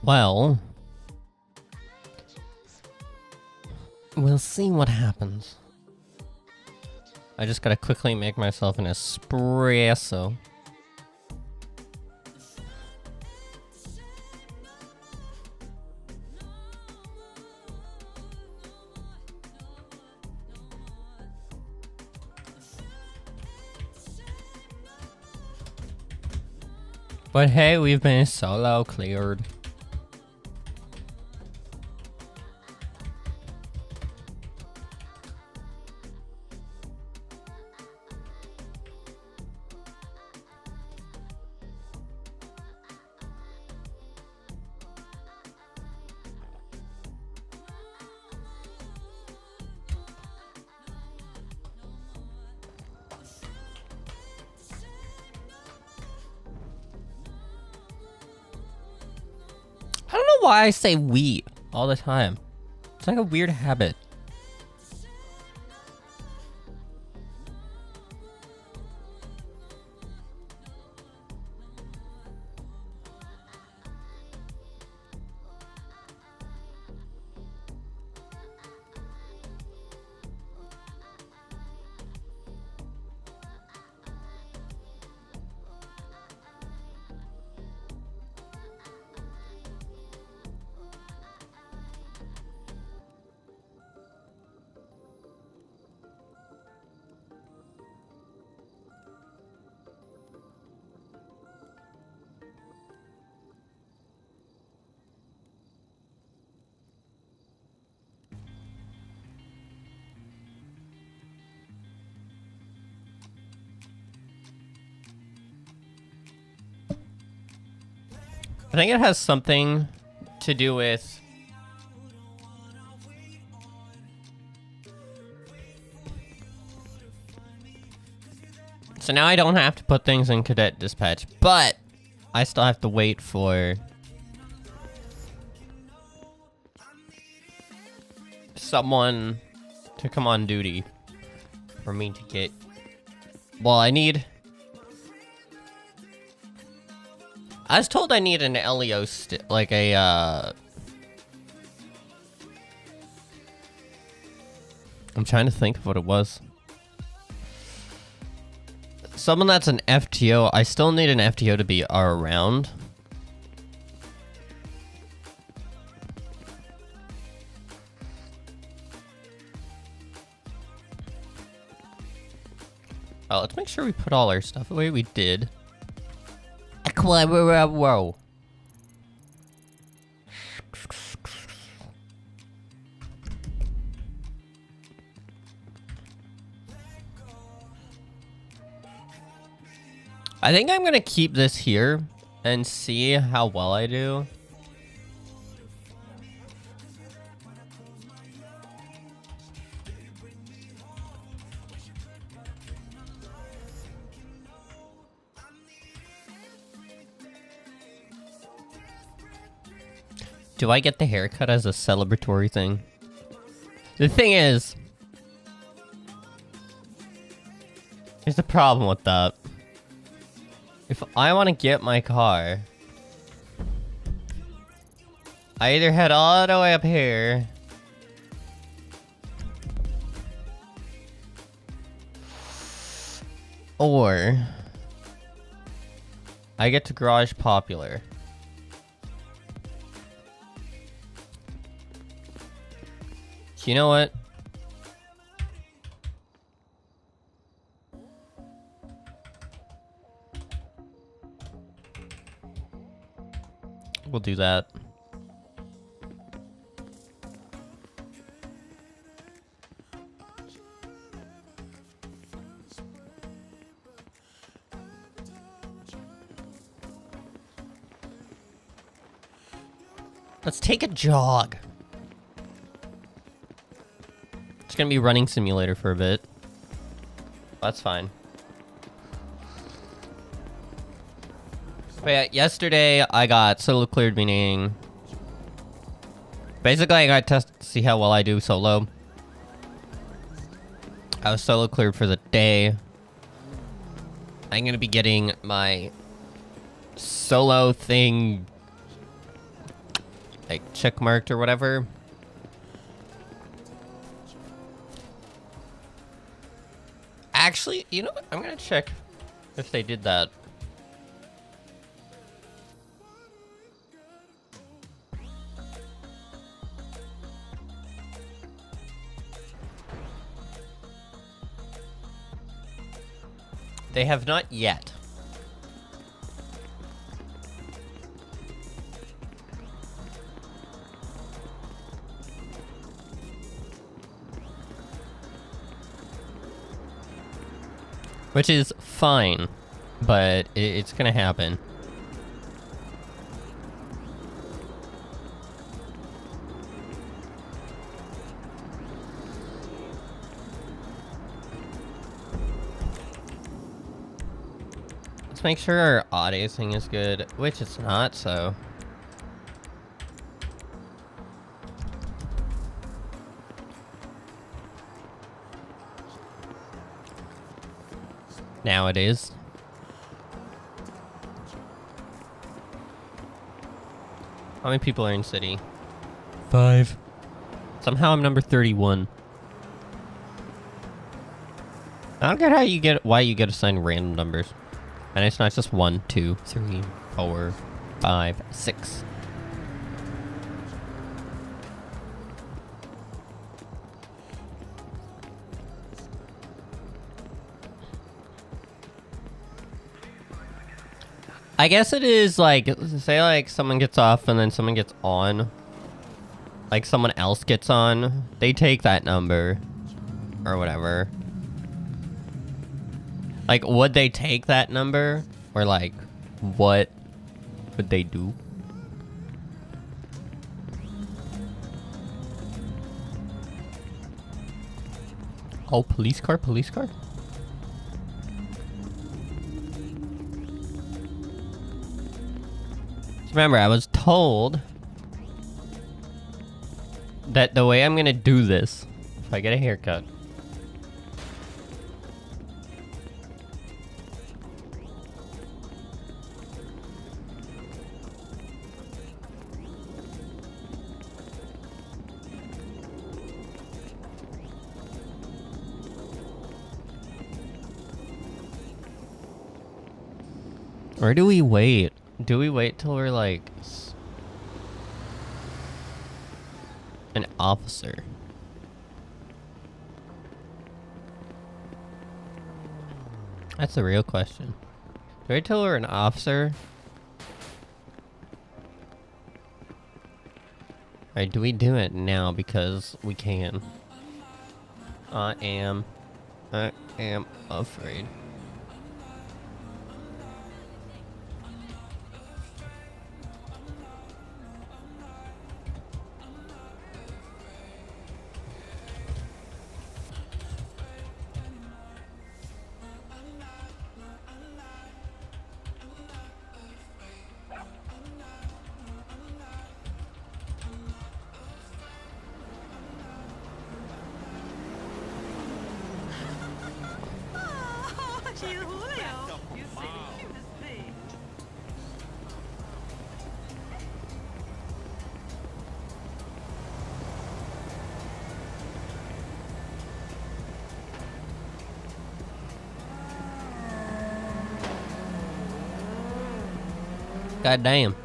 Well, we'll see what happens. I just gotta quickly make myself an espresso. But hey, we've been solo cleared. I don't know why I say we all the time. It's like a weird habit. I think it has something to do with so now I don't have to put things in Cadet Dispatch, but I still have to wait for someone to come on duty for me to get. Well, I was told I need an LEO like a, I'm trying to think of what it was. Someone that's an FTO. I still need an FTO to be around. Let's make sure we put all our stuff away. We did. Whoa. I think I'm gonna keep this here and see how well I do. Do I get the haircut as a celebratory thing? The thing is, here's the problem with that. If I want to get my car, I either head all the way up here, or I get to Garage Popular. You know what? We'll do that. Let's take a jog. It's gonna be running simulator for a bit. That's fine. But yeah, yesterday I got solo cleared, meaning basically I got tested to see how well I do solo. I was solo cleared for the day. I'm gonna be getting my solo thing like check marked or whatever. Actually, you know what? I'm gonna check if they did that. They have not yet. Which is fine, but it's gonna happen. Let's make sure our audio thing is good, which it's not, so. Now it is. How many people are in city? 5. Somehow I'm number 31. I don't get how you get why you get assigned random numbers. And it's not just 1, 2, 3, 4, 5, 6. I guess it is like, say like someone gets off and then someone gets on. Like someone else gets on. They take that number. Or whatever. Like, would they take that number? Or like, what would they do? Oh, police car, police car? Remember, I was told that the way I'm gonna do this, if I get a haircut, or do we wait? Do we wait till we're like an officer? That's the real question. Do we wait till we're an officer? Or do we do it now because we can? I am afraid. God damn.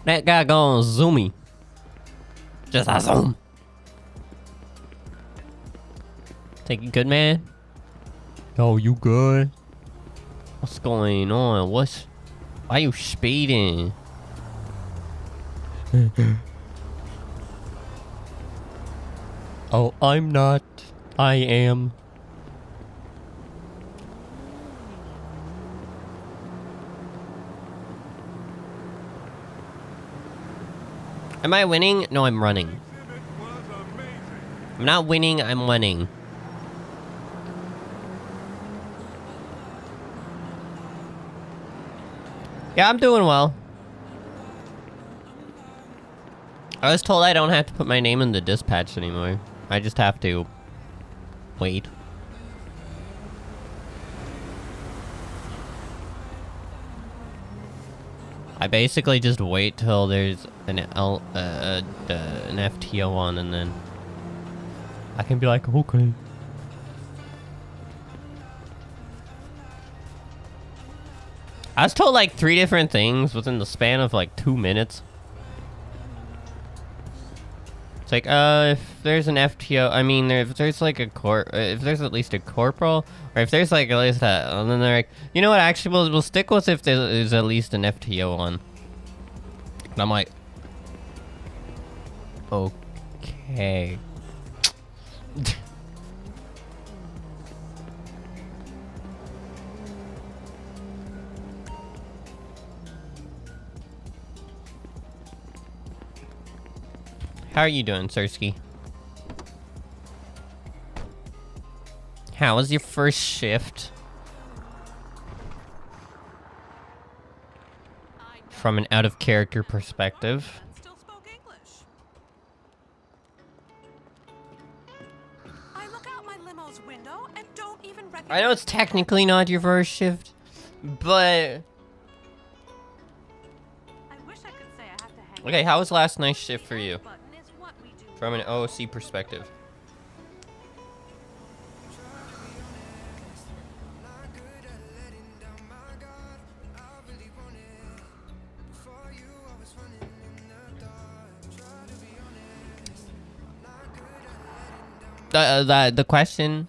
That guy going zoomy. Just a zoom. Take it good, man? Oh, you good? What's going on? Why you speeding? Oh, I'm not. I am. Am I winning? No, I'm running. I'm not winning, I'm winning. Yeah, I'm doing well. I was told I don't have to put my name in the dispatch anymore. I just have to wait. I basically just wait till there's an FTO on, and then I can be like, okay. I was told like 3 different things within the span of like 2 minutes. It's like, if there's an FTO, I mean, if there's like if there's at least a corporal, or if there's like at least a, and then they're like, you know what, actually, we'll stick with if there's at least an FTO on. And I'm like, okay. How are you doing, Sirski? How was your first shift? From an out-of-character perspective. I know it's technically not your first shift, but... Okay, how was last night's shift for you? From an OOC perspective. The question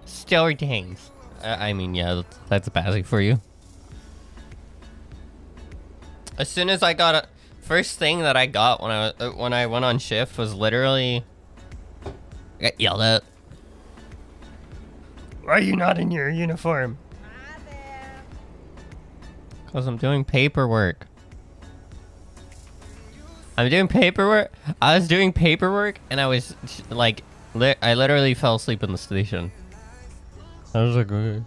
still retains. I mean, yeah, that's basic for you. As soon as I got first thing that I got when I went on shift was literally I got yelled at. Why are you not in your uniform? Because I'm doing paperwork. I'm doing paperwork. I was doing paperwork and I was like, I literally fell asleep in the station. I was like, okay.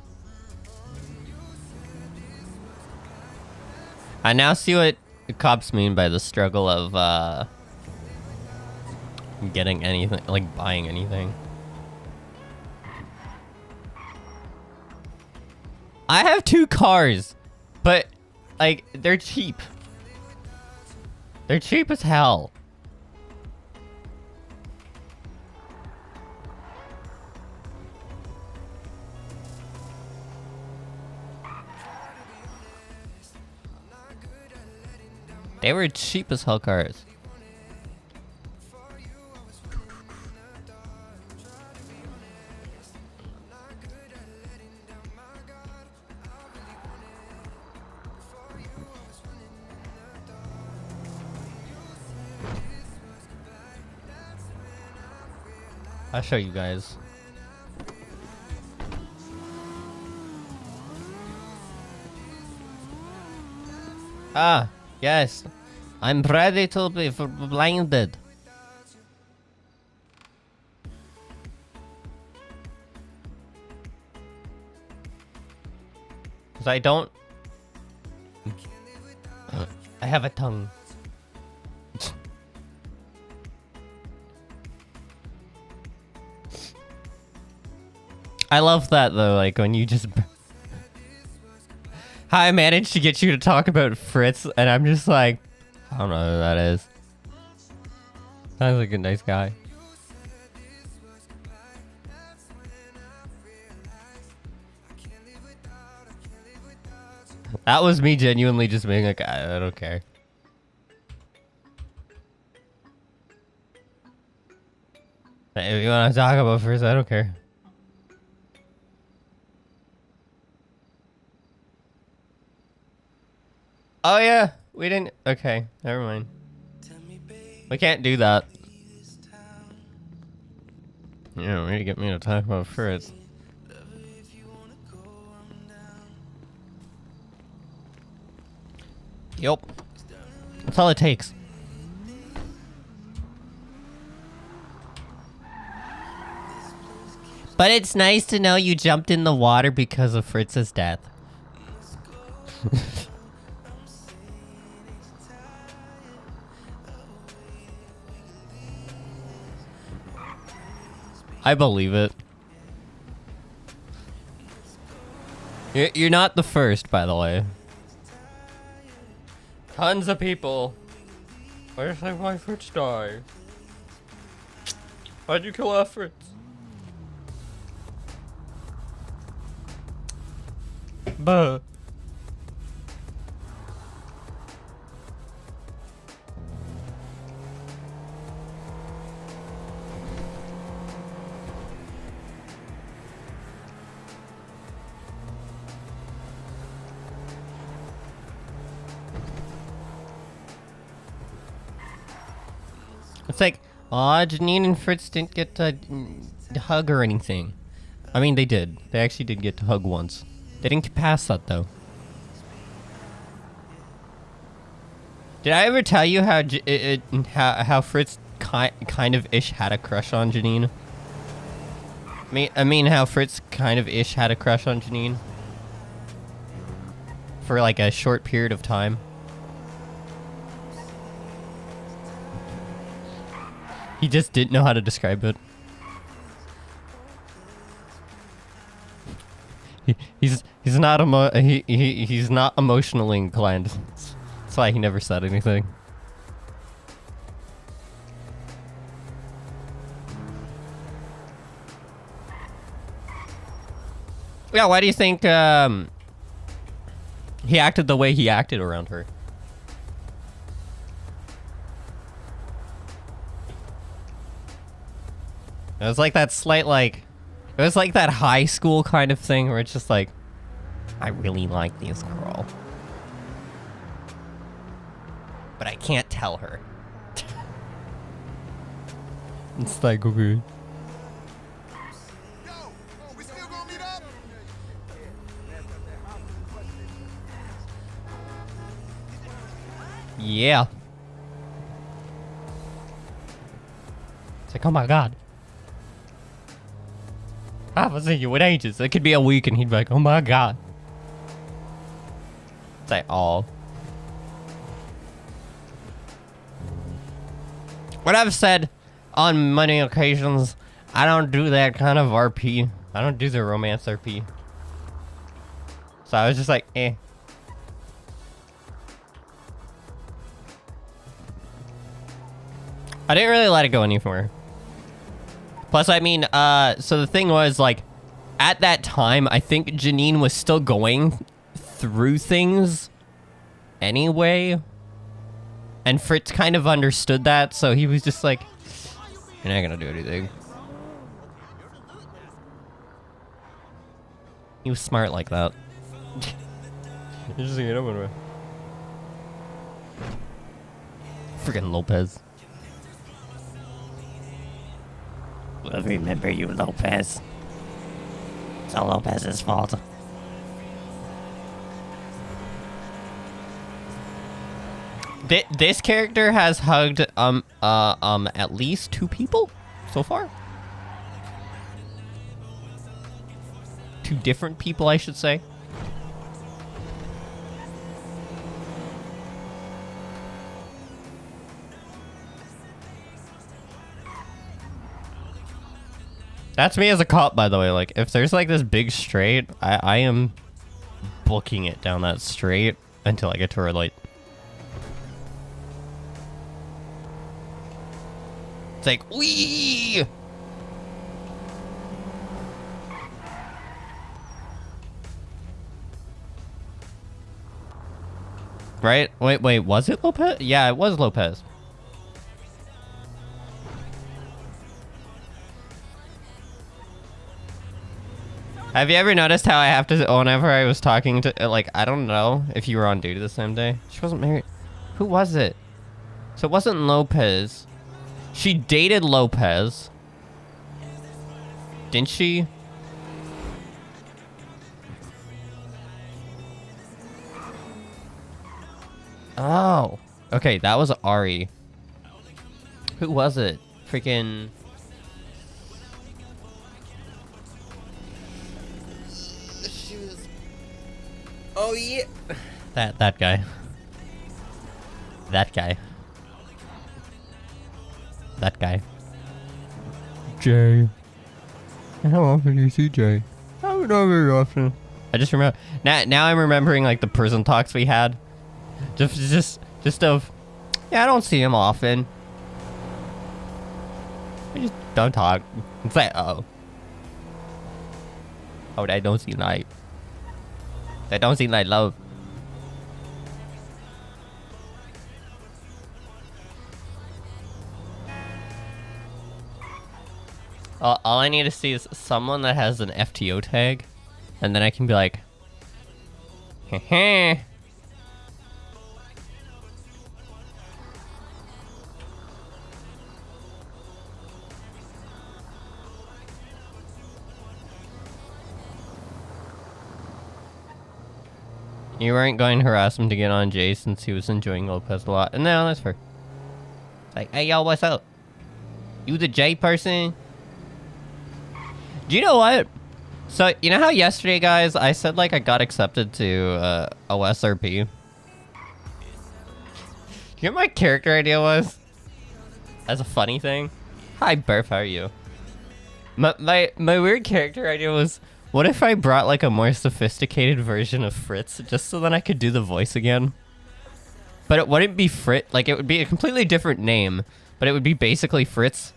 I now see what the cops mean by the struggle of getting anything, like buying anything. I have 2 cars, but like they're cheap. They're cheap as hell. They were cheap as hell cars. I'll show you guys. Ah, yes. I'm ready to be blinded. Cause I don't... I have a tongue. I love that though, like when you just... How I managed to get you to talk about Fritz, and I'm just like, I don't know who that is. Sounds like a nice guy. That was me genuinely just being like, I don't care. If you want to talk about Fritz, I don't care. Oh yeah, we didn't. Okay, never mind. We can't do that. Yeah, way to get me to talk about Fritz. Yup. That's all it takes. But it's nice to know you jumped in the water because of Fritz's death. I believe it. You're not the first, by the way. Tons of people. Where's my Fritz die? Why'd you kill our Fritz? Buh. It's like, aw, Janine and Fritz didn't get to hug or anything. I mean, they did. They actually did get to hug once. They didn't get past that, though. Did I ever tell you how Fritz kind of ish had a crush on Janine? I mean how Fritz kind of ish had a crush on Janine for like a short period of time. He just didn't know how to describe it. He's not he's not emotionally inclined. That's why he never said anything. Yeah, why do you think he acted the way he acted around her? It was like that slight, like, it was like that high school kind of thing where it's just like, I really like this girl, but I can't tell her. It's like, okay. Yeah. It's like, oh my god. I haven't seen you in ages. It could be a week and he'd be like, oh my god. It's like, oh. What I've said on many occasions, I don't do that kind of RP. I don't do the romance RP. So I was just like, eh. I didn't really let it go anywhere. Plus, I mean, so the thing was, like, at that time, I think Janine was still going through things anyway. And Fritz kind of understood that, so he was just like, you're not gonna do anything. He was smart like that. You're just gonna get freaking Lopez. We'll remember you, Lopez. It's all Lopez's fault. This character has hugged at least 2 people so far. 2 different people, I should say. That's me as a cop, by the way. Like, if there's like this big straight, I am booking it down that straight until I get to a red light. It's like, wee! Right? Wait, was it Lopez? Yeah, it was Lopez. Have you ever noticed how I have to, whenever I was talking to, like, I don't know if you were on duty the same day. She wasn't married. Who was it? So it wasn't Lopez. She dated Lopez. Didn't she? Oh. Okay, that was Ari. Who was it? Freaking... Oh yeah, that guy. That guy. That guy. Jay. How often do you see Jay? Oh, not very often. I just remember now I'm remembering like the prison talks we had. Just Just of, yeah, I don't see him often. I just don't talk. It's like, oh, I don't see light. I don't see light love. All I need to see is someone that has an FTO tag, and then I can be like, heh. You weren't going to harass him to get on Jay since he was enjoying Lopez a lot. No, that's fair. It's like, hey, yo, what's up? You the J person? Do you know what? So, you know how yesterday, guys, I said, like, I got accepted to OSRP? Do you know what my character idea was? As a funny thing? Hi, Burf, how are you? My weird character idea was, what if I brought, like, a more sophisticated version of Fritz, just so that I could do the voice again? But it wouldn't be Fritz, like, it would be a completely different name, but it would be basically Fritz.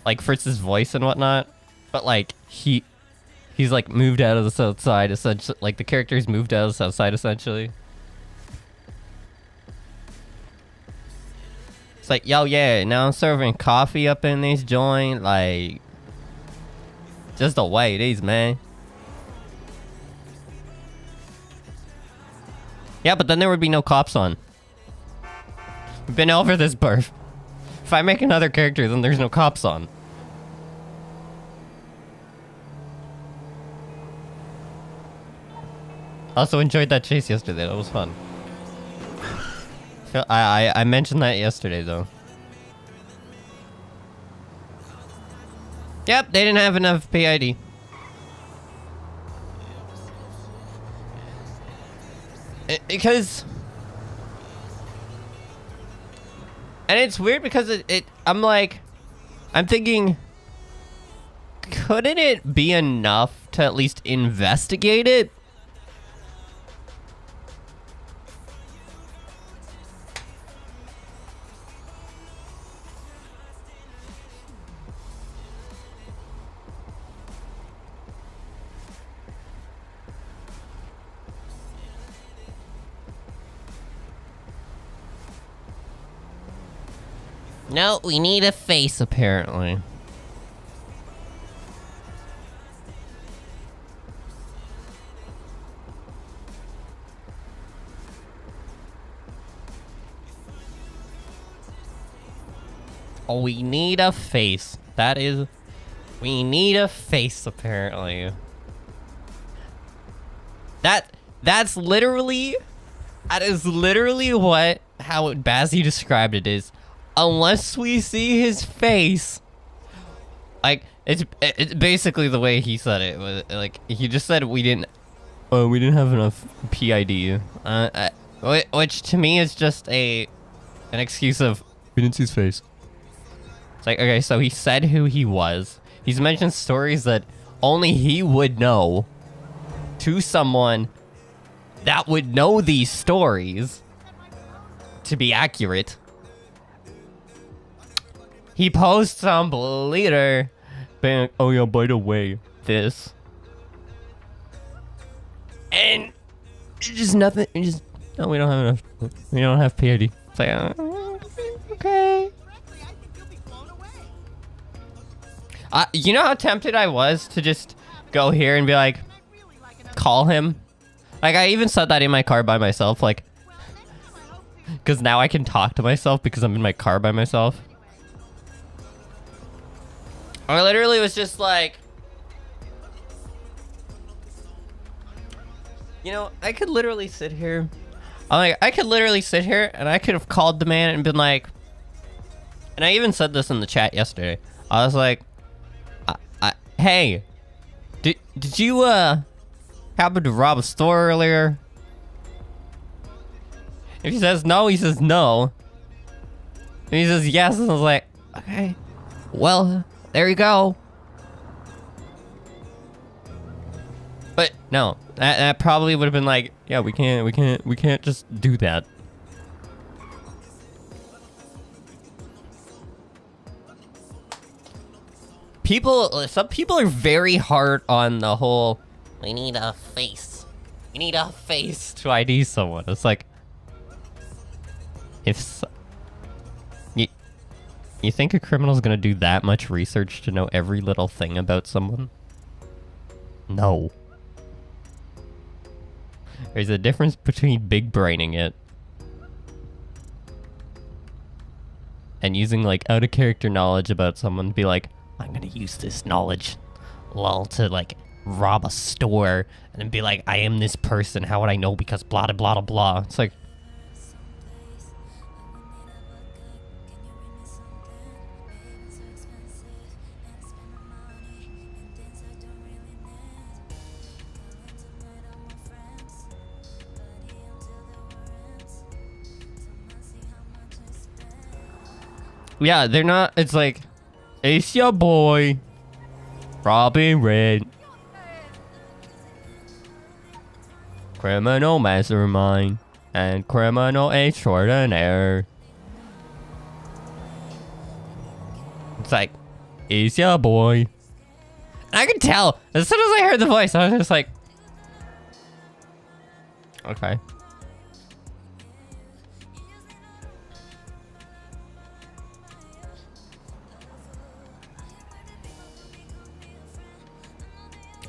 Like, Fritz's voice and whatnot. But, like, he's, like, moved out of the south side, essentially. Like, the character's moved out of the south side, essentially. It's like, yo, yeah, now I'm serving coffee up in this joint, like... Just the way it is, man. Yeah, but then there would be no cops on. We've been over this, Burf. If I make another character, then there's no cops on. Also enjoyed that chase yesterday. That was fun. I mentioned that yesterday, though. Yep, they didn't have enough PID. Because... And it's weird because I'm like... I'm thinking... Couldn't it be enough to at least investigate it? No, we need a face, apparently. Oh, we need a face. That is... We need a face, apparently. That's literally... That is literally what... How Bazzy described it is... Unless we see his face, like it's basically the way he said it. Like he just said we didn't have enough PID, which to me is just an excuse of we didn't see his face. It's like, okay, so he said who he was. He's mentioned stories that only he would know to someone that would know these stories to be accurate. He posts on Bleeder, being, oh yeah, by the way, this. And it's just nothing, it's just, no, we don't have enough, we don't have PID. It's like, okay. You know how tempted I was to just go here and be like, call him? Like, I even said that in my car by myself, like, because now I can talk to myself because I'm in my car by myself. I literally was just like, you know, I could literally sit here. I could literally sit here and I could have called the man and been like, and I even said this in the chat yesterday. I was like, hey, did you happen to rob a store earlier? If he says no, he says no. If he says yes, and I was like, okay, well. There you go. But no, that probably would have been like, yeah, we can't just do that. Some people are very hard on the whole, we need a face. We need a face to ID someone. It's like, you think a criminal's gonna do that much research to know every little thing about someone? No. There's a difference between big braining it and using like out of character knowledge about someone to be like, I'm gonna use this knowledge, lol, to like rob a store and then be like, I am this person. How would I know? Because blah blah blah blah. It's like, yeah, they're not. It's like, it's your boy, Robin Red, criminal mastermind and criminal extraordinaire. It's like, it's your boy. And I could tell as soon as I heard the voice, I was just like, okay.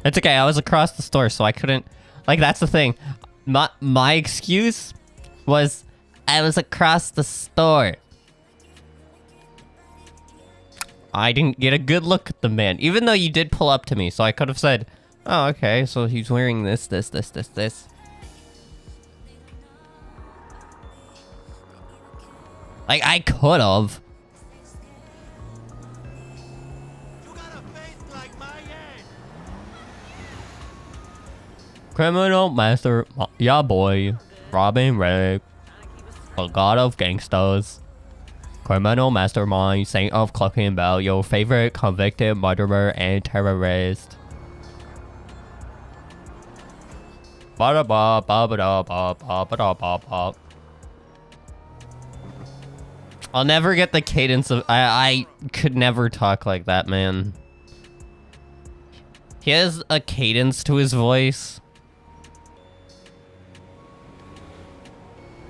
It's okay, I was across the store, so I couldn't... Like, that's the thing. My excuse was, I was across the store. I didn't get a good look at the man, even though you did pull up to me, so I could have said, oh, okay, so he's wearing this. Like, I could have. Criminal master, yeah boy, Robin Red, a god of gangsters, criminal mastermind, saint of clocking bell, your favorite convicted murderer and terrorist. Ba ba ba ba da ba ba ba da ba ba. I'll never get the cadence of I could never talk like that, man. He has a cadence to his voice.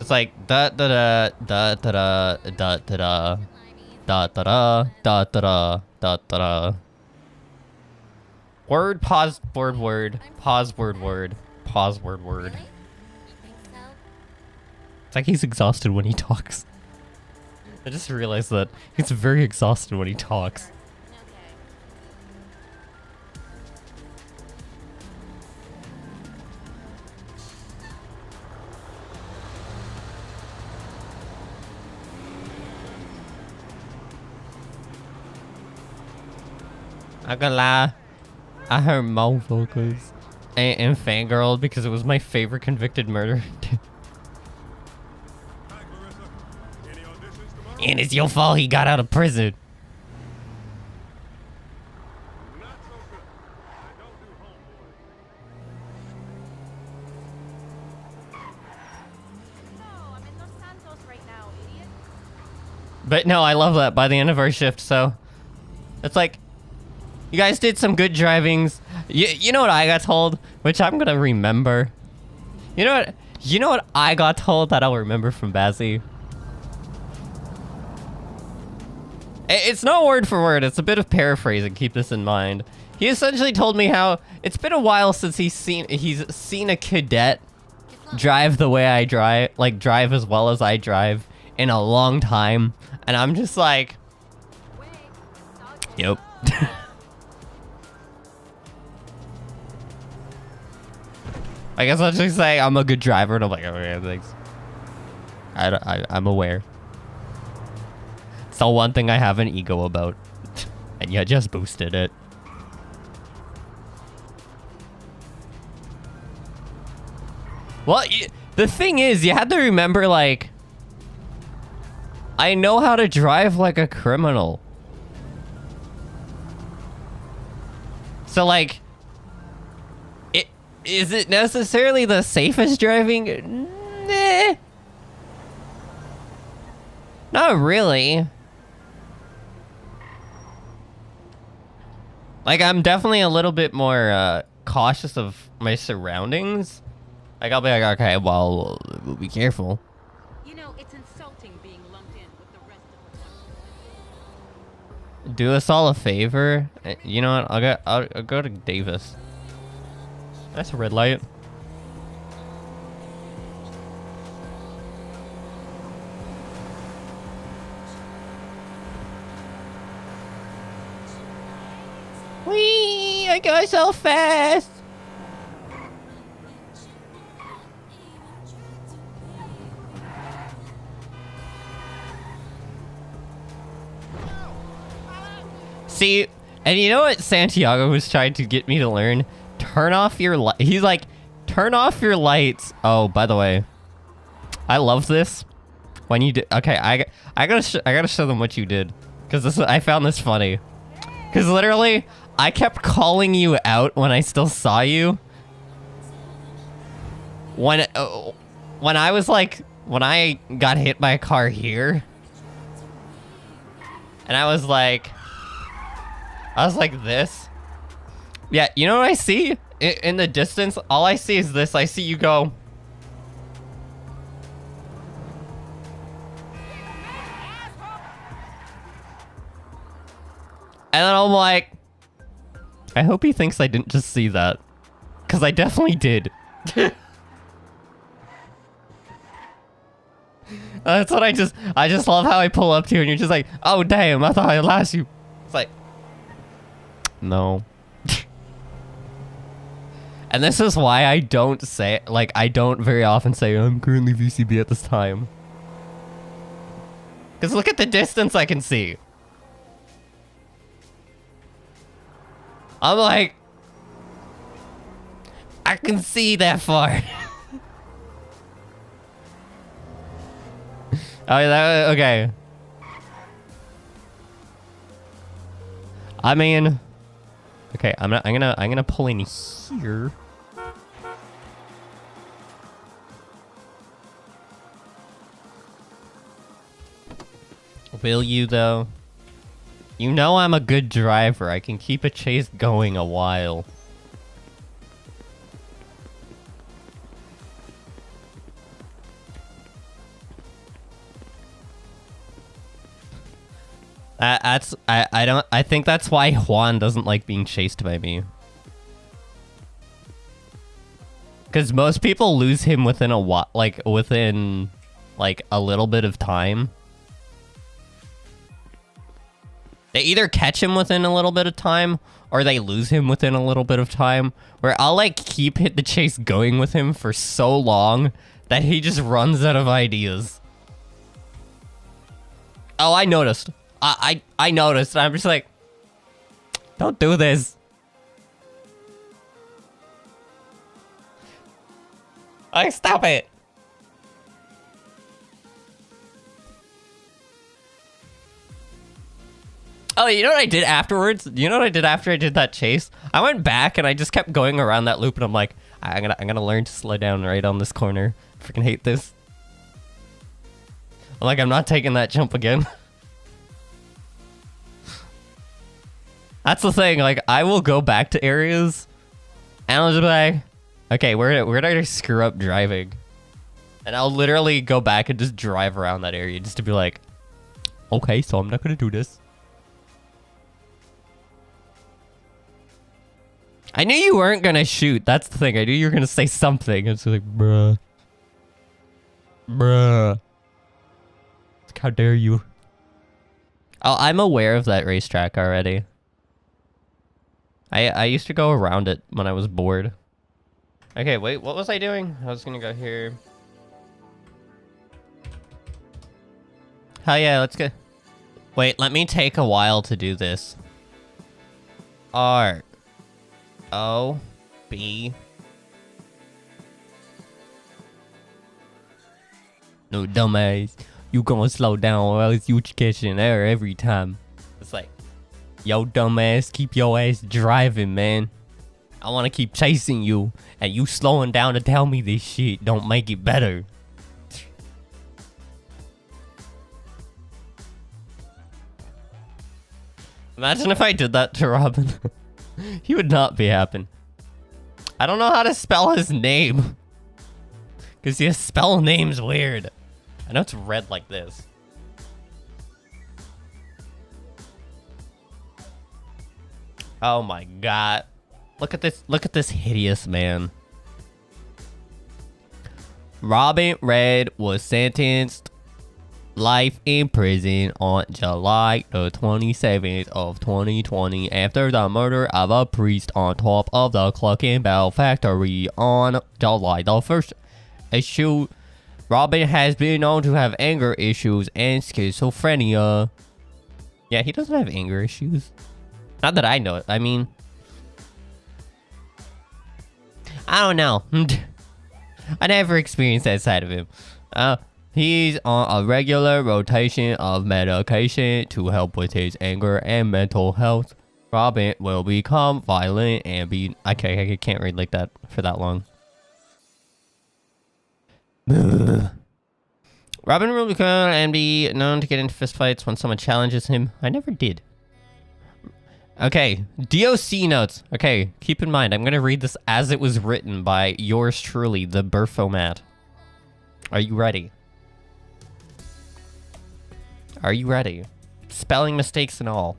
It's like da da da da da da da da da da da da da da da. Word, pause, word, pause, word, pause, word. It's like he's exhausted when he talks. I just realized that he's very exhausted when he talks. I'm gonna lie, I heard motherfuckers and fangirled because it was my favorite convicted murder. And it's your fault he got out of prison. I'm in Los Santos right now, idiot. But no, I love that by the end of our shift, so it's like, you guys did some good drivings. You know what I got told, which I'm gonna remember. You know what I got told that I'll remember from Bazzy? It's not word for word, it's a bit of paraphrasing, keep this in mind. He essentially told me how it's been a while since he's seen a cadet drive the way I drive, like drive as well as I drive in a long time. And I'm just like, yep. I guess I'll just say I'm a good driver, and I'm like, okay, thanks. I'm aware. It's the one thing I have an ego about, and you just boosted it. Well, the thing is, you had to remember, like, I know how to drive like a criminal. So, like, is it necessarily the safest driving? Nah. Not really. Like, I'm definitely a little bit more cautious of my surroundings. Like, I'll be like, okay, well, we'll be careful. You know, it's insulting being lumped in with the rest of the Do us all a favor. You know what? I'll go to Davis. That's a red light. Whee! I go so fast. See, and you know what Santiago was trying to get me to learn? Turn off your light. He's like, turn off your lights. Oh, by the way, I love this. When you did, okay, I gotta show them what you did, because I found this funny. Because literally, I kept calling you out when I still saw you. When I was like, when I got hit by a car here, and I was like this. Yeah, you know what I see? In the distance, all I see is this. I see you go. And then I'm like, I hope he thinks I didn't just see that. Because I definitely did. That's what I just love how I pull up to you and you're just like, oh damn, I thought I lost you. It's like, no. And this is why I don't say, like, I don't very often say, I'm currently VCB at this time. Because look at the distance I can see. I'm like, I can see that far. Oh, okay. I mean, okay, I'm gonna pull in here. Will you though? You know I'm a good driver. I can keep a chase going a while. I think that's why Juan doesn't like being chased by me. Because most people lose him within a within a little bit of time. They either catch him within a little bit of time, or they lose him within a little bit of time. Where I'll like keep the chase going with him for so long that he just runs out of ideas. Oh, I noticed. I noticed. I'm just like, don't do this. Like, stop it. Oh, you know what I did afterwards? You know what I did after I did that chase? I went back and I just kept going around that loop and I'm like, I'm gonna learn to slow down right on this corner. Freaking hate this. I'm like, I'm not taking that jump again. That's the thing, like, I will go back to areas and I'll just be like, okay, where did I screw up driving? And I'll literally go back and just drive around that area just to be like, okay, so I'm not gonna do this. I knew you weren't gonna shoot. That's the thing. I knew you were gonna say something. It's like, bruh. Bruh. It's like, how dare you? Oh, I'm aware of that racetrack already. I used to go around it when I was bored. Okay, wait, what was I doing? I was gonna go here. Hell yeah, let's go. Wait, let me take a while to do this. R. O. B. No, dumbass. You gonna slow down or else you catch an error every time. It's like, yo, dumbass, keep your ass driving, man. I wanna keep chasing you, and you slowing down to tell me this shit don't make it better. Imagine if I did that to Robin. He would not be happy. I don't know how to spell his name. Because his spell name's weird. I know it's read like this. Oh my god. Look at this. Look at this hideous man. Robin Red was sentenced life in prison on July the 27th of 2020 after the murder of a priest on top of the Cluck and Bell factory on July the 1st. Robin has been known to have anger issues and schizophrenia. Yeah, he doesn't have anger issues. Not that I know it. I mean, I don't know. I never experienced that side of him. He's on a regular rotation of medication to help with his anger and mental health. Robin will become violent and be... I can't read like that for that long. Robin will become and be known to get into fistfights when someone challenges him. I never did. Okay, DOC notes. Okay, keep in mind, I'm going to read this as it was written by yours truly, the Burfomat. Are you ready? Are you ready? Spelling mistakes and all.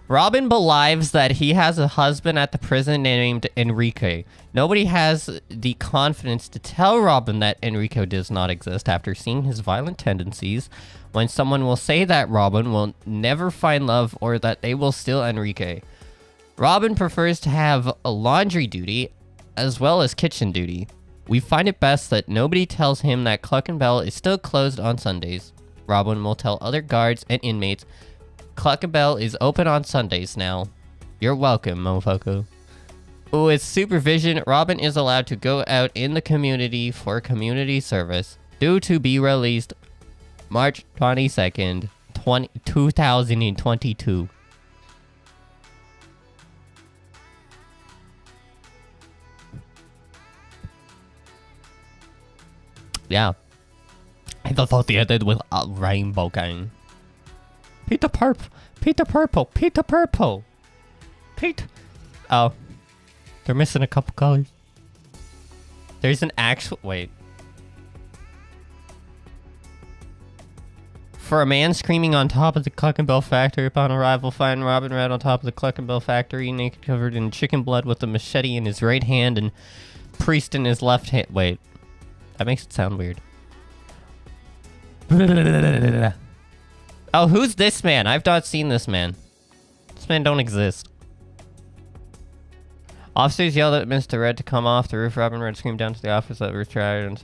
Robin believes that he has a husband at the prison named Enrique. Nobody has the confidence to tell Robin that Enrique does not exist after seeing his violent tendencies. When someone will say that Robin will never find love or that they will steal Enrique. Robin prefers to have a laundry duty as well as kitchen duty. We find it best that nobody tells him that Cluck and Bell is still closed on Sundays. Robin will tell other guards and inmates, Cluck and Bell is open on Sundays now. You're welcome, mofoko. With supervision, Robin is allowed to go out in the community for community service, due to be released March 22nd, 2022. Yeah. I thought they ended with a rainbow gang. Peter Purple. Peter Purple. Peter Purple. Pete. Oh. They're missing a couple colors. There's an actual... Wait. For a man screaming on top of the Cluck and Bell factory upon arrival, find Robin Red on top of the Cluck and Bell factory, naked, covered in chicken blood with a machete in his right hand and priest in his left hand. Wait. That makes it sound weird. Oh, who's this man? I've not seen this man. This man don't exist. Officers yelled at Mr. Red to come off the roof. Robin Red screamed down to the office that were tried and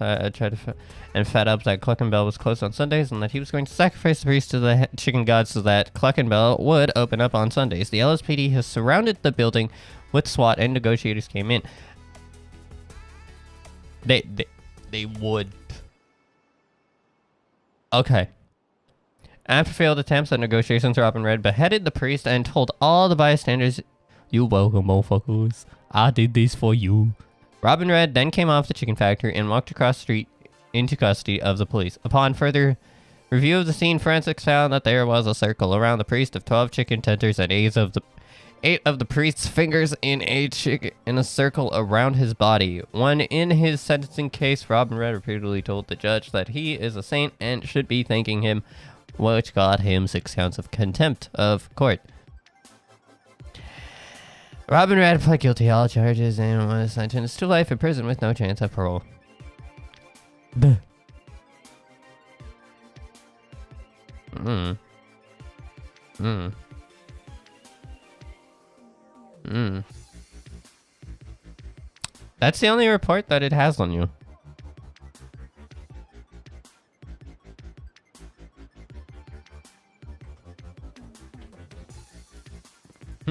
fed up that Cluck and Bell was closed on Sundays and that he was going to sacrifice the priest to the chicken god so that Cluck and Bell would open up on Sundays. The LSPD has surrounded the building with SWAT and negotiators came in. They would. Okay. After failed attempts at negotiations, Robin Red beheaded the priest and told all the bystanders, "You welcome, motherfuckers. I did this for you." Robin Red then came off the chicken factory and walked across the street into custody of the police. Upon further review of the scene, forensics found that there was a circle around the priest of 12 chicken tenders and 8 of the priest's fingers in a circle around his body. When in his sentencing case, Robin Red repeatedly told the judge that he is a saint and should be thanking him, which got him 6 counts of contempt of court. Robin Red pled guilty to all charges and was sentenced to life in prison with no chance of parole. That's the only report that it has on you.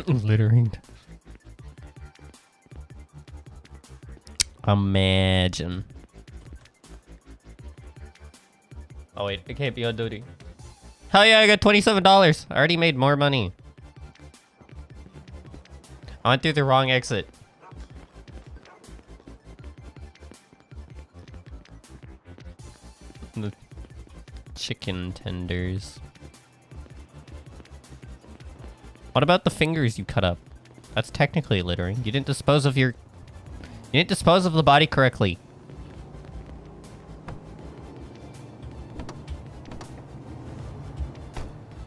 Littering. Imagine. Oh wait, it can't be on duty. Hell yeah, I got $27. I already made more money. I went through the wrong exit. The chicken tenders. What about the fingers you cut up? That's technically littering. You didn't dispose of your... You didn't dispose of the body correctly.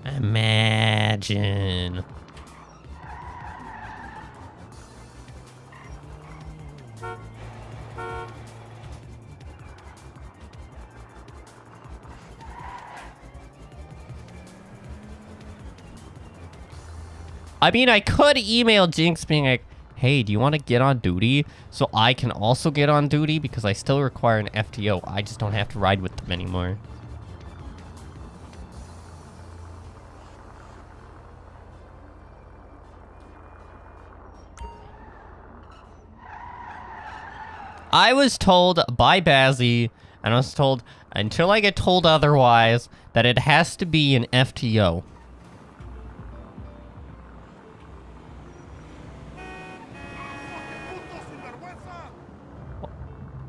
Imagine. I mean, I could email Jinx being like, hey, do you want to get on duty so I can also get on duty because I still require an FTO. I just don't have to ride with them anymore. I was told by Bazzy, and I was told until I get told otherwise, that it has to be an FTO.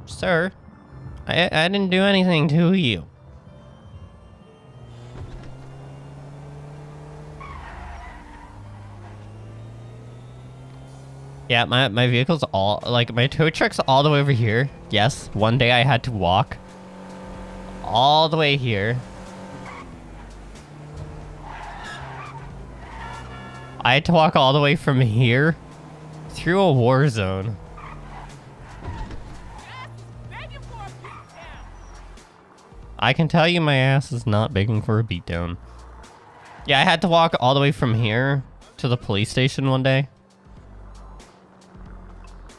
Sir, I didn't do anything to you. Yeah, my vehicle's all, like, my tow truck's all the way over here. Yes, one day I had to walk all the way here. I had to walk all the way from here through a war zone. I can tell you my ass is not begging for a beatdown. Yeah, I had to walk all the way from here to the police station one day.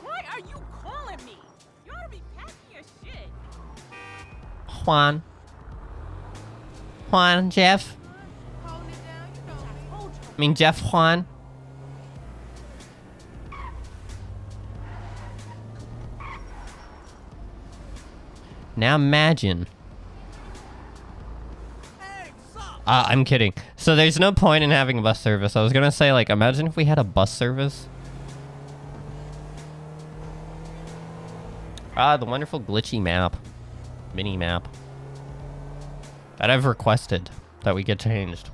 Why are you calling me? You ought to be packing your shit. Juan, Jeff. Holding it down, you know me. I mean, Jeff Juan. Now imagine. I'm kidding. So there's no point in having a bus service. I was gonna say, like, imagine if we had a bus service. The wonderful glitchy map. Mini map. That I've requested that we get changed.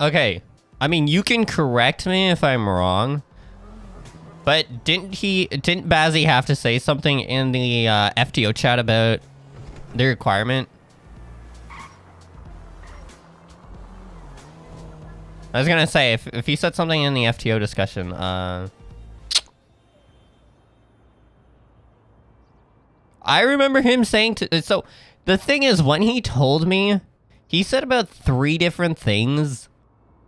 Okay. I mean, you can correct me if I'm wrong, but didn't Bazzy have to say something in the FTO chat about the requirement? I was gonna say, if he said something in the FTO discussion, I remember him saying so the thing is, when he told me, he said about 3 different things,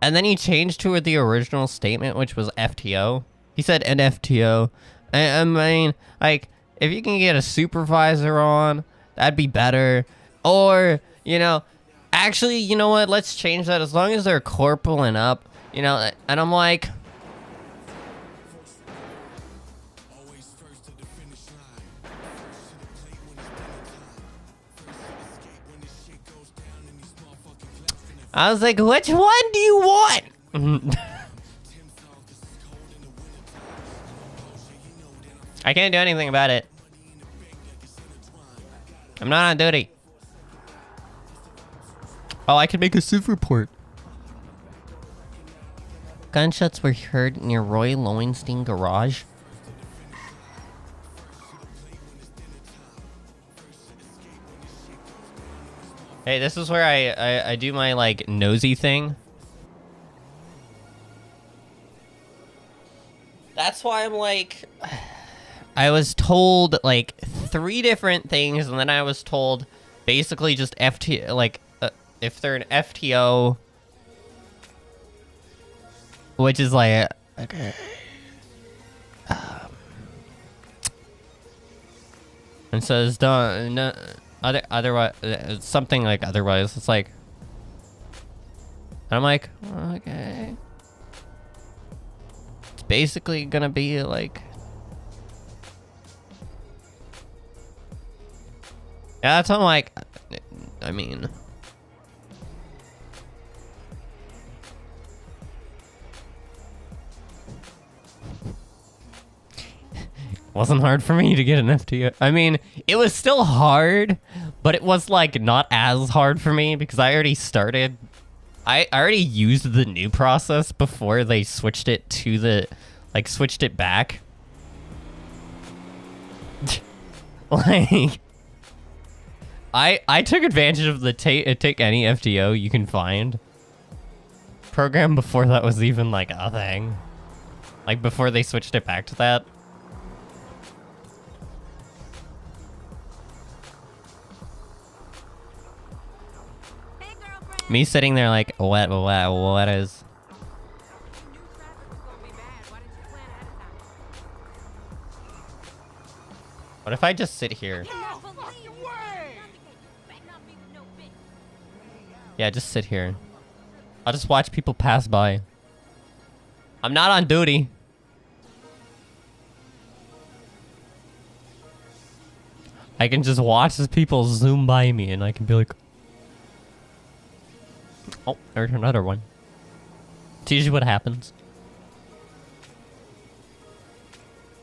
and then he changed to the original statement, which was FTO. He said an FTO. I mean, like, if you can get a supervisor on, that'd be better. Or, you know, actually, you know what? Let's change that as long as they're corporal and up, you know. And I'm like, I was like, which one do you want? I can't do anything about it. I'm not on duty. Oh, I can make a civ report. Gunshots were heard near Roy Lowenstein garage. Hey, this is where I do my, like, nosy thing. That's why I'm like, I was told, like, 3 different things, and then I was told basically just FTO, like, if they're an FTO, which is like, okay. And says, don't, no, otherwise, something like otherwise. It's like, and I'm like, okay. It's basically gonna be like, yeah, that's what I'm like, I mean, Wasn't hard for me to get an FTO. I mean, it was still hard, but it was like not as hard for me because I already started. I already used the new process before they switched it to the, like, switched it back. Like, I took advantage of the take any FTO you can find program before that was even like a thing. Like before they switched it back to that. Hey, girlfriend. Me sitting there like, what is? You knew traffic was gonna be bad. Why didn't you plan ahead of time? What if I just sit here? No fucking way! No bitch. Yeah, just sit here. I'll just watch people pass by. I'm not on duty. I can just watch as people zoom by me and I can be like, oh, there's another one. It's usually what happens.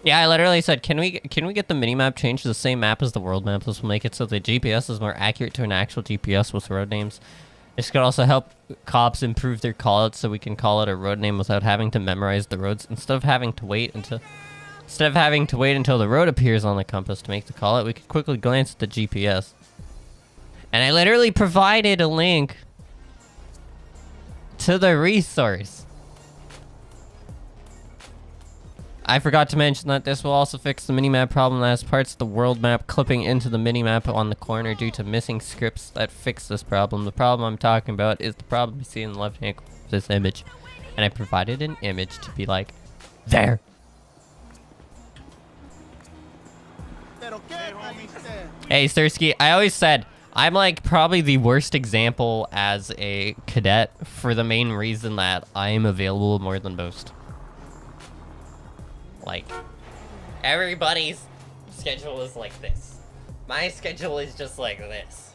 Yeah, I literally said, can we get the minimap changed to the same map as the world map? This will make it so the GPS is more accurate to an actual GPS with road names. This could also help cops improve their callouts so we can call it a road name without having to memorize the roads instead of having to wait until the road appears on the compass to make the call out. We could quickly glance at the GPS. And I literally provided a link to the resource. I forgot to mention that this will also fix the minimap problem that has parts of the world map clipping into the minimap on the corner due to missing scripts that fix this problem. The problem I'm talking about is the problem you see in the left-hand corner of this image. And I provided an image to be like, there. Hey, Stursky, I always said, I'm like probably the worst example as a cadet for the main reason that I am available more than most. Like, everybody's schedule is like this. My schedule is just like this.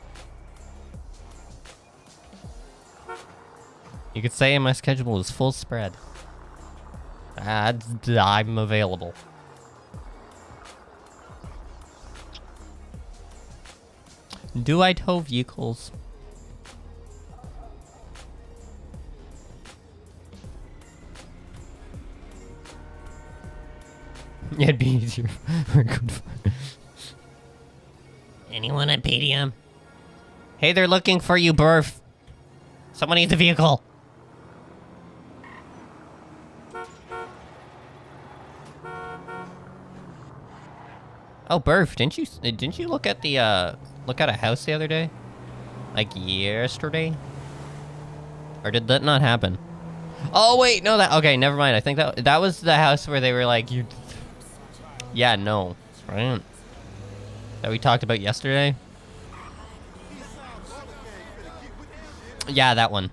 You could say my schedule is full spread. I'm available. Do I tow vehicles? Yeah, it'd be easier. Anyone at PDM? Hey, they're looking for you, Burf. Someone needs a vehicle. Oh, Burf, didn't you look at the look at a house the other day? Like yesterday? Or did that not happen? Oh wait, no, okay, never mind. I think that was the house where they were like, you. Yeah, no, right? That we talked about yesterday. Yeah, that one.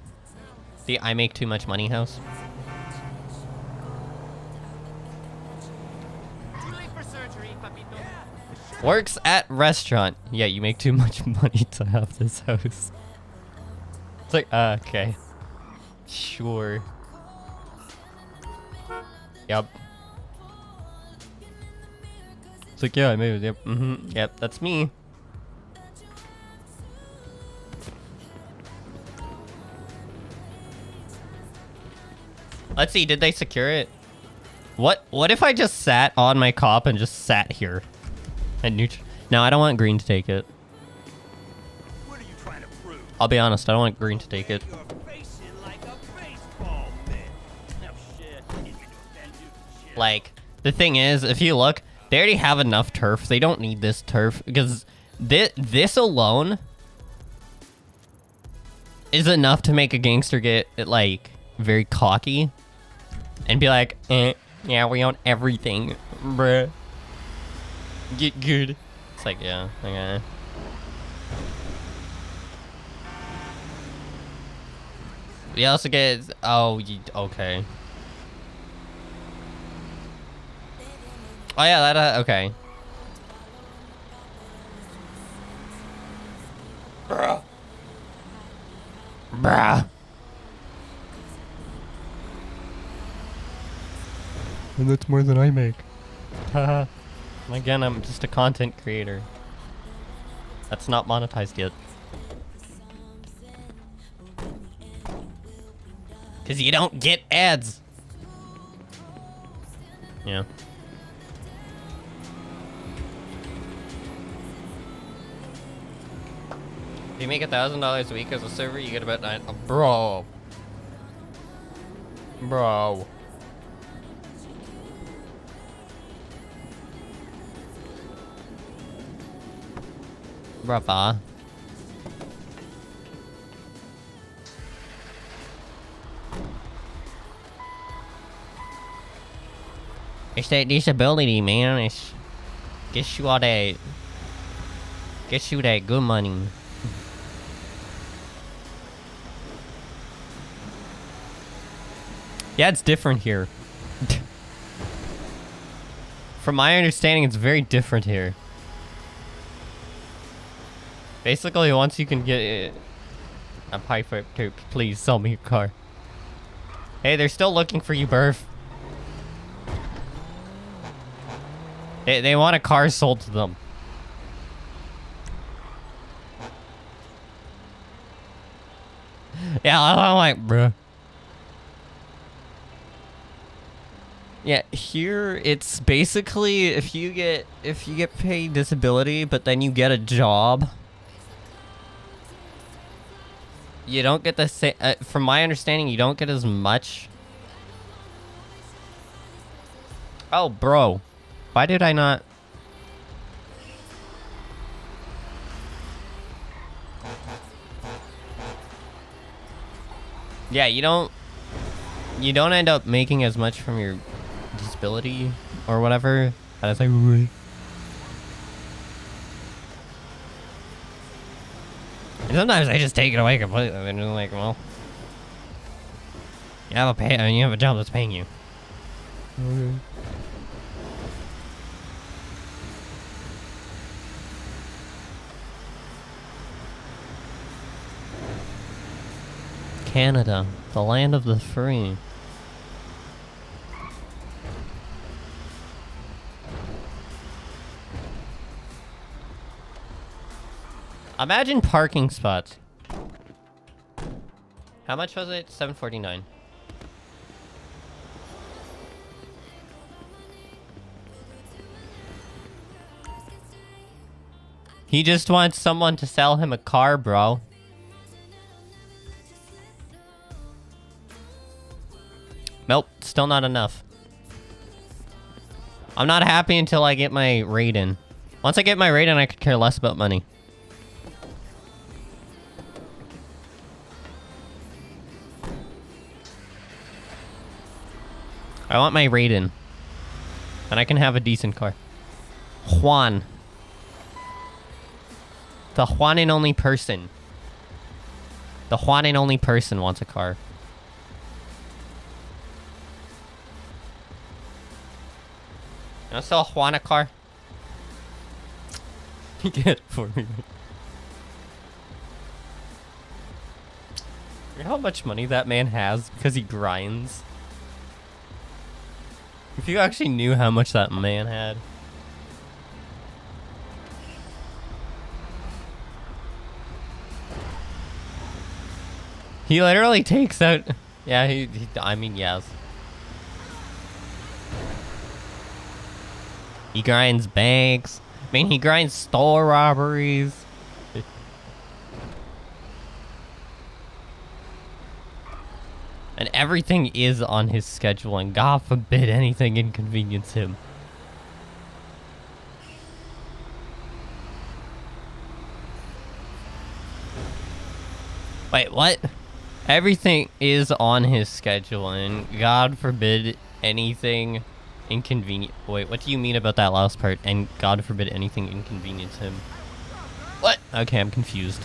The I make too much money house. Works at restaurant. Yeah, you make too much money to have this house. It's like, okay. Sure. Yep. It's like, yeah, I made it. Yep. Mm-hmm. Yep, that's me. Let's see, did they secure it? What if I just sat on my cop and just sat here? And no, I don't want green to take it. What are you trying to prove? I'll be honest, I don't want green to take it. You're facing like a baseball bat. No shit. Like, the thing is, if you look, they already have enough turf. They don't need this turf because this alone is enough to make a gangster get like very cocky and be like, yeah, we own everything, bruh. Get good. It's like, yeah, okay. We also get, oh, okay. Oh yeah, that, okay. Bruh. Bruh. And that's more than I make. Haha. Again, I'm just a content creator. That's not monetized yet. Cause you don't get ads. Yeah. If you make $1,000 a week as a server, you get about 9. Oh, bro. Bro. Brother. It's that disability, man. It's gets you all that. Gets you that good money. Yeah, it's different here. From my understanding, it's very different here. Basically, once you can get it, a pipe to please sell me a car. Hey, they're still looking for you, Burf. They want a car sold to them. Yeah, I'm like, bruh. Yeah, here it's basically if you get paid disability, but then you get a job, you don't get the same. From my understanding, you don't get as much. Oh, bro, why did I not? Yeah, you don't end up making as much from your disability or whatever. As I would. And sometimes I just take it away completely. And they're like, well, you have a job that's paying you. Okay. Canada, the land of the free. Imagine parking spots. How much was it? $7.49. He just wants someone to sell him a car, bro. Nope, still not enough. I'm not happy until I get my rate in. Once I get my rate in, I could care less about money. I want my rate in. And I can have a decent car. Juan. The Juan and only person. The Juan and only person wants a car. Can I sell Juan a car? Get it for me. You know how much money that man has because he grinds? If you actually knew how much that man had. He literally takes out... Yeah, I mean, yes. He grinds banks. I mean, he grinds store robberies. And everything is on his schedule, and God forbid anything inconvenience him. Wait, what? Everything is on his schedule, and God forbid anything inconvenient. Wait, what do you mean about that last part? And God forbid anything inconvenience him. What? Okay, I'm confused.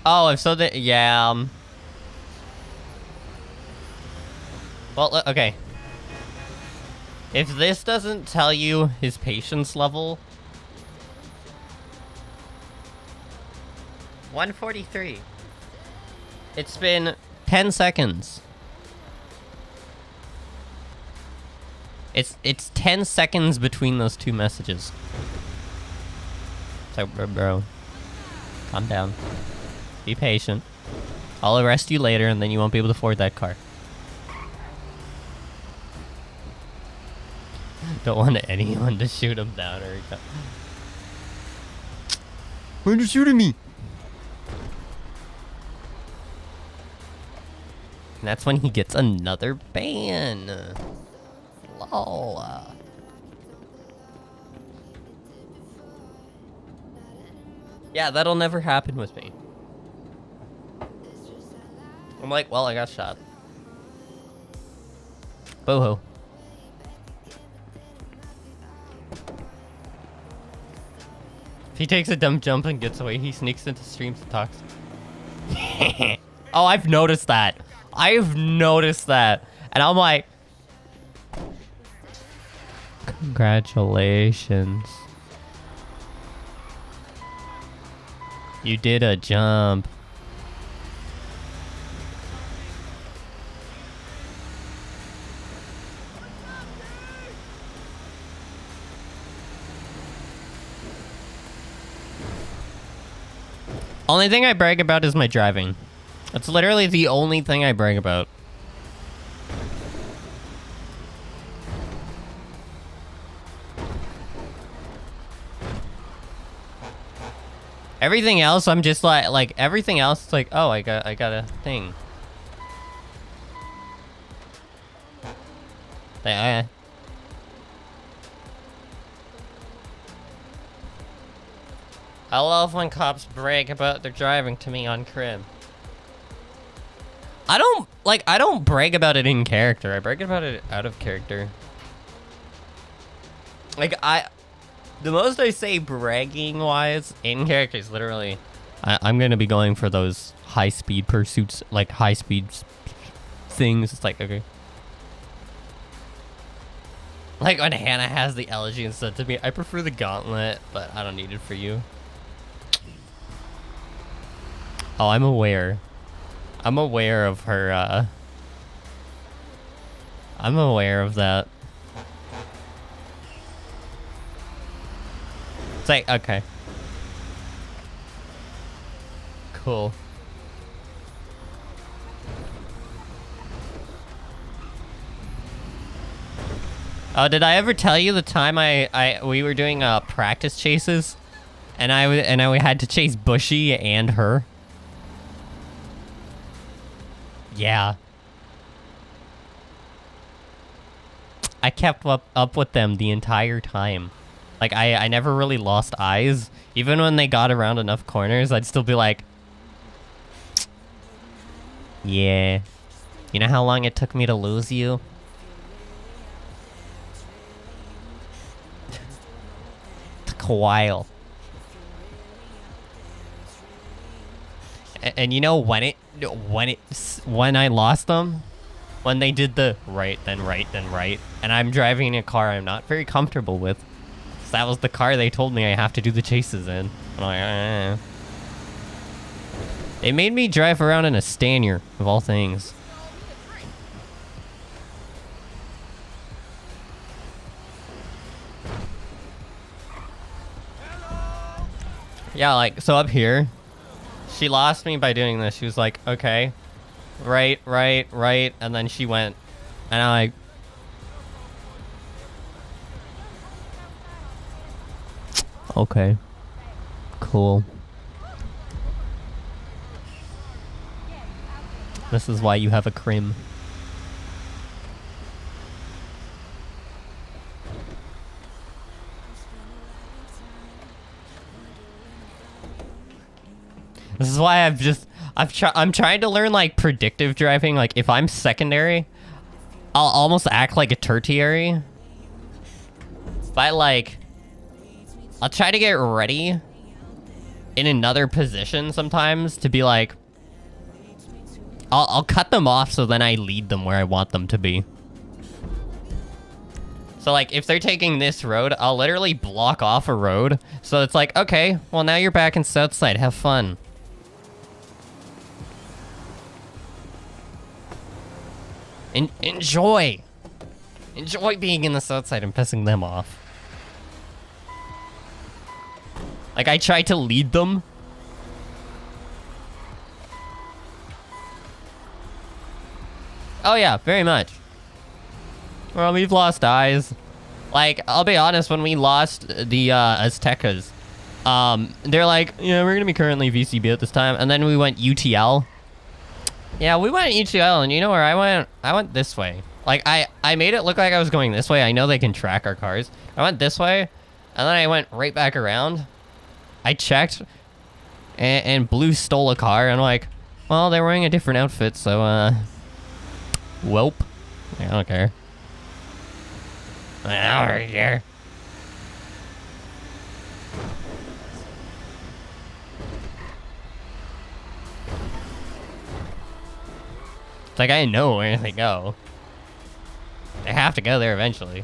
Oh, if so, yeah. Well, okay. If this doesn't tell you his patience level... 143. It's been 10 seconds. It's 10 seconds between those two messages. So, bro, calm down. Be patient. I'll arrest you later, and then you won't be able to afford that car. Don't want anyone to shoot him down or... Why are you shooting me? And that's when he gets another ban. Lol. Yeah, that'll never happen with me. I'm like, well, I got shot. Boo-hoo. If he takes a dumb jump and gets away, he sneaks into streams and talks. Oh, I've noticed that. I've noticed that. And I'm like... Congratulations. You did a jump. Only thing I brag about is my driving. That's literally the only thing I brag about. Everything else, I'm just like everything else, it's like, oh, I got a thing. I love when cops brag about their driving to me on crib. I don't brag about it in character. I brag about it out of character. Like, the most I say bragging wise in character is literally, I'm gonna be going for those high speed pursuits, like high speed things. It's like, okay. Like when Hannah has the elegy and said to me, I prefer the gauntlet, but I don't need it for you. Oh, I'm aware. I'm aware of her, I'm aware of that. It's like, okay. Cool. Oh, did I ever tell you the time we were doing practice chases, and I had to chase Bushy and her? Yeah. I kept up with them the entire time. Like, I never really lost eyes. Even when they got around enough corners, I'd still be like... Yeah. You know how long it took me to lose you? Took a while. And you know when I lost them? When they did the right, then right, then right. And I'm driving a car I'm not very comfortable with. So that was the car they told me I have to do the chases in. I'm like, They made me drive around in a Stanier, of all things. Yeah, like, so up here, she lost me by doing this. She was like, okay, right, right, right, and then she went, and I'm like, okay, cool. This is why you have a crim. This is why I'm trying to learn like predictive driving. Like if I'm secondary, I'll almost act like a tertiary. But like, I'll try to get ready in another position sometimes to be like, I'll cut them off so then I lead them where I want them to be. So like if they're taking this road, I'll literally block off a road. So it's like, okay, well now you're back in Southside, have fun. Enjoy. enjoy being in the south side and pissing them off. Like, I tried to lead them. Oh yeah, very much. Well, we've lost eyes. Like, I'll be honest, when we lost the Aztecas, they're like, yeah, we're gonna be currently VCB at this time, and then we went UTL. Yeah, we went UTL, and you know where I went? I went this way. Like, I made it look like I was going this way. I know they can track our cars. I went this way, and then I went right back around. I checked, and Blue stole a car, and I'm like, well, they're wearing a different outfit, so, welp. I don't care. I don't care. It's like, I know where they go. They have to go there eventually.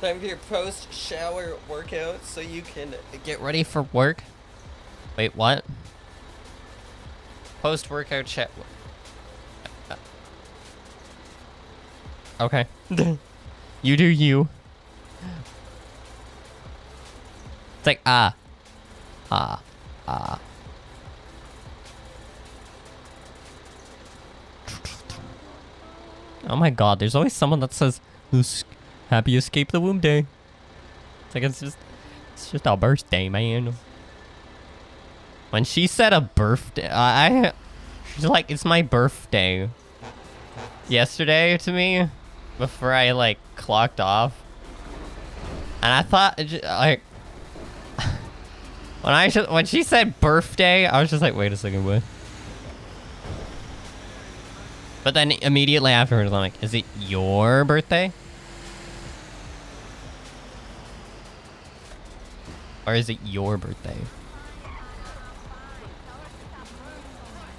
Time for your post-shower workout so you can get ready for work. Wait, what? Post-workout shower. Okay. You do you. It's like, ah. Oh my god, there's always someone that says, happy escape the womb day. It's like, it's just our birthday, man. When she said a birthday, she's like, it's my birthday. Yesterday to me, before I like clocked off. And I thought, like, when she said birthday, I was just like, wait a second, what? But then immediately afterwards, I'm like, is it your birthday? Or is it your birthday?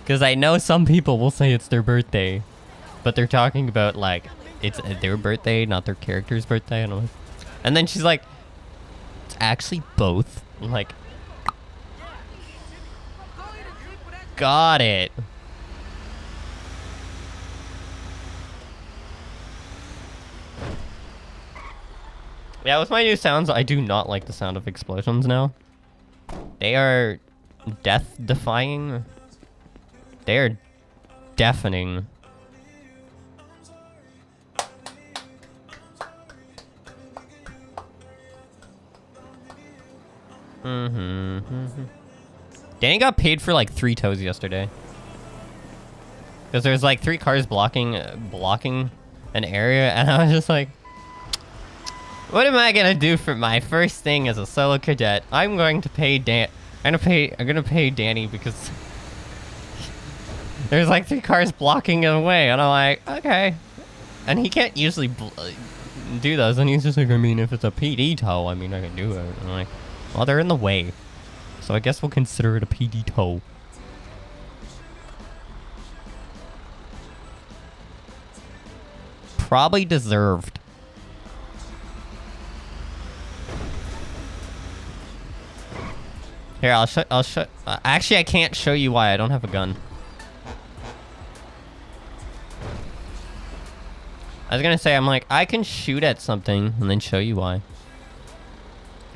Because I know some people will say it's their birthday, but they're talking about, like, it's their birthday, not their character's birthday. And then she's like, it's actually both. I'm like, got it. Yeah, with my new sounds, I do not like the sound of explosions now. They are death-defying. They are deafening. Danny got paid for like 3 toes yesterday. Because there's like 3 cars blocking an area, and I was just like, what am I gonna do for my first thing as a solo cadet? I'm going to pay I'm gonna pay Danny because there's like 3 cars blocking it away, and I'm like, okay. And he can't usually do those, and he's just like, I mean, if it's a PD tow, I mean, I can do it. And I'm like, well, they're in the way, so I guess we'll consider it a PD tow. Probably deserved. Here, I'll show. Actually, I can't show you why. I don't have a gun. I was gonna say, I'm like, I can shoot at something and then show you why.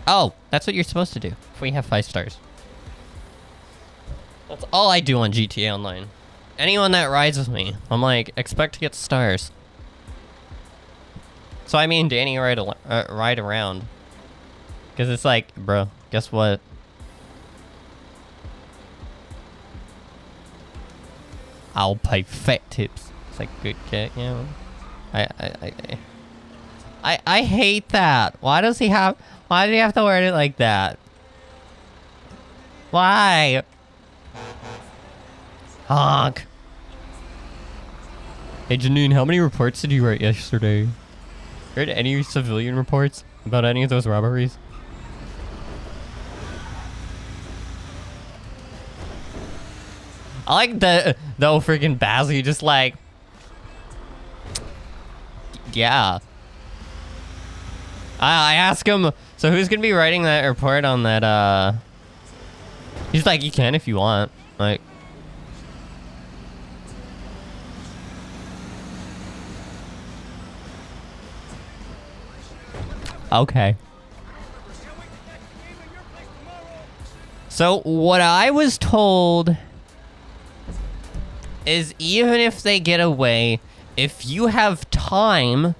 Oh, that's what you're supposed to do if we have 5 stars. That's all I do on GTA Online. Anyone that rides with me, I'm like, expect to get stars. So I mean, Danny ride around. Because it's like, bro, guess what? I'll pay fat tips. It's like, good kid, you know. I hate that. Why does he have to word it like that? Why? Honk. Hey Janine, how many reports did you write yesterday? Read any civilian reports about any of those robberies? I like the freaking Bazzy just like, yeah. I asked him, so who's gonna be writing that report on that? He's like, you can if you want. Like, Okay. So what I was told is even if they get away, if you have time,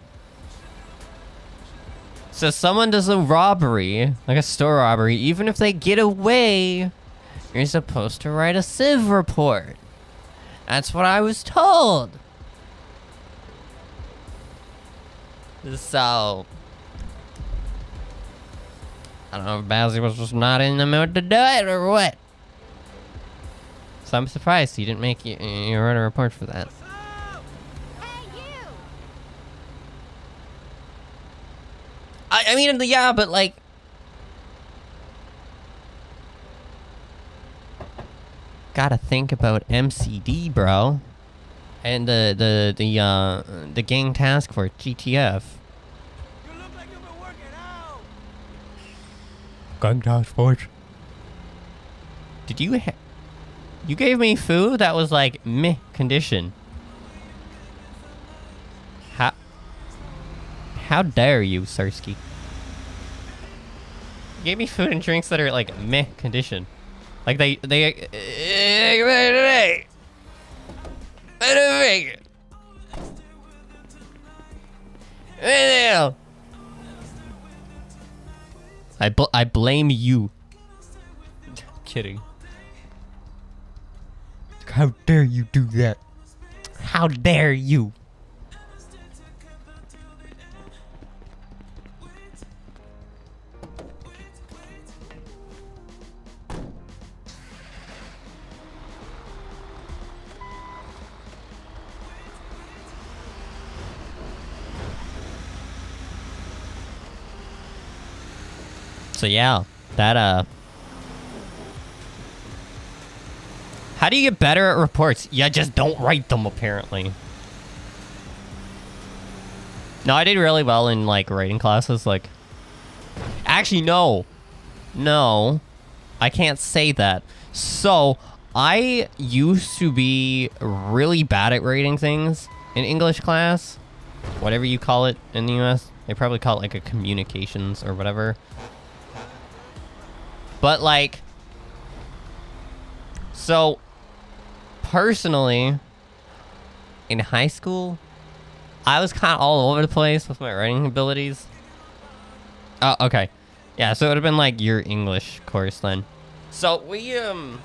so someone does a robbery, like a store robbery, even if they get away, you're supposed to write a civ report. That's what I was told. So I don't know if Bazzy was just not in the mood to do it or what. So I'm surprised he didn't make you write a report for that. Hey, you! I mean, yeah, but like, gotta think about MCD, bro, and the gang task force, GTF. You look like you've been working out. Gang task force. Did you you gave me food that was like meh condition? How dare you, Sersky? You gave me food and drinks that are like meh condition. Like they I blame you. Kidding. How dare you do that? How dare you? So yeah, that how do you get better at reports? You just don't write them, apparently. No, I did really well in like writing classes, like actually no, I can't say that. So I used to be really bad at writing things in English class, whatever you call it in the US. They probably call it like a communications or whatever. But like, so personally, in high school, I was kind of all over the place with my writing abilities. Oh, okay. Yeah, so it would have been like your English course then. So we, oh,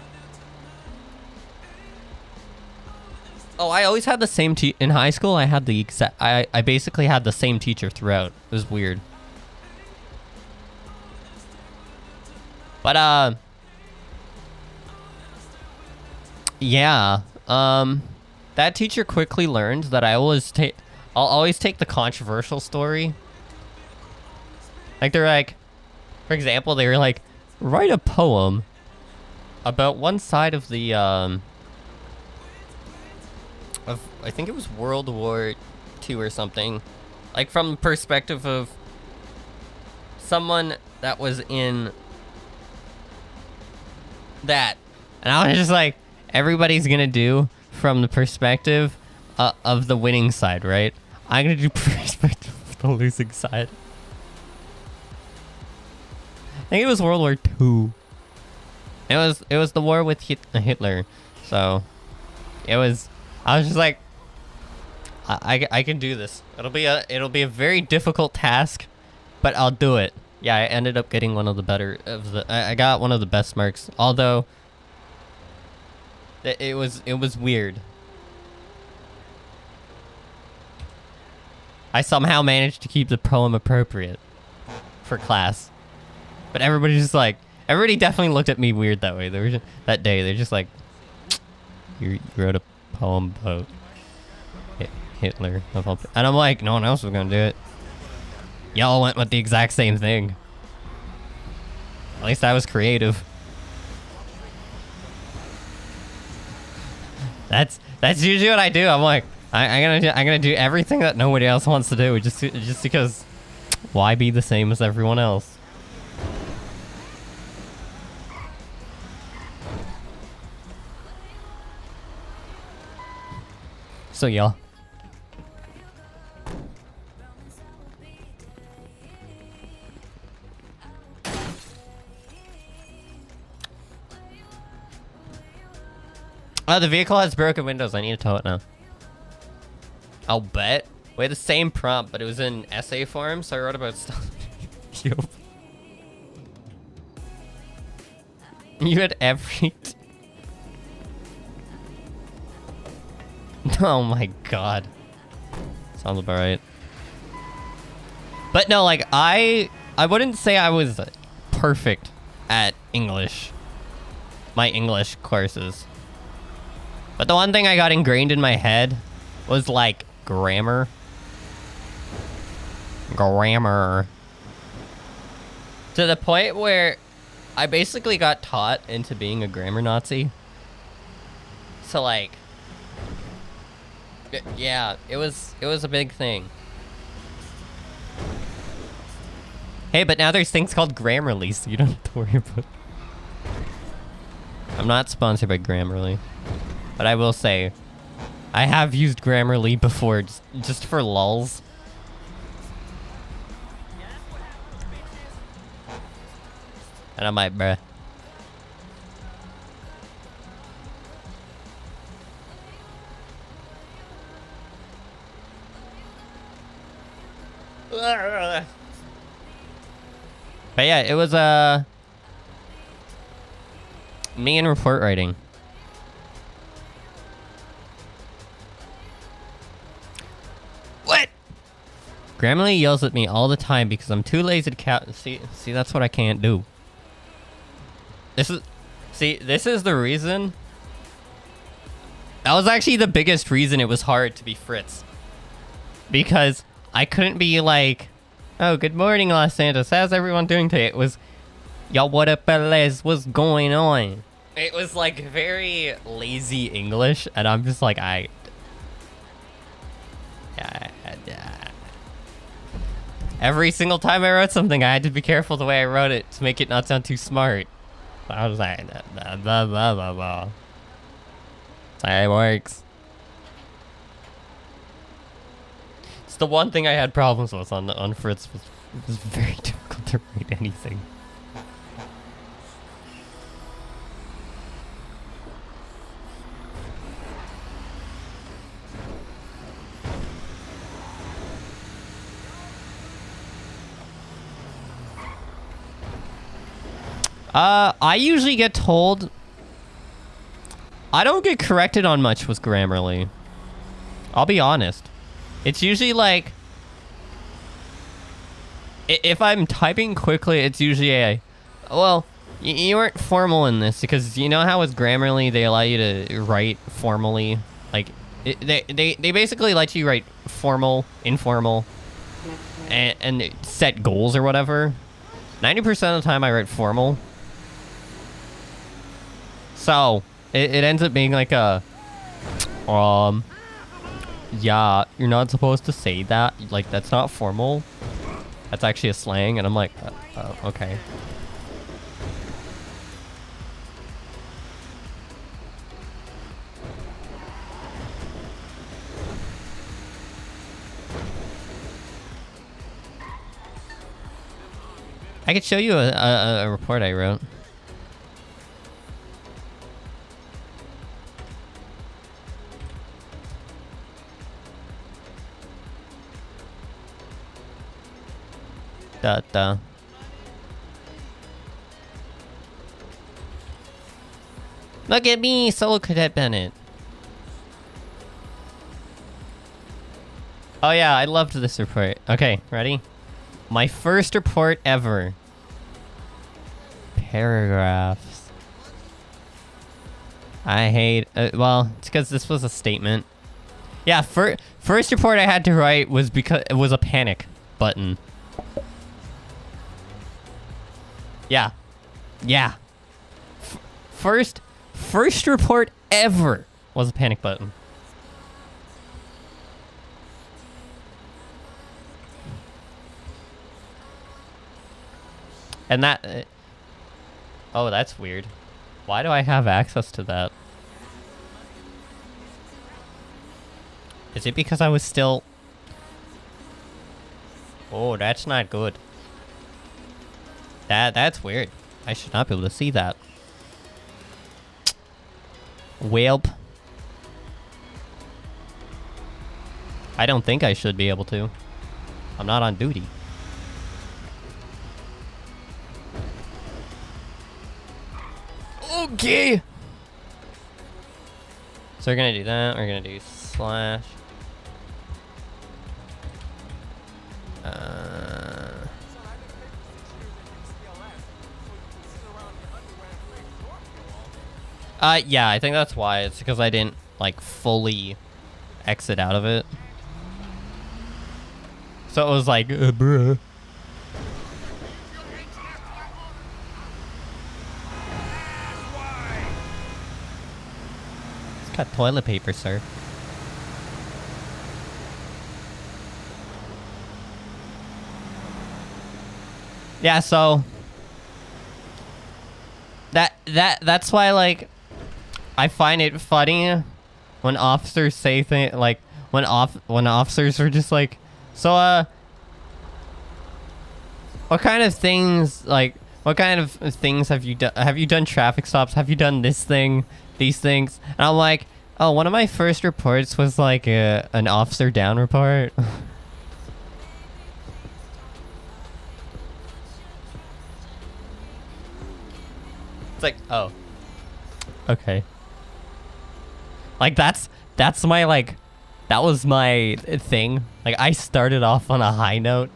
I always had the same in high school. I had the I basically had the same teacher throughout. It was weird. But, yeah, that teacher quickly learned that I'll always take the controversial story. Like, they're like, for example, they were like, write a poem about one side of the, I think it was World War II or something. Like, from the perspective of someone that was in that. And I was just like, everybody's gonna do from the perspective of the winning side, right? I'm gonna do perspective of the losing side. I think it was World War II. It was the war with Hitler. So I was just like, I can do this. It'll be a very difficult task, but I'll do it. Yeah, I ended up getting one of the better of the. I got one of the best marks, although it was weird. I somehow managed to keep the poem appropriate for class, but everybody definitely looked at me weird that way. They were that day. They're just like, you wrote a poem about Hitler, and I'm like, no one else was gonna do it. Y'all went with the exact same thing. At least I was creative. That's usually what I do. I'm like, I'm gonna do everything that nobody else wants to do, just because. Why be the same as everyone else? So y'all. Oh, the vehicle has broken windows. I need to tow it now. I'll bet. We had the same prompt, but it was in essay form, so I wrote about stuff. Yup. You had every... Oh my god. Sounds about right. But no, like, I wouldn't say I was perfect at English. My English courses. But the one thing I got ingrained in my head was, like, grammar. Grammar. To the point where I basically got taught into being a grammar Nazi. So, like... Yeah, it was a big thing. Hey, but now there's things called Grammarly, so you don't have to worry about it. I'm not sponsored by Grammarly. But I will say, I have used Grammarly before, just for lulz. And I'm like, bruh. But yeah, it was me and report writing. What? Grammarly yells at me all the time because I'm too lazy to see, that's what I can't do. This is the reason. That was actually the biggest reason it was hard to be Fritz. Because I couldn't be like, oh, good morning, Los Santos. How's everyone doing today? It was, yo, what up, fellas? What's going on? It was like very lazy English, and I'm just like, every single time I wrote something, I had to be careful the way I wrote it to make it not sound too smart. I was like, blah, blah, blah, blah, blah. That's how it works. It's the one thing I had problems with on Fritz. It was very difficult to write anything. I usually get told... I don't get corrected on much with Grammarly. I'll be honest. It's usually like... If I'm typing quickly, it's usually a... Well, you weren't formal in this, because you know how with Grammarly they allow you to write formally? Like, they basically let you write formal, informal, and set goals or whatever. 90% of the time I write formal. So, it ends up being like a... Yeah, you're not supposed to say that. Like, that's not formal. That's actually a slang, and I'm like, okay. I could show you a report I wrote. Look at me, solo Cadet Bennett. Oh yeah, I loved this report. Okay, ready? My first report ever. Paragraphs. I hate... well, it's because this was a statement. Yeah, first report I had to write was because it was a panic button. Yeah. Yeah. First report ever was a panic button. And that... oh, that's weird. Why do I have access to that? Is it because I was still... oh, that's not good. That's weird. I should not be able to see that. Welp. I don't think I should be able to. I'm not on duty. Okay. So we're gonna do that. We're gonna do slash. Yeah, I think that's why. It's because I didn't like fully exit out of it. So it was like, bruh. It's got toilet paper, sir. Yeah, so that's why, like, I find it funny when officers say things like when officers are just like, so what kind of things have you done? Have you done traffic stops? Have you done this thing, these things? And I'm like, oh, one of my first reports was like an officer down report. It's like, oh, okay. Like that's my, like, that was my thing. Like, I started off on a high note.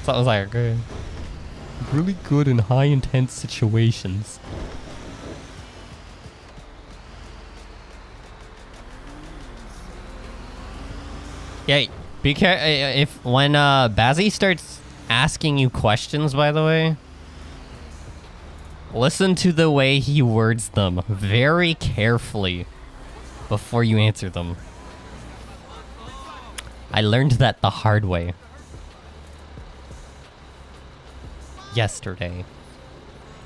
So I was like, okay. Really good in high intense situations. Yeah, be careful if when Bazzy starts asking you questions, by the way. Listen to the way he words them very carefully before you answer them. I learned that the hard way. Yesterday.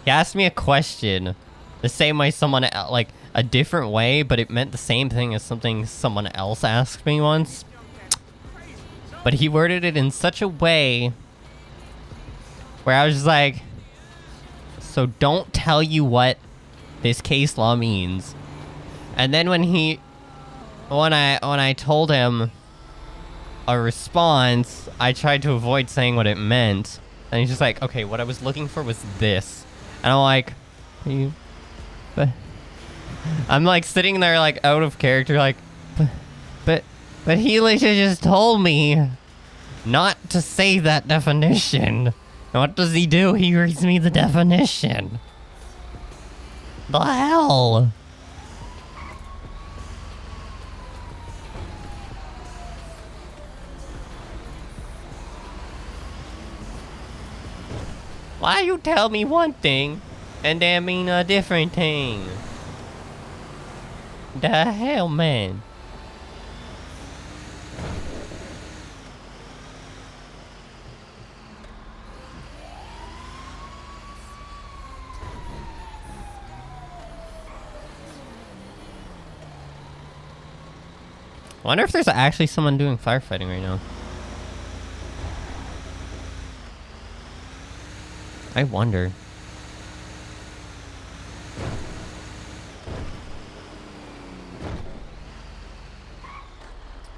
He asked me a question the same way someone, like, a different way, but it meant the same thing as something someone else asked me once. But he worded it in such a way where I was just like, so don't tell you what this case law means. And then when I told him a response, I tried to avoid saying what it meant. And he's just like, okay, what I was looking for was this. And I'm like, I'm like sitting there like out of character, like, but he literally just told me not to say that definition. And what does he do? He reads me the definition. The hell? Why you tell me one thing and then mean a different thing? The hell, man? I wonder if there's actually someone doing firefighting right now. I wonder.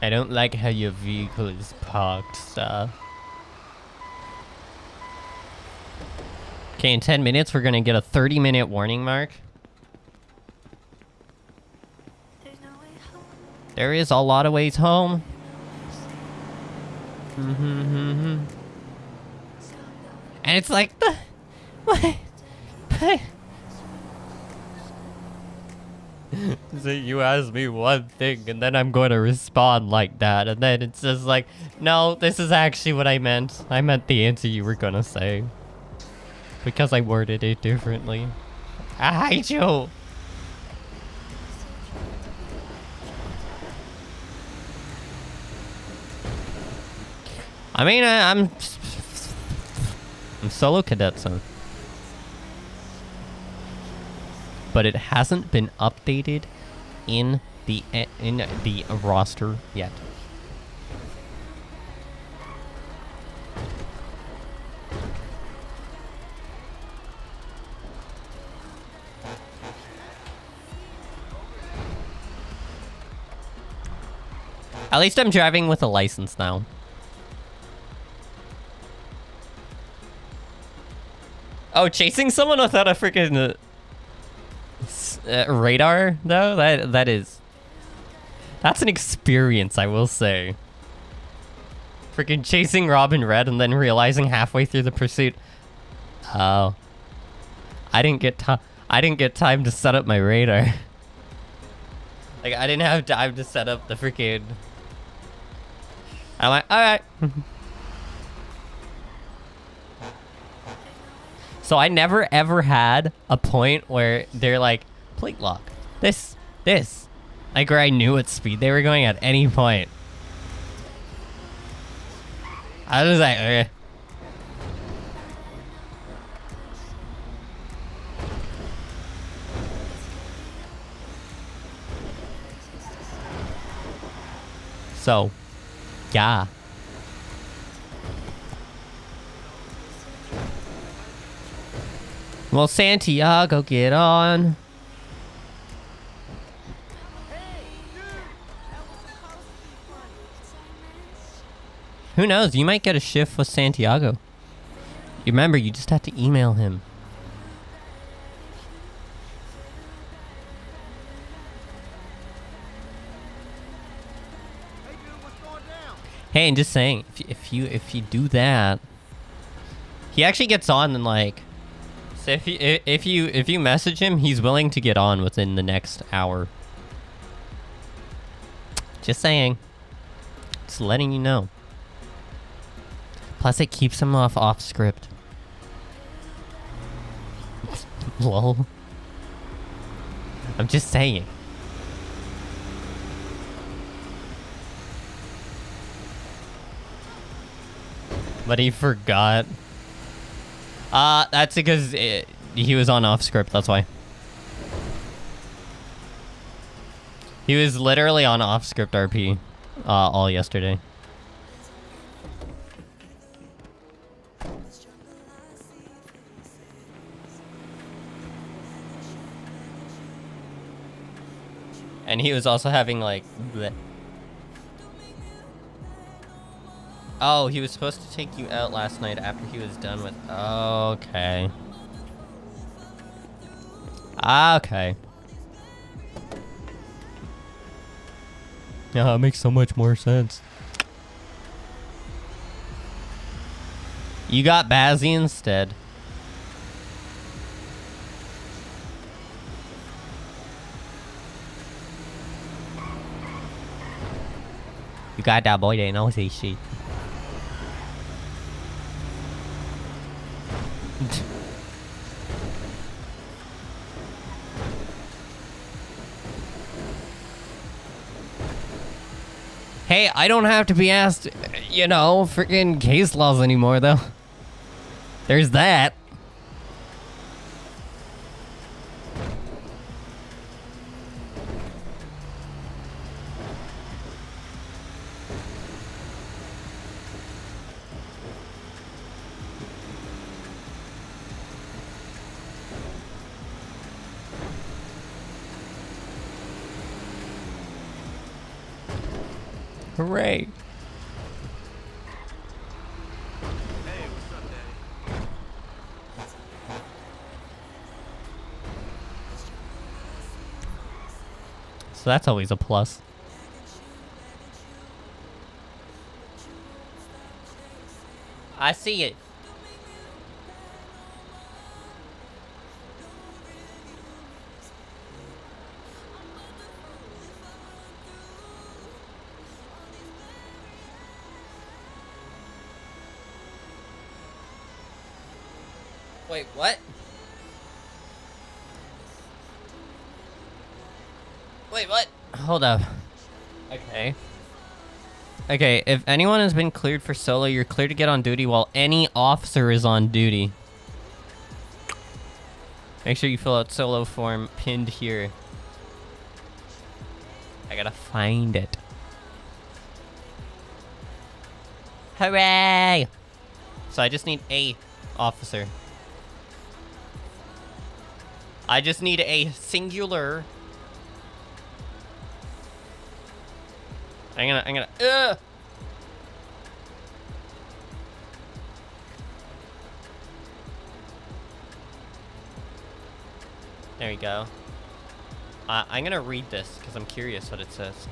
I don't like how your vehicle is parked, sir. Okay, in 10 minutes, we're gonna get a 30-minute warning mark. There is a lot of ways home. And it's like, what? So you asked me one thing, and then I'm going to respond like that, and then it's just like, no, this is actually what I meant. I meant the answer you were gonna say. Because I worded it differently. I hate you! I mean, I'm solo cadet, so. But it hasn't been updated in the roster yet. At least I'm driving with a license now. Oh, chasing someone without a freaking radar, though? That's an experience, I will say. Freaking chasing Robin Red and then realizing halfway through the pursuit, oh, I didn't get time to set up my radar. Like, I didn't have time to set up the freaking... I'm like, alright. So I never ever had a point where they're like, plate lock, this. Like, where I knew what speed they were going at any point. I was like, okay. So, yeah. Well, Santiago, get on. Who knows? You might get a shift with Santiago. You remember, you just have to email him. Hey, dude, what's going down? Hey, and just saying, if you do that, he actually gets on and like. So if you message him, he's willing to get on within the next hour. Just saying. Just letting you know. Plus, it keeps him off script. Lol. I'm just saying. But he forgot. That's because he was on off script, that's why. He was literally on off script RP all yesterday. And he was also having like bleh. Oh, he was supposed to take you out last night after he was done with... Okay. Okay. Yeah, it makes so much more sense. You got Bazzy instead. You got that boy, they know this shit. Hey, I don't have to be asked, you know, freaking case laws anymore, though. There's that. Hooray. Hey, what's up, Daddy? So that's always a plus. I see it. Wait, what? Wait, what? Hold up. Okay. Okay, if anyone has been cleared for solo, you're cleared to get on duty while any officer is on duty. Make sure you fill out solo form pinned here. I gotta find it. Hooray! So I just need a officer. I just need a singular I'm gonna. There you go. I'm gonna read this because I'm curious what it says.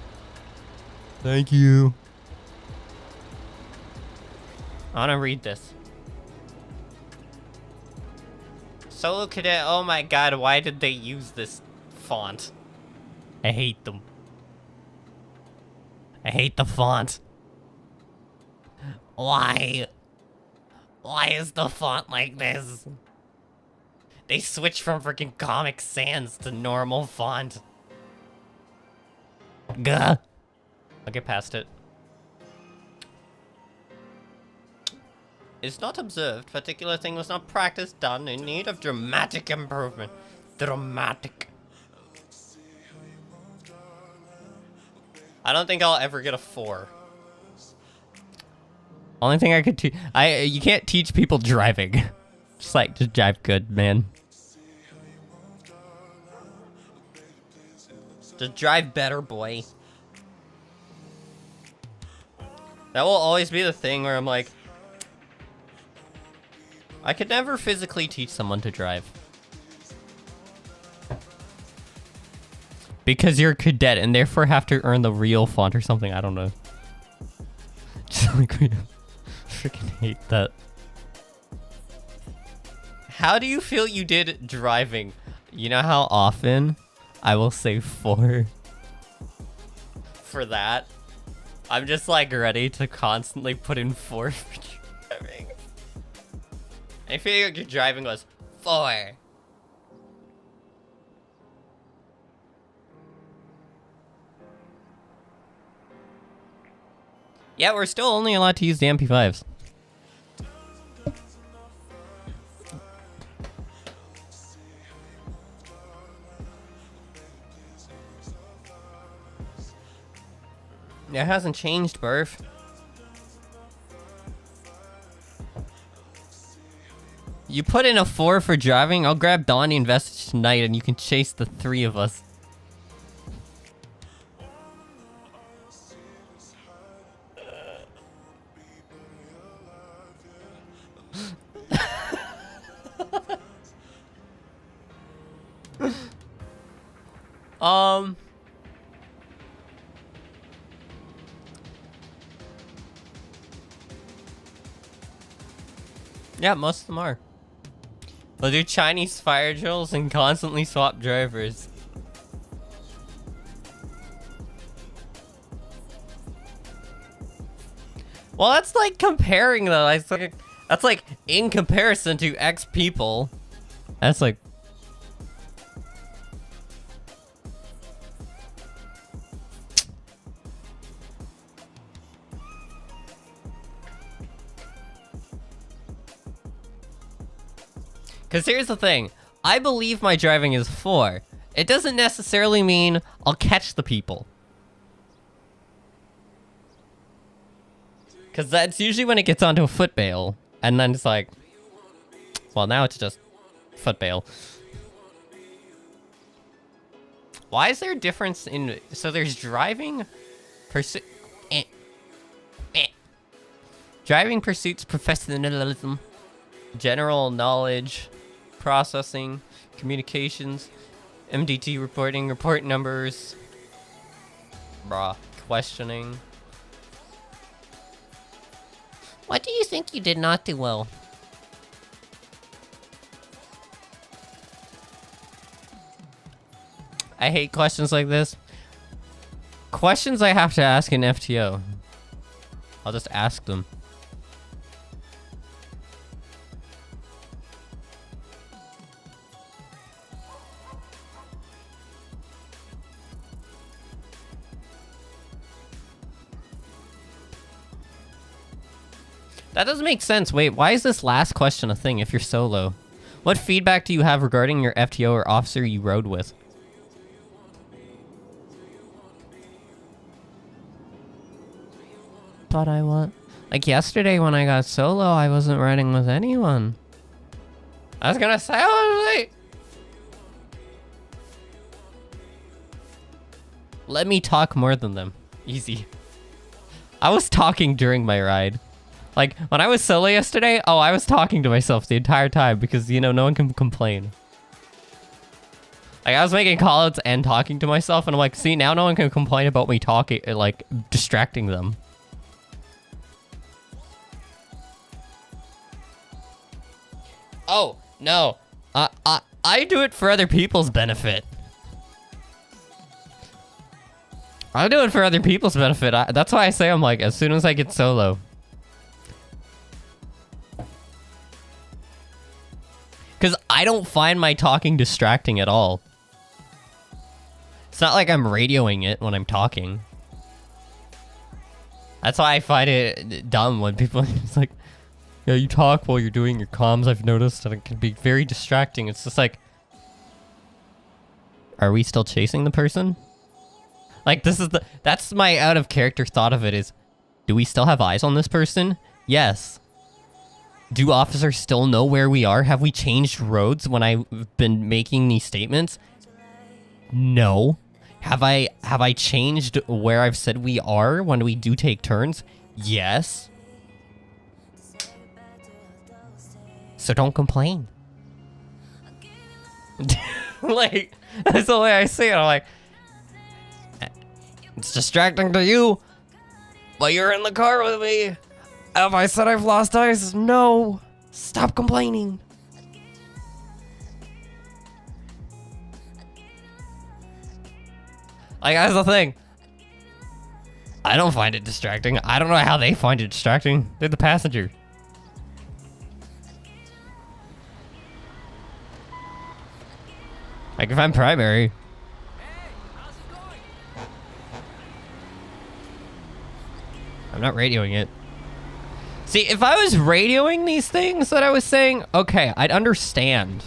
Thank you. I wanna read this. Solo Cadet, oh my god, why did they use this font? I hate them. I hate the font. Why? Why is the font like this? They switched from freaking Comic Sans to normal font. Gah. I'll get past it. It's not observed. Particular thing was not practiced, done in need of dramatic improvement. Dramatic. I don't think I'll ever get a 4. Only thing I could teach, you can't teach people driving. Just drive good, man. Just drive better, boy. That will always be the thing where I'm like, I could never physically teach someone to drive. Because you're a cadet and therefore have to earn the real font or something, I don't know. Just like, I freaking hate that. How do you feel you did driving? You know how often I will say 4 for that? I'm just like ready to constantly put in 4 for driving. I feel like your driving was 4. Yeah, we're still only allowed to use the MP5s. It hasn't changed, Burf. You put in a 4 for driving, I'll grab Donnie and Vestige tonight and you can chase the 3 of us. Yeah, most of them are. They'll do Chinese fire drills and constantly swap drivers. Well, that's like comparing though. That's like in comparison to X people. That's like. Because here's the thing. I believe my driving is 4. It doesn't necessarily mean I'll catch the people. Because that's usually when it gets onto a foot bail. And then it's like... Well, now it's just foot bail. Why is there a difference in... So there's driving... Driving pursuits, professionalism, general knowledge... Processing, communications, MDT reporting, report numbers, questioning. What do you think you did not do well? I hate questions like this. Questions I have to ask in FTO. I'll just ask them. That doesn't make sense. Wait, why is this last question a thing if you're solo? What feedback do you have regarding your FTO or officer you rode with? But I want... Like yesterday when I got solo, I wasn't riding with anyone. I was gonna say, oh, wait. Let me talk more than them. Easy. I was talking during my ride. Like, when I was solo yesterday, oh, I was talking to myself the entire time because, you know, no one can complain. Like, I was making call-outs and talking to myself, and I'm like, see, now no one can complain about me talking, like, distracting them. Oh, no. I do it for other people's benefit. I do it for other people's benefit. That's why I say I'm like, as soon as I get solo. Because I don't find my talking distracting at all. It's not like I'm radioing it when I'm talking. That's why I find it dumb when people it's like, yeah, you talk while you're doing your comms. I've noticed that it can be very distracting. It's just like, are we still chasing the person? Like, that's my out of character thought of it is, do we still have eyes on this person? Yes. Do officers still know where we are? Have we changed roads when I've been making these statements? No. Have I changed where I've said we are when we do take turns? Yes. So don't complain. Like, that's the way I see it. I'm like, it's distracting to you, but you're in the car with me. Have I said I've lost eyes? No. Stop complaining. Like, that's the thing. I don't find it distracting. I don't know how they find it distracting. They're the passenger. Like, if I'm primary. Hey, how's it going? I'm not radioing it. See, if I was radioing these things that I was saying, okay, I'd understand.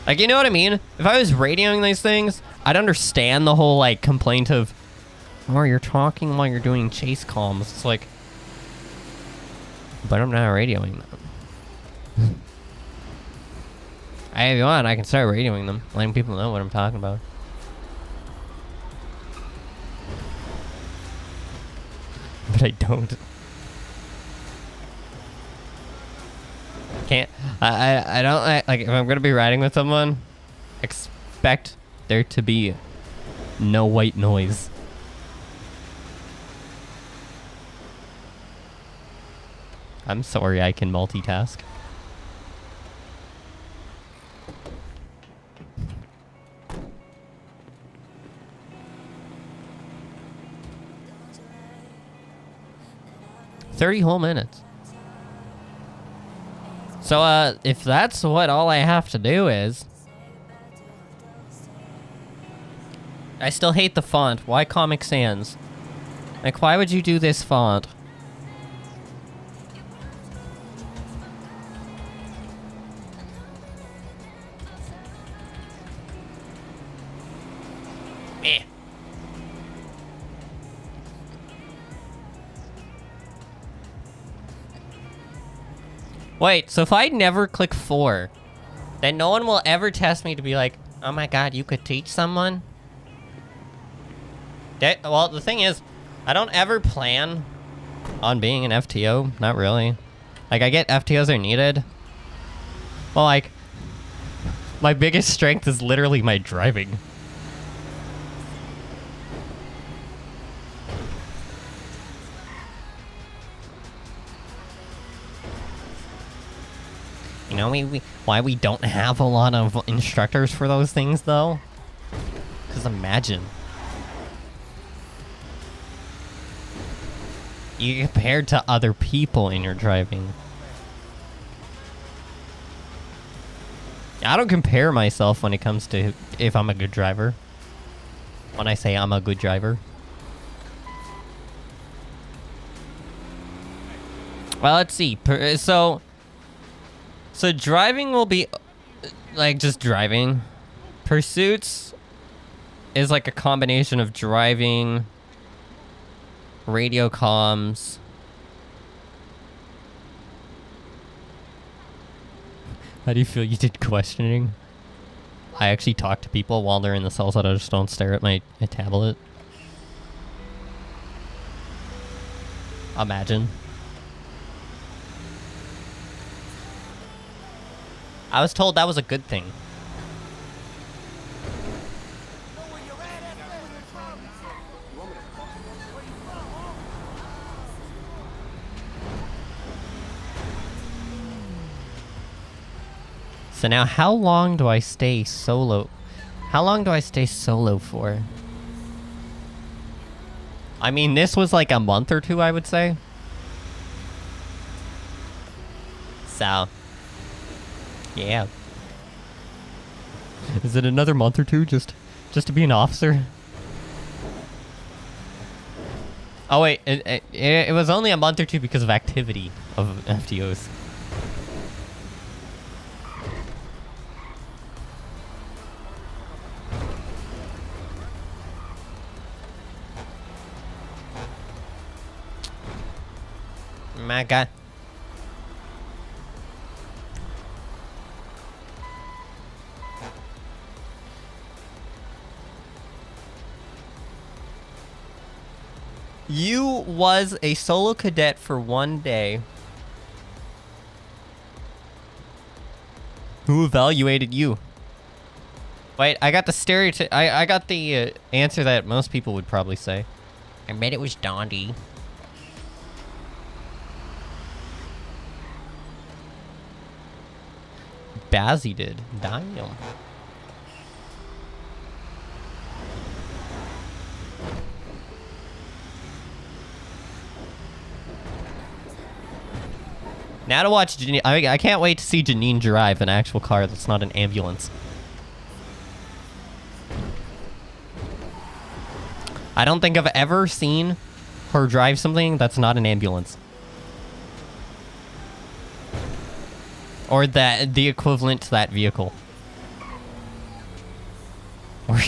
Like, you know what I mean? If I was radioing these things, I'd understand the whole, like, complaint of, oh, you're talking while you're doing chase comms. It's like, but I'm not radioing them. If you want, I can start radioing them, letting people know what I'm talking about. But I don't. Can't. I don't like if I'm gonna be riding with someone, expect there to be no white noise. I'm sorry, I can multitask. $30 whole minutes. So, if that's what all I have to do is... I still hate the font. Why Comic Sans? Like, why would you do this font? Meh. Wait, so if I never click 4, then no one will ever test me to be like, oh my god, you could teach someone? Well, the thing is, I don't ever plan on being an FTO. Not really. Like, I get FTOs are needed. Well, like, my biggest strength is literally my driving. You know, why we don't have a lot of instructors for those things, though? Because imagine. You compared to other people in your driving. I don't compare myself when it comes to if I'm a good driver. When I say I'm a good driver. Well, let's see. So driving will be, like, just driving. Pursuits is like a combination of driving, radio comms. How do you feel you did questioning? I actually talk to people while they're in the cells, so I just don't stare at my tablet. Imagine. I was told that was a good thing. So now how long do I stay solo? How long do I stay solo for? I mean, this was like a month or two, I would say. So, yeah. Is it another month or two just to be an officer? Oh wait, it was only a month or two because of activity of FTOs. My God. You was a solo cadet for one day. Who evaluated you? Wait, I got the stereotype. I got the answer that most people would probably say. I bet it was Dondi. Bazzy did. Damn. Now to watch Janine. I can't wait to see Janine drive an actual car that's not an ambulance. I don't think I've ever seen her drive something that's not an ambulance. Or that the equivalent to that vehicle. Or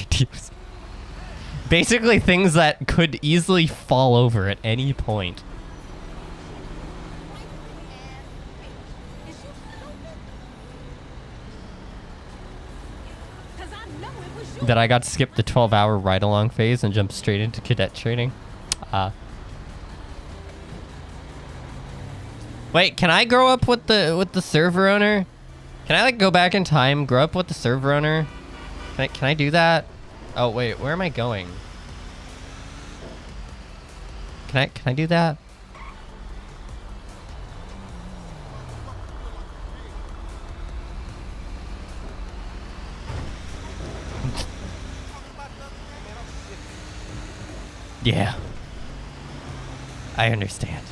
basically things that could easily fall over at any point. That I got to skip the 12-hour ride-along phase and jump straight into cadet training. Wait, can I grow up with the server owner? Can I like go back in time, grow up with the server owner? Can I do that? Oh wait, where am I going? Can I do that? Yeah. I understand.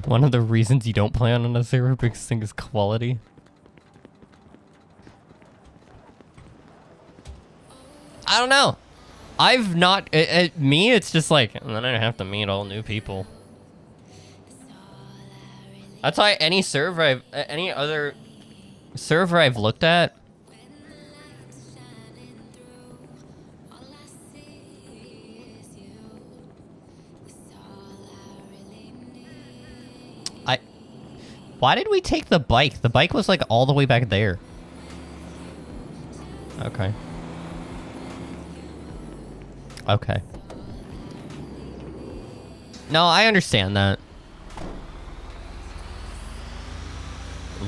One of the reasons you don't play on a server because thing is quality. I don't know. I've not... me, it's just like, then I have to meet all new people. That's why any server any other server I've looked at... Why did we take the bike? The bike was like all the way back there. Okay. Okay. No, I understand that.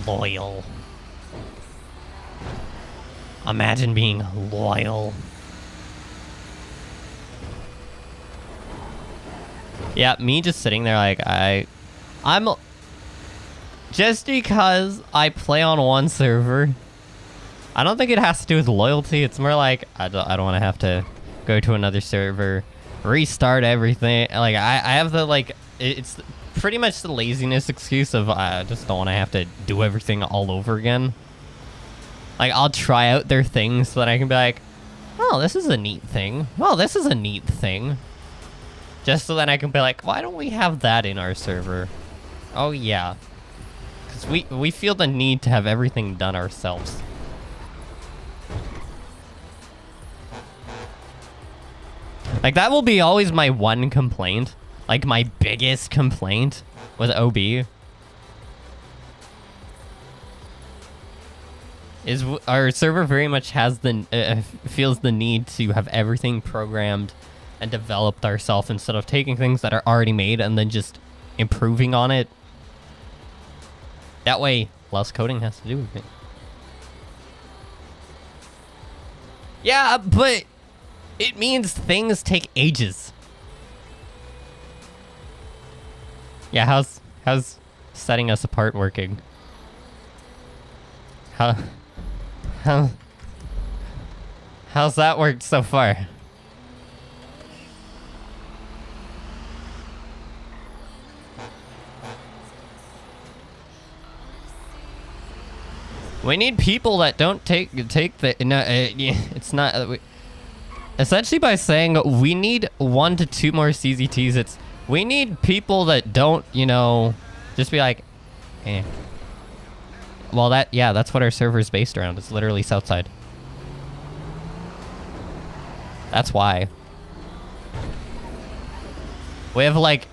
Loyal. Imagine being loyal. Yeah, me just sitting there like I'm just because I play on one server, I don't think it has to do with loyalty. It's more like I don't want to have to go to another server, restart everything. Like I have the like it's pretty much the laziness excuse of I just don't want to have to do everything all over again. Like I'll try out their things so that I can be like, oh, this is a neat thing. Well, this is a neat thing. Just so that I can be like, why don't we have that in our server? Oh yeah. We feel the need to have everything done ourselves. Like that will be always my one complaint. Like my biggest complaint with OB. our server very much has feels the need to have everything programmed and developed ourselves instead of taking things that are already made and then just improving on it. That way, less coding has to do with it. Yeah, but it means things take ages. Yeah, how's setting us apart working? How's that worked so far? We need people that don't take the it's not essentially by saying we need 1 to 2 more CZTs. It's we need people that don't, you know, just be like, eh. Well, that's what our server is based around. It's literally Southside. That's why. We have, like,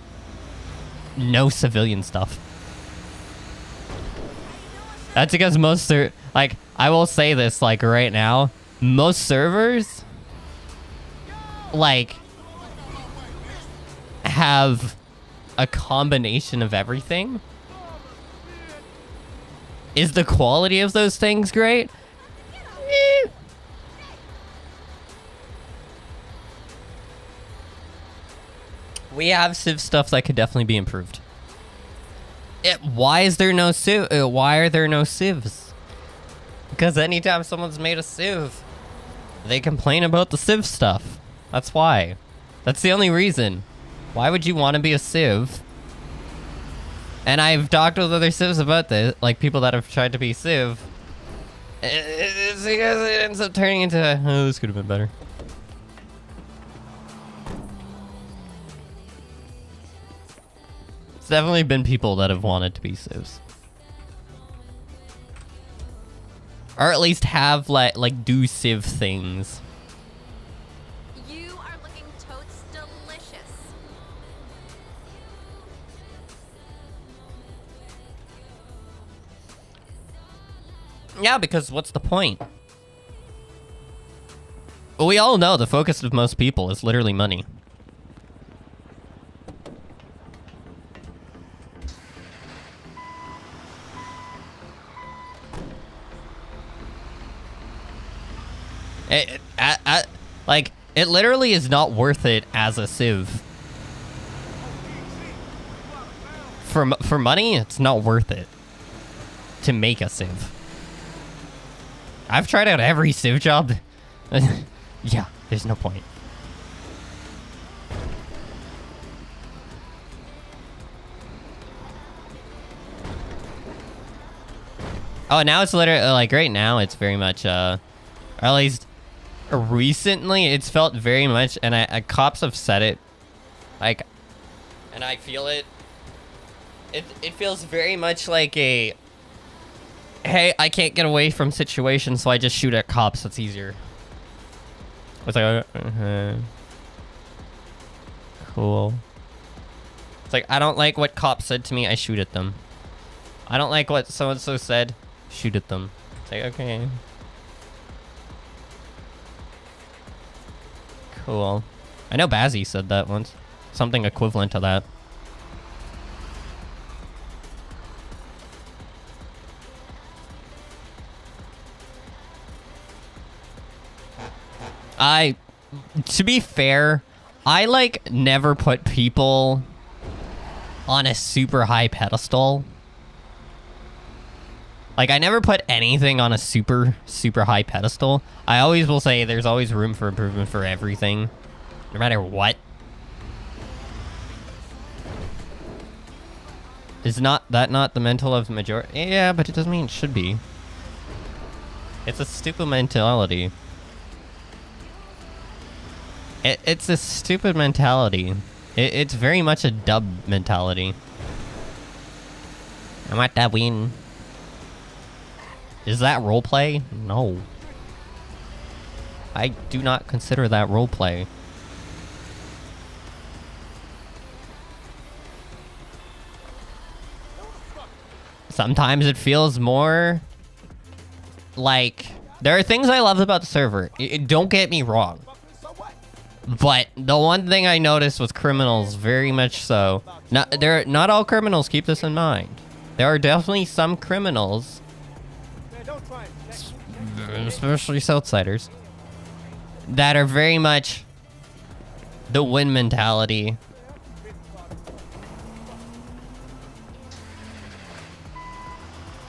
no civilian stuff. That's because most, like, I will say this, like, right now, most servers, like, have a combination of everything. Is the quality of those things great? Eh. We have Civ stuff that could definitely be improved. Why is there no Civ? Why are there no Civs? Because anytime someone's made a Civ, they complain about the Civ stuff. That's why. That's the only reason. Why would you want to be a Civ? And I've talked with other Civs about this, like people that have tried to be Civ. It's because it ends up turning into, oh, this could have been better. It's definitely been people that have wanted to be Civs. Or at least have, like do Civ things. You are looking totes delicious. Yeah, because what's the point? Well, we all know the focus of most people is literally money. Like, it literally is not worth it as a Civ. For money, it's not worth it to make a Civ. I've tried out every Civ job. Yeah, there's no point. Oh, now it's literally, like, right now, it's very much, or at least recently, it's felt very much, and cops have said it, like, and I feel it. It feels very much like a, hey, I can't get away from situations, so I just shoot at cops. That's easier. It's like, cool. It's like, I don't like what cops said to me. I shoot at them. I don't like what so-and-so said. Shoot at them. It's like, okay. Cool. I know Bazzy said that once. Something equivalent to that. To be fair, I, like, never put people on a super high pedestal. Like, I never put anything on a super high pedestal. I always will say there's always room for improvement for everything, no matter what. Is not the mental of the majority? Yeah, but it doesn't mean it should be. It's a stupid mentality. It's a stupid mentality. It's very much a dub mentality. I want that win. Is that roleplay? No. I do not consider that roleplay. Sometimes it feels more like, there are things I love about the server. Don't get me wrong. But the one thing I noticed with criminals, very much so, not all criminals, keep this in mind. There are definitely some criminals, especially Southsiders, that are very much the win mentality.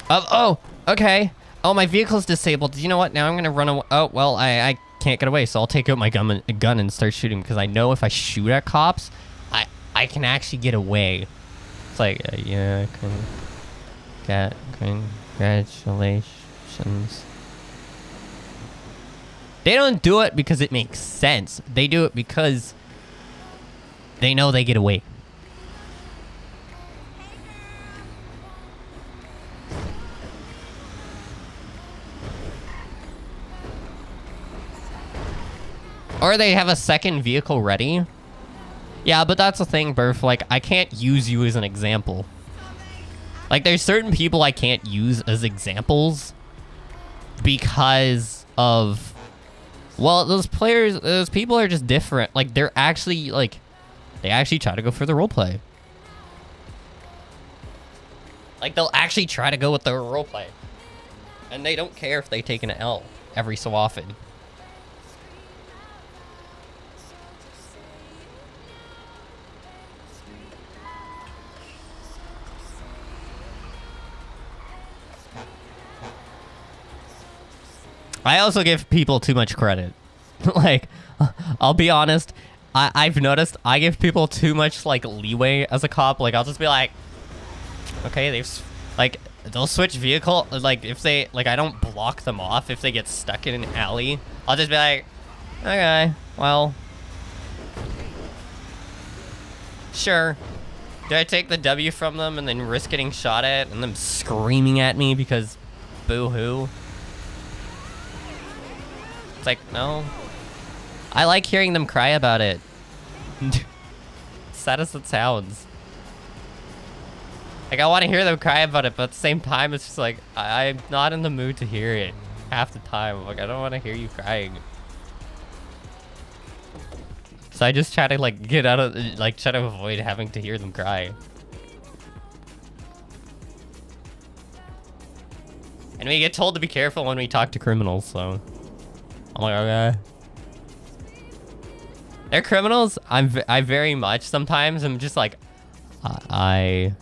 Oh, okay. Oh, my vehicle's disabled. You know what? Now I'm gonna run away. Oh, well, I can't get away, so I'll take out my gun and start shooting, because I know if I shoot at cops, I can actually get away. It's like, yeah, congratulations. They don't do it because it makes sense. They do it because they know they get away. Or they have a second vehicle ready. Yeah, but that's the thing, Burf. Like, I can't use you as an example. Like, there's certain people I can't use as examples because of... Well, those people are just different. Like, they're actually, like... They actually try to go for the roleplay. Like, they'll actually try to go with the roleplay. And they don't care if they take an L every so often. I also give people too much credit. Like, I'll be honest, I've noticed I give people too much, like, leeway as a cop. Like, I'll just be like, okay, they'll switch vehicle. Like, if they, like, I don't block them off if they get stuck in an alley. I'll just be like, okay, well, sure. Do I take the W from them and then risk getting shot at and them screaming at me because boo-hoo? It's like, no. I like hearing them cry about it. Sad as it sounds. Like, I want to hear them cry about it, but at the same time, it's just like, I'm not in the mood to hear it half the time. Like, I don't want to hear you crying. So I just try to, like, get out of, like, try to avoid having to hear them cry. And we get told to be careful when we talk to criminals, so... I'm like, okay. They're criminals. I very much sometimes I'm just like, I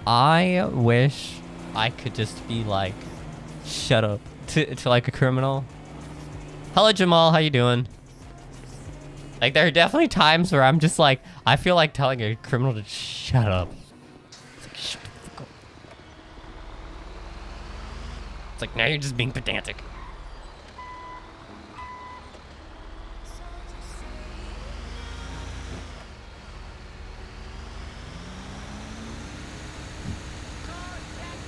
wish I could just be like, shut up to like a criminal. Hello, Jamal. How you doing? Like, there are definitely times where I'm just like, I feel like telling a criminal to shut up. It's like, shut the fuck up. It's like, now you're just being pedantic.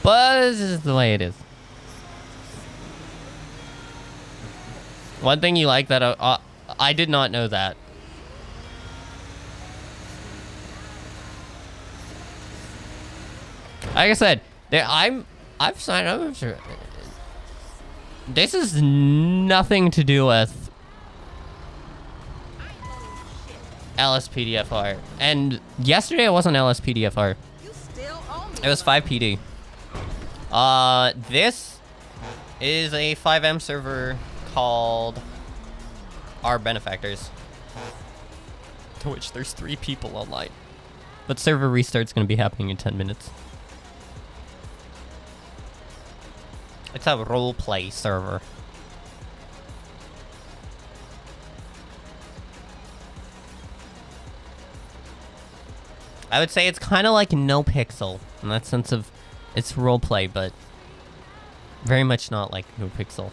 But this is the way it is. One thing you like that I did not know that. Like I said, I've signed up for. This is nothing to do with LSPDFR. And yesterday it wasn't LSPDFR. It was 5PD. This is a 5M server called Our Benefactors, to which there's 3 people online. But server restart's gonna be happening in 10 minutes. It's a roleplay server. I would say it's kind of like No Pixel in that sense of it's roleplay, but very much not like No Pixel.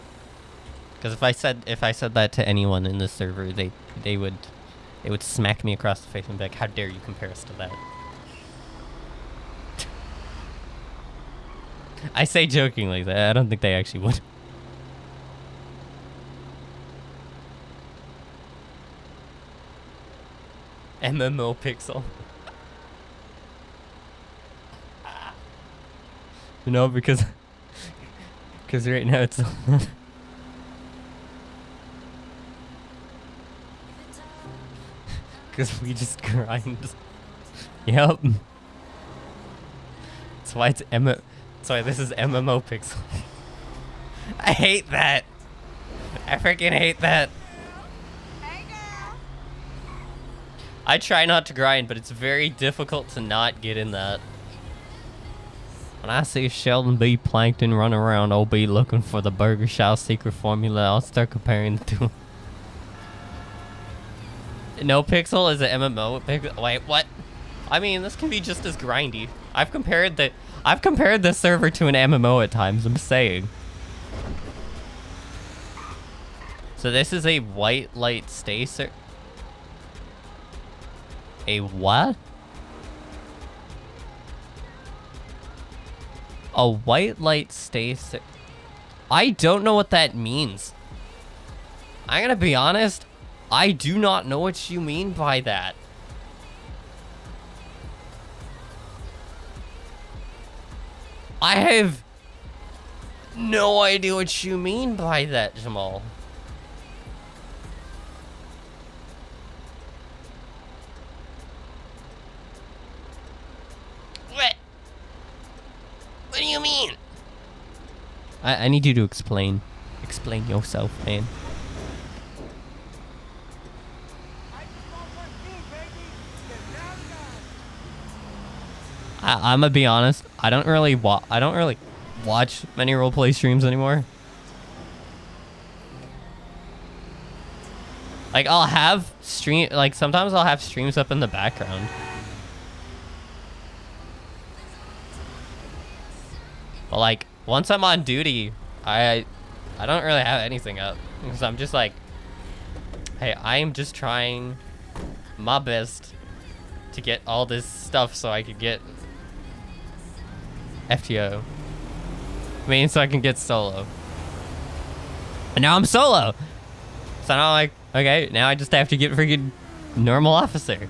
Because if I said that to anyone in this server, they would smack me across the face and be like, "How dare you compare us to that?" I say jokingly that I don't think they actually would. MMO Pixel. No, because Because right now it's... Because we just grind. Yep. That's why it's That's why this is MMO Pixel. I hate that. I freaking hate that. I try not to grind, but it's very difficult to not get in that. When I see Sheldon B. Plankton run around OB looking for the Burger Shop secret formula, I'll start comparing the two. No Pixel is an MMO. Wait, what? I mean, this can be just as grindy. I've compared the server to an MMO at times. I'm saying. So this is a white light stay server. A what? A white light stay server. I don't know what that means. I'm gonna be honest. I do not know what you mean by that. I have no idea what you mean by that, Jamal. What do you mean? I need you to explain. Explain yourself, man. I'm gonna be honest. I don't really watch many roleplay streams anymore. Like I'll have sometimes I'll have streams up in the background. But like once I'm on duty, I don't really have anything up because I'm just like, hey, I am just trying my best to get all this stuff so I could get FTO. I mean, so I can get solo. And now I'm solo. So now I'm like, okay, now I just have to get freaking normal officer.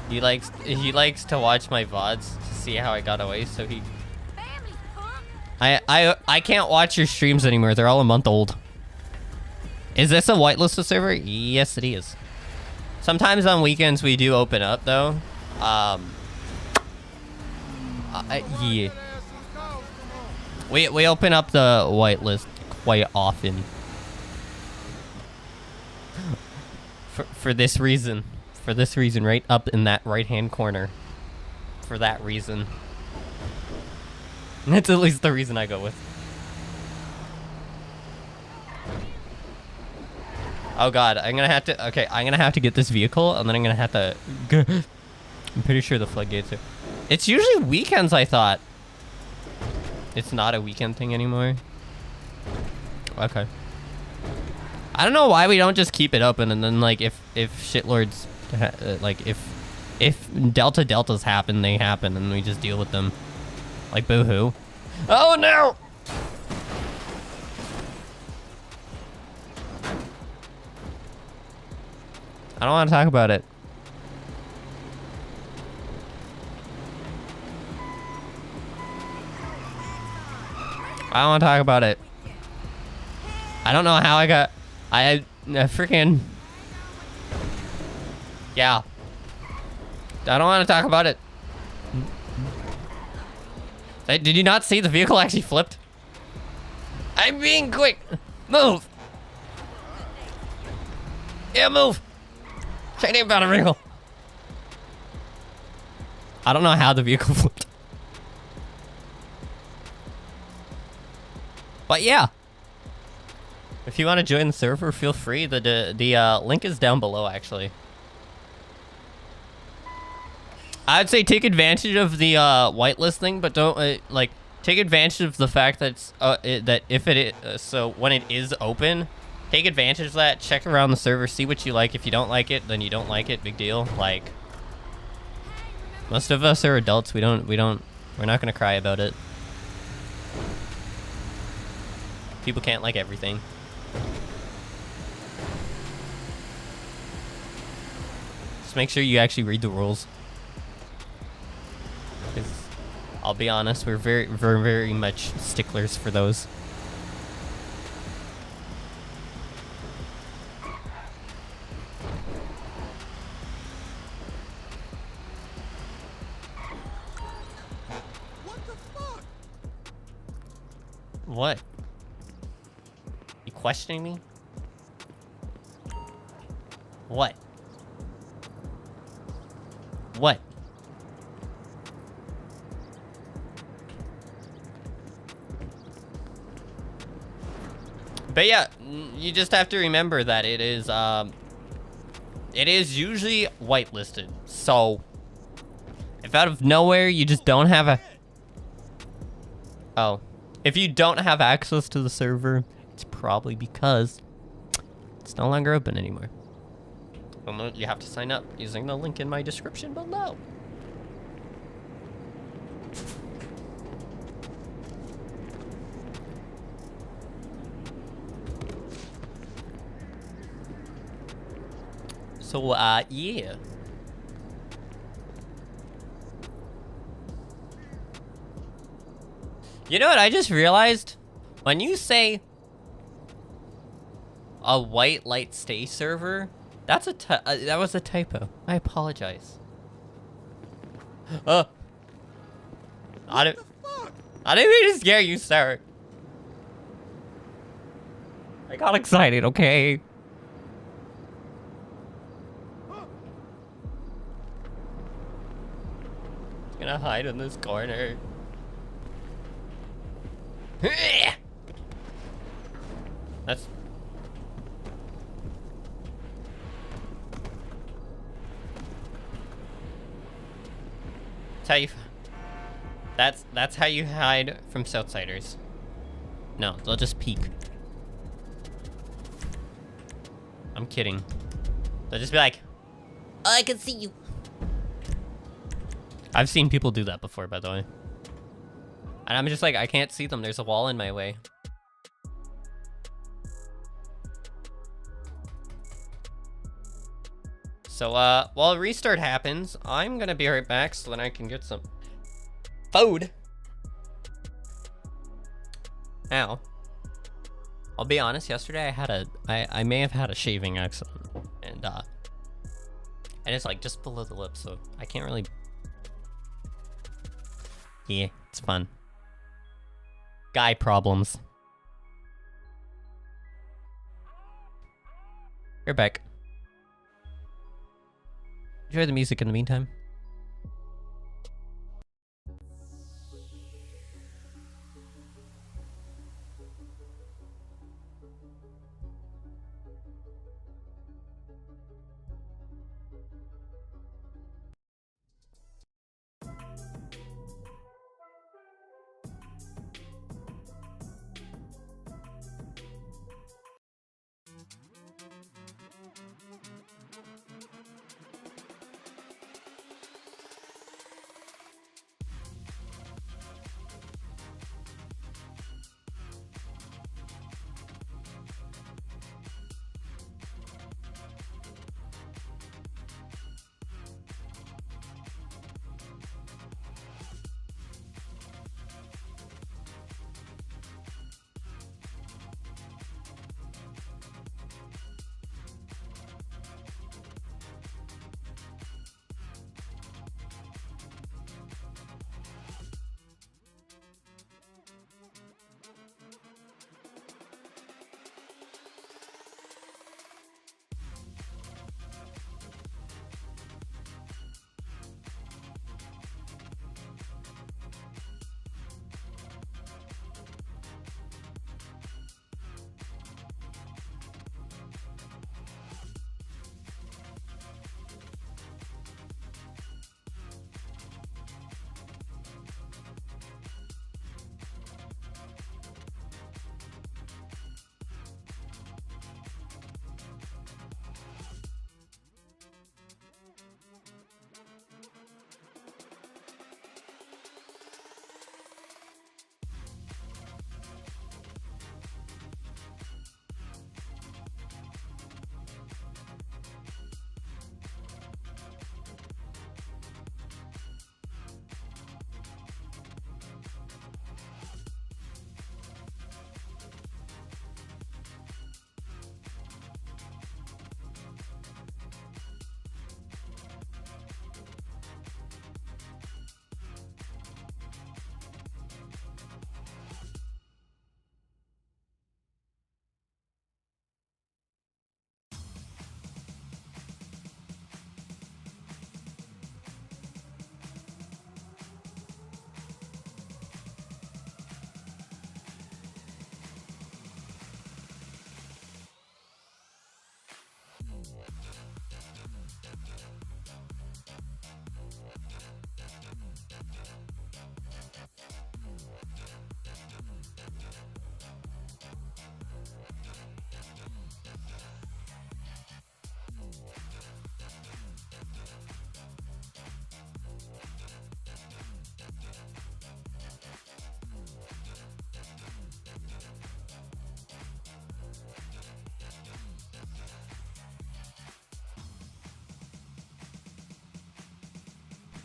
He likes to watch my VODs to see how I got away, so he... I can't watch your streams anymore. They're all a month old. Is this a whitelisted server? Yes, it is. Sometimes on weekends we do open up though. Yeah. We open up the whitelist quite often. For this reason. For this reason, right up in that right-hand corner. For that reason. That's at least the reason I go with. Oh god, I'm gonna have to... Okay, I'm gonna have to get this vehicle, and then I'm gonna have to... I'm pretty sure the floodgates are... It's usually weekends, I thought. It's not a weekend thing anymore. Okay. I don't know why we don't just keep it open, and then, like, if shitlords... like, if deltas happen, they happen, and we just deal with them. Like, boo-hoo. Oh, no! I don't want to talk about it. I don't want to talk about it. I don't know how I got... I freaking... Yeah. I don't want to talk about it. Did you not see the vehicle actually flipped? I'm being quick. Move. Yeah, move. Check about a vehicle. I don't know how the vehicle flipped. But yeah. If you want to join the server, feel free. The link is down below, actually. I'd say take advantage of the whitelist thing, but don't like take advantage of the fact that so when it is open, take advantage of that. Check around the server, see what you like. If you don't like it, then you don't like it. Big deal. Like most of us are adults. We're not gonna cry about it. People can't like everything. Just make sure you actually read the rules. I'll be honest, we're very much sticklers for those. What the fuck? What? You questioning me? What? What? But yeah, you just have to remember that it is usually whitelisted. So if out of nowhere you just don't have a if you don't have access to the server, it's probably because it's no longer open anymore. Well, you have to sign up using the link in my description below. So, yeah. You know what I just realized? When you say a white light stay server, that's that was a typo. I apologize. I didn't mean to scare you, sir. I got excited, okay? Gonna hide in this corner. That's how you. That's how you hide from Southsiders. No, they'll just peek. I'm kidding. They'll just be like, "Oh, I can see you." I've seen people do that before, by the way. And I'm just like, I can't see them. There's a wall in my way. So, while restart happens, I'm gonna be right back so then I can get some food. Now, I'll be honest, yesterday I may have had a shaving accident. And it's like just below the lip, so I can't really... Yeah, it's fun. Guy problems. You're back. Enjoy the music in the meantime.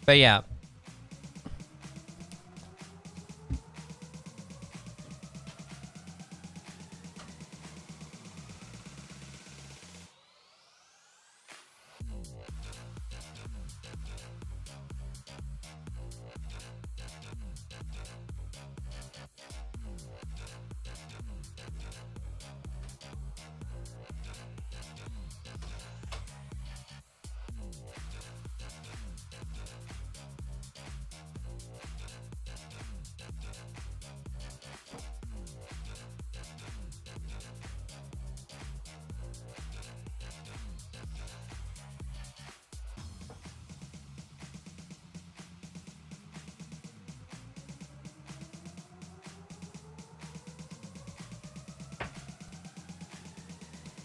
But yeah.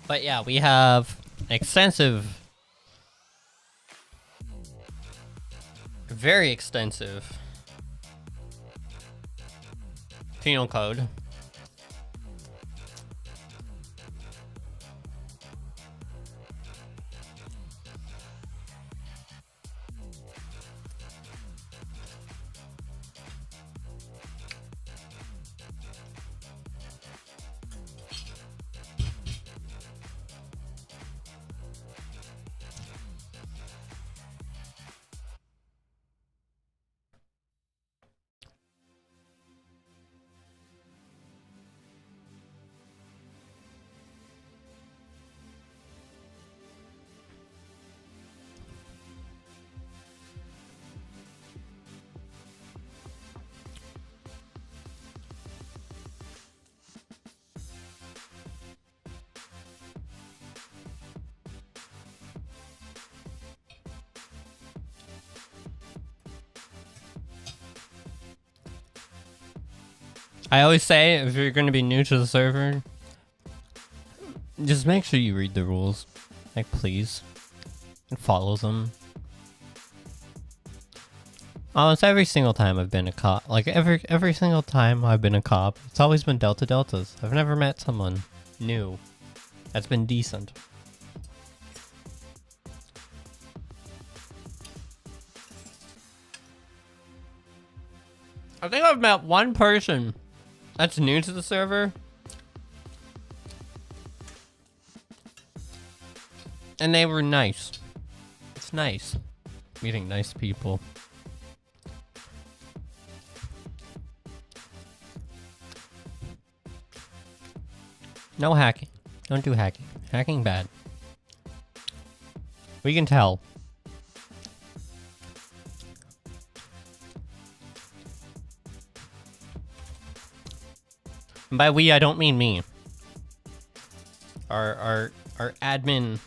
But yeah, we have extensive, very extensive penal code. I always say, if you're going to be new to the server, just make sure you read the rules. Like, please. And follow them. Almost every single time I've been a cop, like every single time I've been a cop, it's always been Deltas. I've never met someone new that's been decent. I think I've met one person that's new to the server. And they were nice. It's nice meeting nice people. No hacking. Don't do hacking. Hacking bad. We can tell. And by we, I don't mean me. Our admin.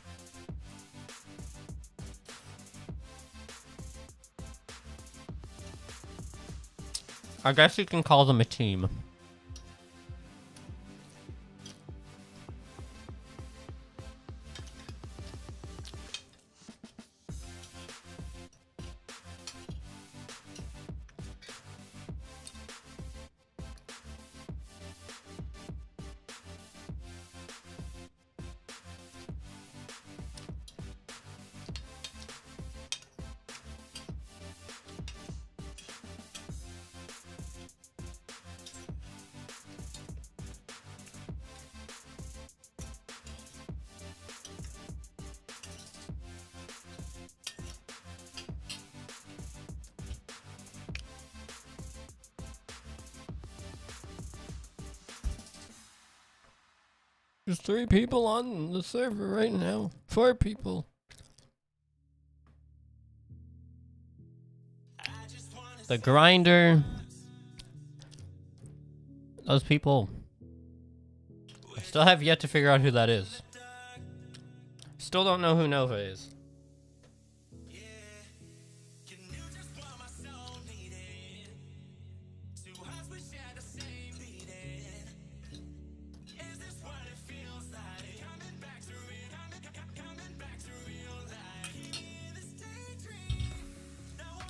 I guess you can call them a team. There's 3 people on the server right now. 4 people. The grinder. Those people. I still have yet to figure out who that is. Still don't know who Nova is.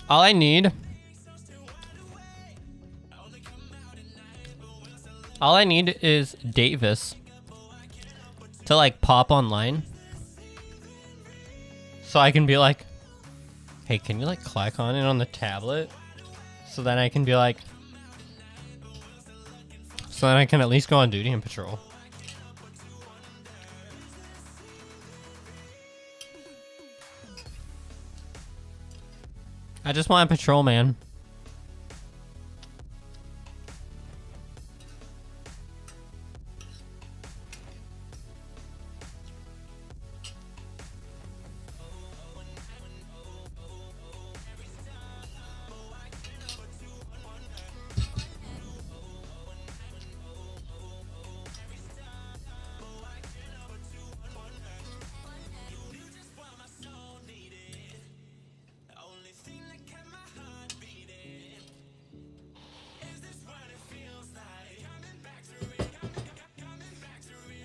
All I need is Davis to like pop online so I can be like, Hey, can you like click on it on the tablet? So that I can be like... So that I can at least go on duty and patrol. I just want a patrol, man.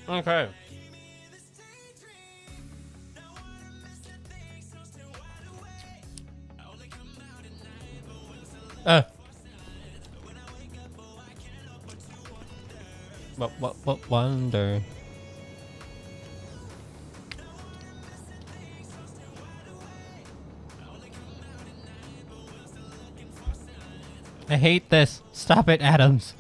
Okay. What wonder? I hate this. Stop it, Adams.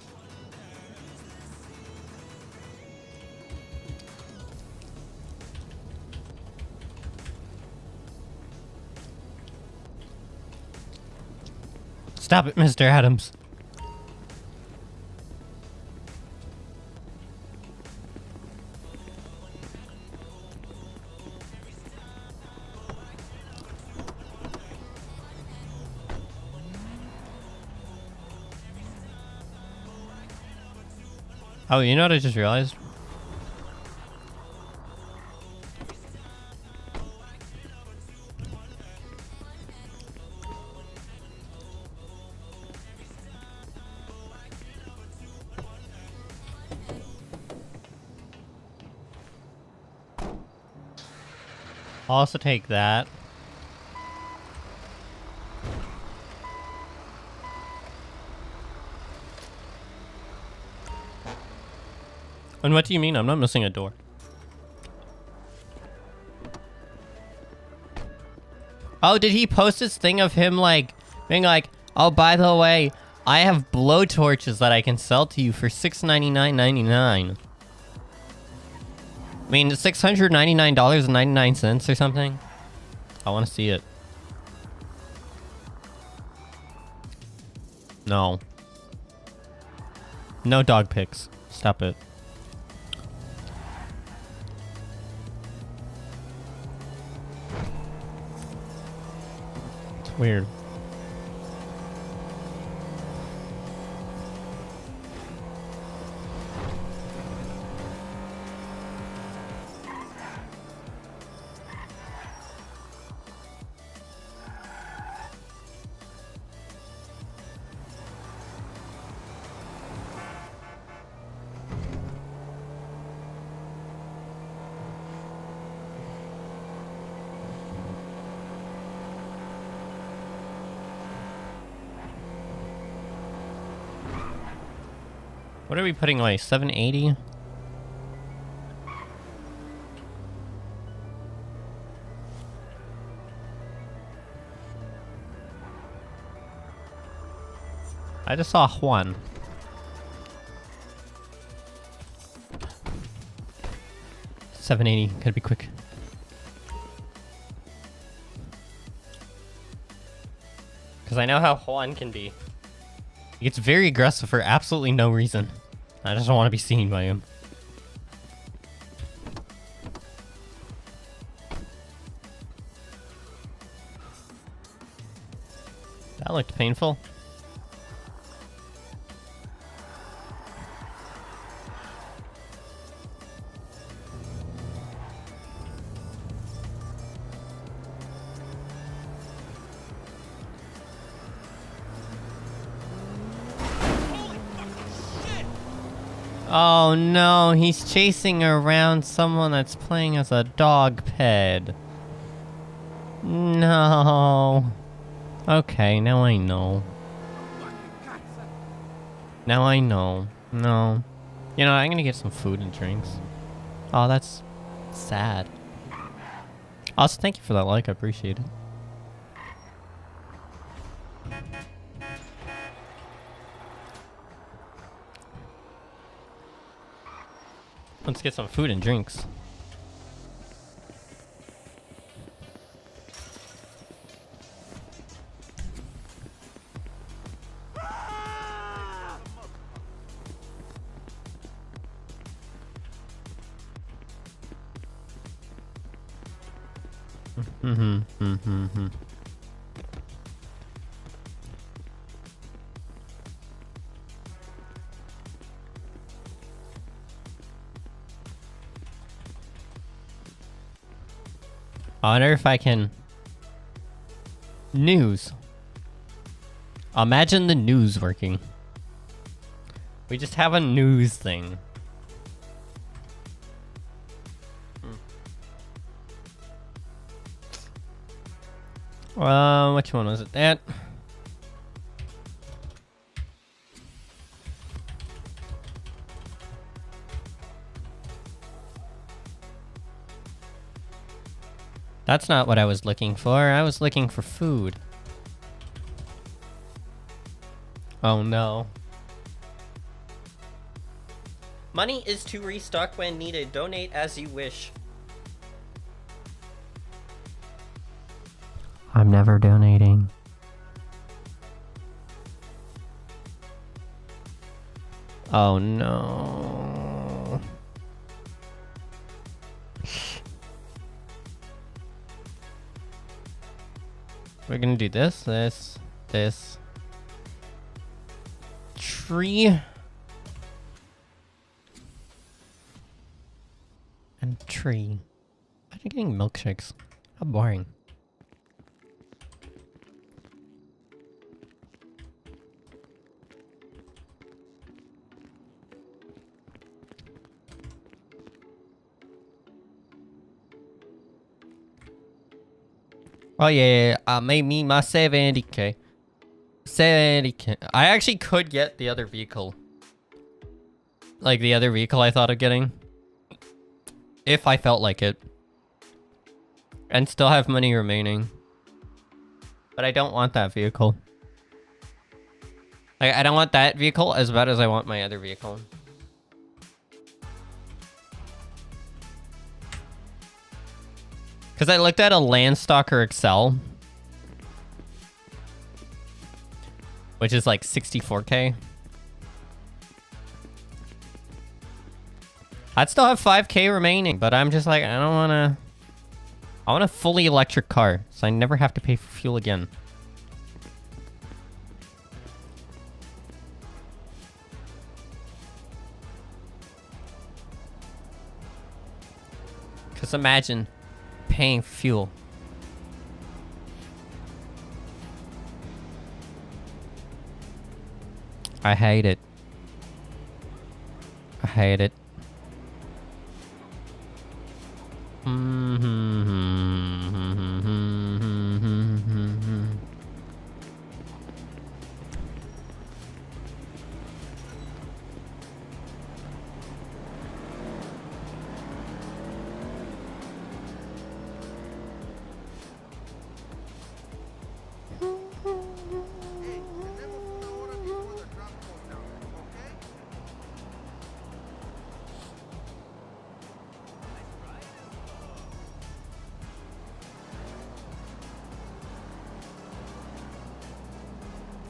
Stop it, Mr. Adams. Oh, you know what I just realized? I'll also take that. And what do you mean? I'm not missing a door. Oh, did he post this thing of him like being like, oh, by the way, I have blowtorches that I can sell to you for $699.99. I mean, $699.99 or something. I want to see it. No. No dog pics. Stop it. It's weird. What are we putting away? 780? I just saw Juan. $780. Gotta be quick. Because I know how Juan can be. He gets very aggressive for absolutely no reason. I just don't want to be seen by him. That looked painful. Oh no, he's chasing around someone that's playing as a dog ped. No. Okay, now I know. Now I know. No. You know, I'm gonna get some food and drinks. Oh, that's sad. Also, thank you for that like, I appreciate it. Let's get some food and drinks. I wonder if I can... News. Imagine the news working. We just have a news thing. Which one was it? That? That's not what I was looking for. I was looking for food. Oh no. Money is to restock when needed. Donate as you wish. I'm never donating. Oh no. We're gonna do this, this. Tree. And tree. Why are you getting milkshakes? How boring. Oh yeah, I made me my 70k. 70k. I actually could get the other vehicle. Like the other vehicle I thought of getting. If I felt like it. And still have money remaining. But I don't want that vehicle. Like, I don't want that vehicle as bad as I want my other vehicle. Because I looked at a Landstalker Excel. Which is like 64k. I'd still have 5k remaining, but I'm just like, I don't want to... I want a fully electric car, so I never have to pay for fuel again. Because imagine paying for fuel. I hate it. I hate it.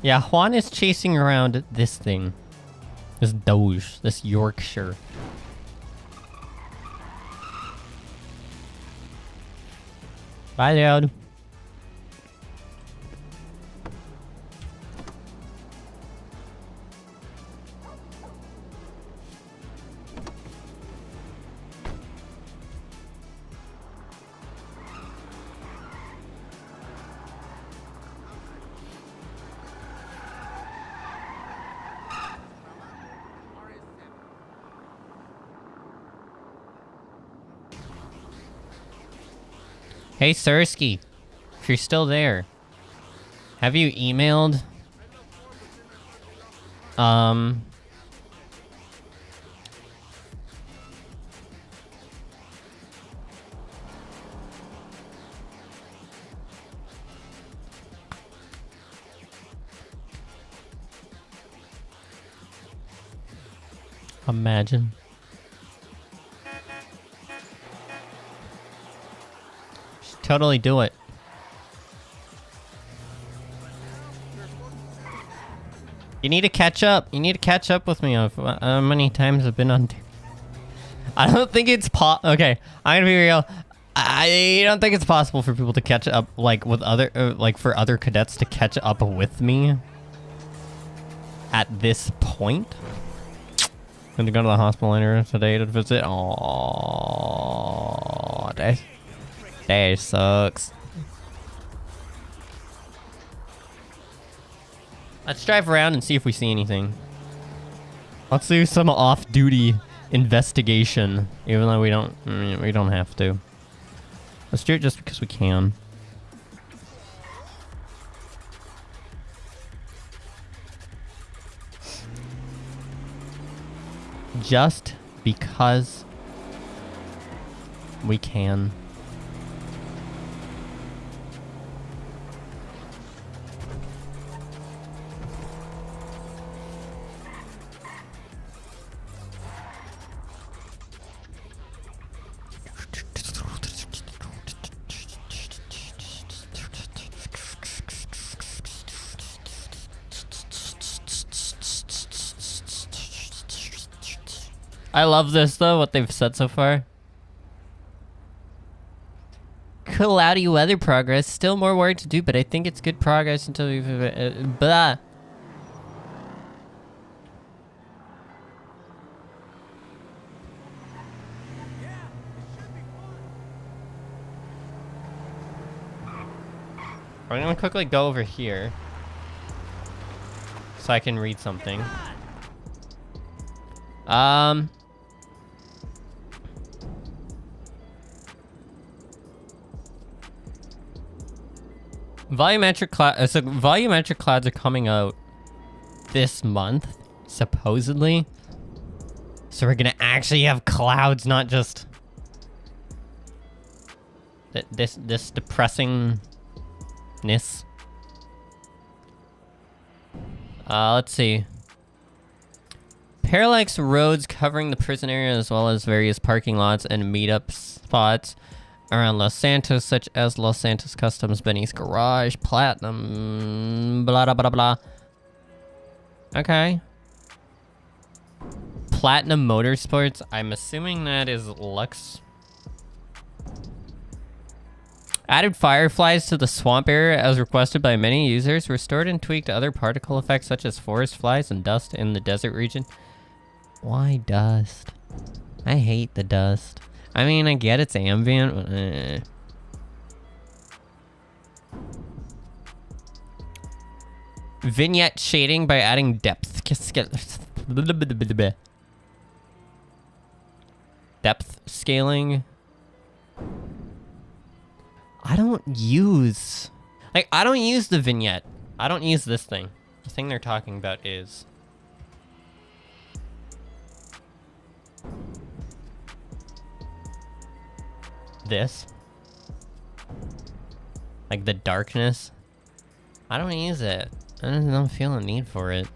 Yeah, Juan is chasing around this thing. This Doge. This Yorkshire. Bye, dude. Hey, Sursky, if you're still there, have you emailed, imagine. totally do it. You need to catch up. You need to catch up with me on how many times I've been on. I don't think it's okay, I'm gonna be real. I don't think it's possible for people to catch up, like, with other, like, for other cadets to catch up with me at this point. I'm gonna go to the hospital later today to visit. Oh, that sucks. Let's drive around and see if we see anything. Let's do some off-duty investigation, even though we don't have to. Let's do it just because we can. Just because we can. I love this though, what they've said so far. Cloudy weather progress. Still more work to do, but I think it's good progress until we've... blah. I'm gonna quickly go over here so I can read something. Volumetric clouds are coming out this month, supposedly. So we're gonna actually have clouds, not just this depressingness. Let's see. Parallax roads covering the prison area as well as various parking lots and meetup spots around Los Santos, such as Los Santos Customs, Benny's Garage, Platinum, blah, blah, blah, blah. Okay. Platinum Motorsports. I'm assuming that is Lux. Added fireflies to the swamp area as requested by many users. Restored and tweaked other particle effects such as forest flies and dust in the desert region. Why dust? I hate the dust. I mean, I get it's ambient, but Vignette shading by adding depth. Depth scaling. I don't use the vignette. I don't use this thing. The thing they're talking about is this. Like the darkness. I don't use it. I don't feel a need for it.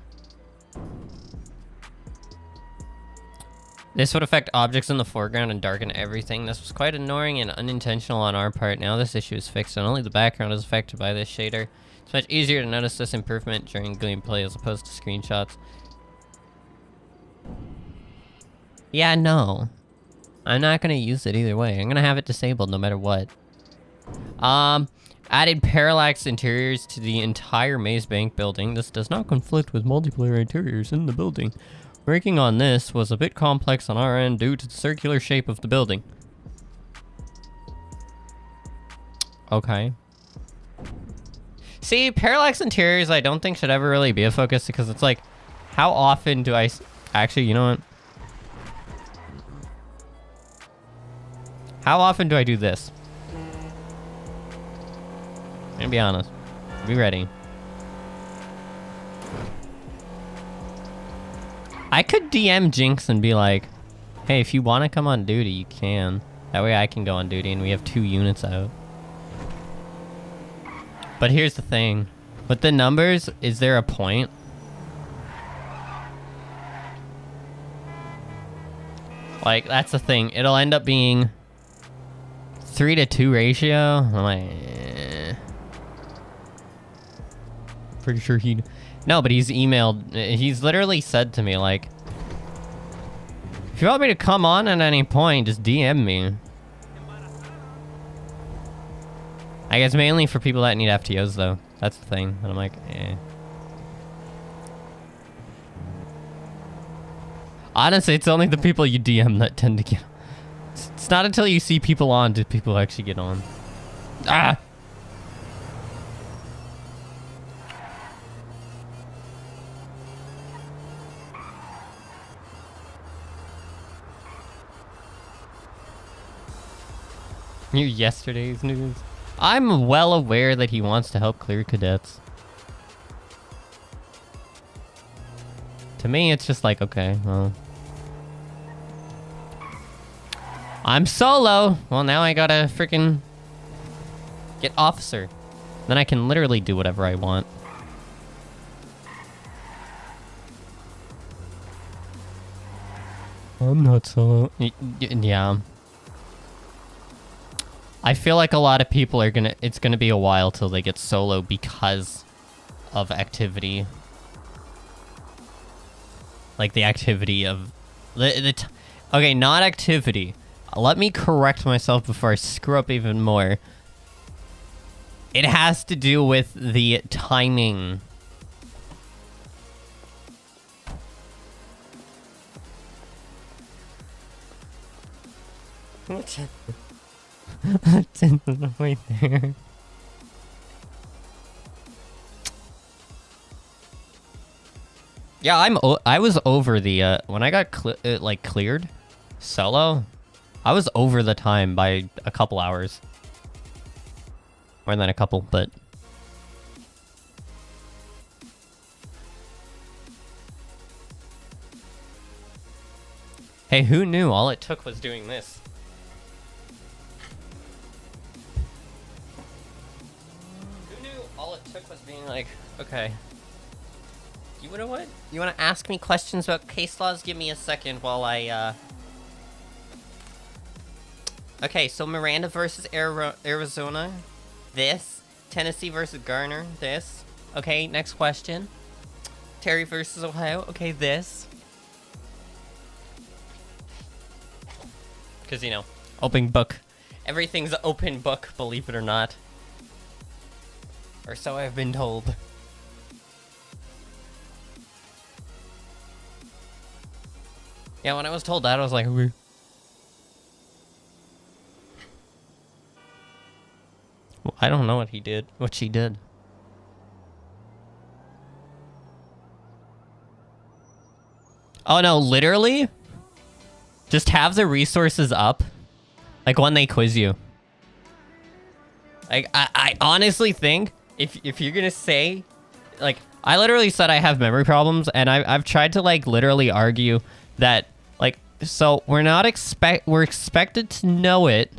This would affect objects in the foreground and darken everything. This was quite annoying and unintentional on our part. Now this issue is fixed and only the background is affected by this shader. It's much easier to notice this improvement during gameplay as opposed to screenshots. Yeah, no. I'm not gonna use it either way. I'm gonna have it disabled no matter what. Added parallax interiors to the entire Maze Bank building. This does not conflict with multiplayer interiors in the building. Working on this was a bit complex on our end due to the circular shape of the building. Okay. See, parallax interiors I don't think should ever really be a focus because it's like, how often do I... Actually, you know what? How often do I do this? I'm gonna be honest. Be ready. I could DM Jinx and be like, hey, if you want to come on duty, you can. That way I can go on duty and we have 2 units out. But here's the thing. With the numbers, is there a point? Like, that's the thing. It'll end up being 3-to-2 ratio. I'm like, pretty sure he. No, but he's emailed. He's literally said to me like, if you want me to come on at any point, just DM me. I guess mainly for people that need FTOs though. That's the thing. And I'm like, eh. Honestly, it's only the people you DM that tend to get. It's not until you see people on do people actually get on. Ah! New yesterday's news. I'm well aware that he wants to help clear cadets. To me, it's just like, okay, well. I'm solo. Well, now I gotta freaking get officer. Then I can literally do whatever I want. I'm not solo. Yeah. I feel like a lot of people are gonna... It's gonna be a while till they get solo because of activity. Like the activity of... Okay, not activity. Let me correct myself before I screw up even more. It has to do with the timing. What's right there? Yeah, I was over the when I got like cleared solo. I was over the time by a couple hours. More than a couple, but... Hey, who knew all it took was doing this? Who knew all it took was being like, okay. You know what? You want to ask me questions about case laws? Give me a second while I, Okay, so Miranda versus Arizona. This. Tennessee versus Garner. This. Okay, next question. Terry versus Ohio. Okay, this. Because, you know, open book. Everything's open book, believe it or not. Or so I've been told. Yeah, when I was told that, I was like, well, I don't know what he did. What she did. Oh no, literally? Just have the resources up. Like when they quiz you. Like, I honestly think if you're gonna say, like, I literally said I have memory problems, and I've tried to like literally argue that, like, so we're expected to know it,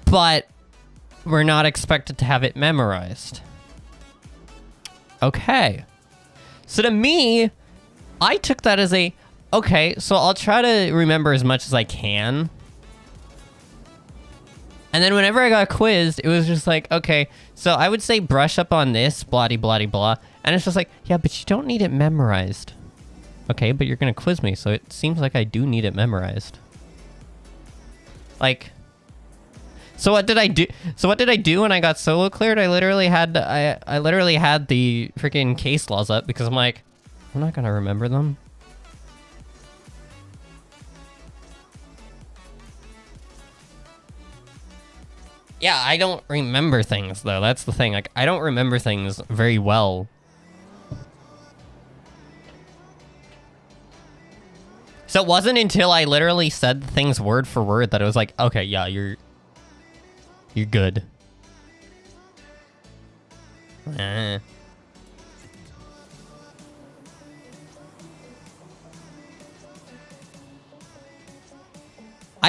but we're not expected to have it memorized. Okay. So to me, I took that as a, okay, so I'll try to remember as much as I can. And then whenever I got quizzed, it was just like, okay, so I would say brush up on this, blah, blah, blah. And it's just like, yeah, but you don't need it memorized. Okay, but you're going to quiz me, so it seems like I do need it memorized. Like... So what did I do? So what did I do when I got solo cleared? I literally had the freaking case laws up because I'm like, I'm not gonna remember them. Yeah, I don't remember things though. That's the thing. Like, I don't remember things very well. So it wasn't until I literally said the things word for word that it was like, okay, yeah, you're good. I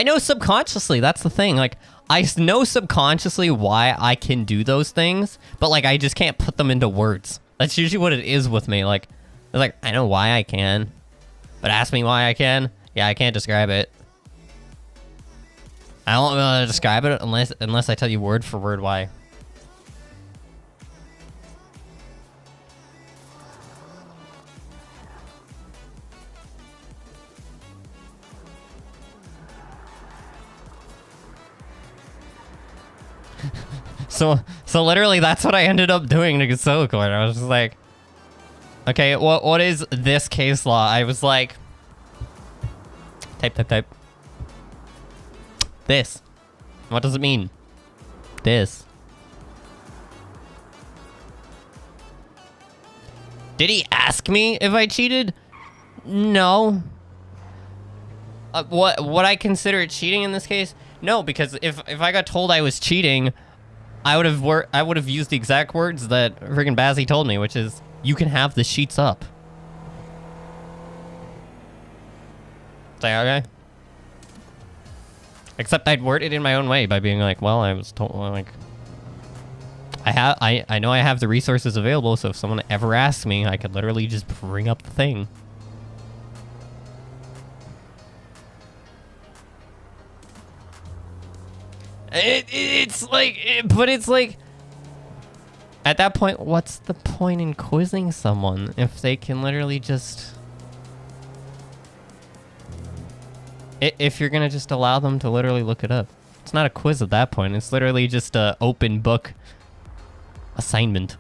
know subconsciously, that's the thing. Like, I know subconsciously why I can do those things, but like, I just can't put them into words. That's usually what it is with me. Like, it's like, I know why I can, but ask me why I can. Yeah, I can't describe it. I don't know how to describe it unless I tell you word for word why. So literally that's what I ended up doing to get Silicon. I was just like, okay, what is this case law? I was like, type. This. What does it mean? This. Did he ask me if I cheated? No. What I consider cheating in this case? No, because if I got told I was cheating, I would have used the exact words that friggin' Bazzy told me, which is, you can have the sheets up. Say, okay. Except I'd word it in my own way by being like, well, I was told, like, I know I have the resources available, so if someone ever asks me, I could literally just bring up the thing. It's like, at that point, what's the point in quizzing someone if they can literally just... If you're gonna just allow them to literally look it up. It's not a quiz at that point. It's literally just a open book assignment.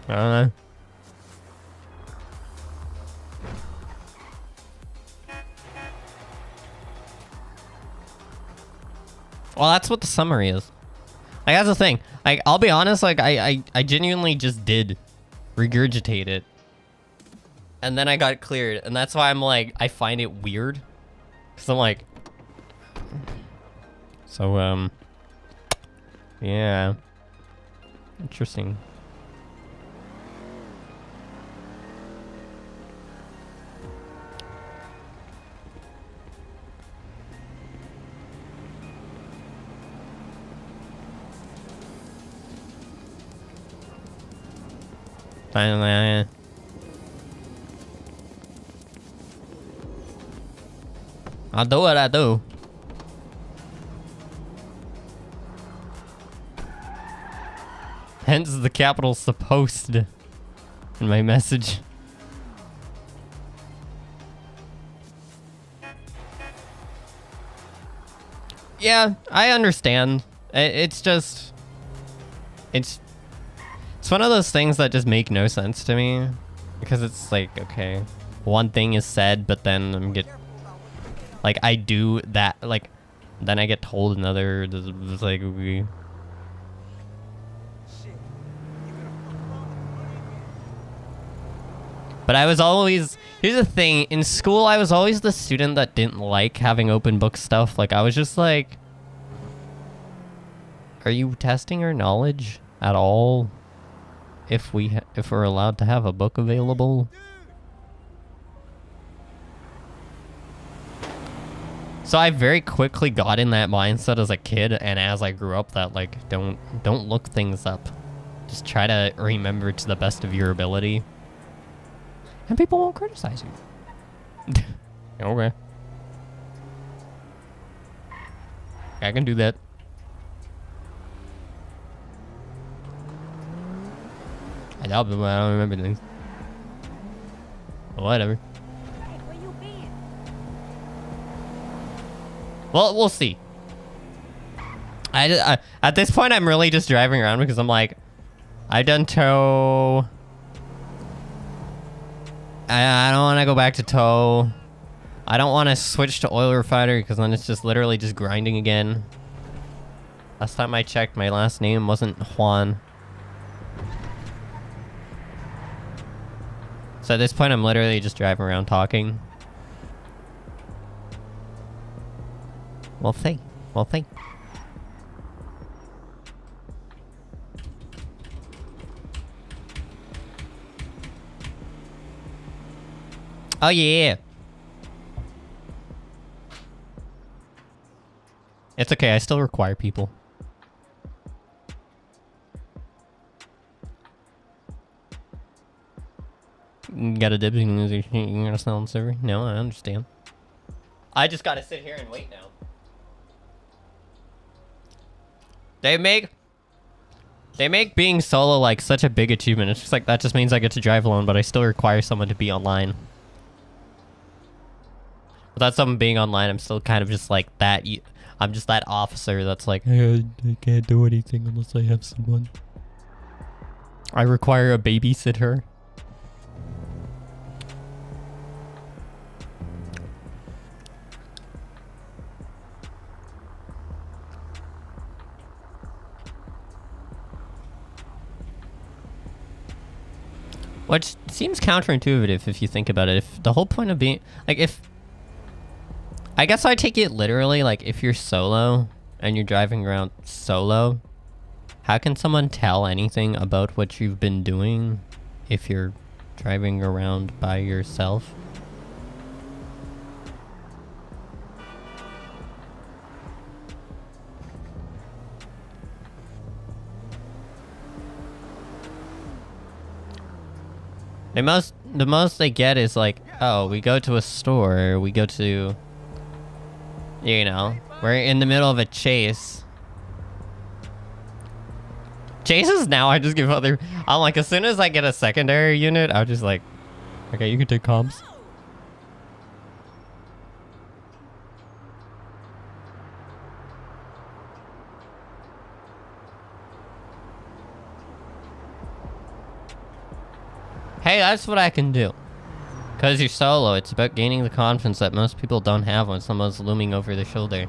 I don't know. Well, that's what the summary is. Like, that's the thing. Like, I'll be honest, like, I genuinely just did regurgitate it. And then I got cleared. And that's why I'm like, I find it weird. Because I'm like... So, yeah. Interesting. Finally, I'll do what I do. Hence the capital supposed in my message. Yeah, I understand. It's just... It's one of those things that just make no sense to me. Because it's like, okay, one thing is said, but then like, I do that, like, then I get told another, it's like, But I was always, here's the thing, in school I was always the student that didn't like having open book stuff. Like, I was just like, are you testing our knowledge at all? If we're allowed to have a book available. So I very quickly got in that mindset as a kid, and as I grew up, that like, don't look things up. Just try to remember to the best of your ability. And people won't criticize you. Okay. I can do that. I don't remember things. Whatever. Hey, where you been? Well, we'll see. I at this point, I'm really just driving around because I'm like, I've done tow. I don't want to go back to tow. I don't want to switch to oil refiner because then it's just literally just grinding again. Last time I checked, my last name wasn't Juan. So at this point, I'm literally just driving around talking. Well, thank. Oh, yeah. It's okay, I still require people. You got a dibs and lose your shit. You gonna sell on the server? No, I understand. I just gotta sit here and wait now. They make being solo like such a big achievement. It's just like that just means I get to drive alone, but I still require someone to be online. Without someone being online, I'm still kind of just like that. I'm just that officer that's like, I can't do anything unless I have someone. I require a babysitter. Which seems counterintuitive if you think about it. If the whole point of being like, if I guess I take it literally, like if you're solo and you're driving around solo, how can someone tell anything about what you've been doing if you're driving around by yourself? The most they get is like, oh, we go to a store, we go to, you know, we're in the middle of a chase. Chases now, I just give other, I'm like, as soon as I get a secondary unit, I'm just like, okay, you can take comms. Hey, that's what I can do. Because you're solo, it's about gaining the confidence that most people don't have when someone's looming over their shoulder.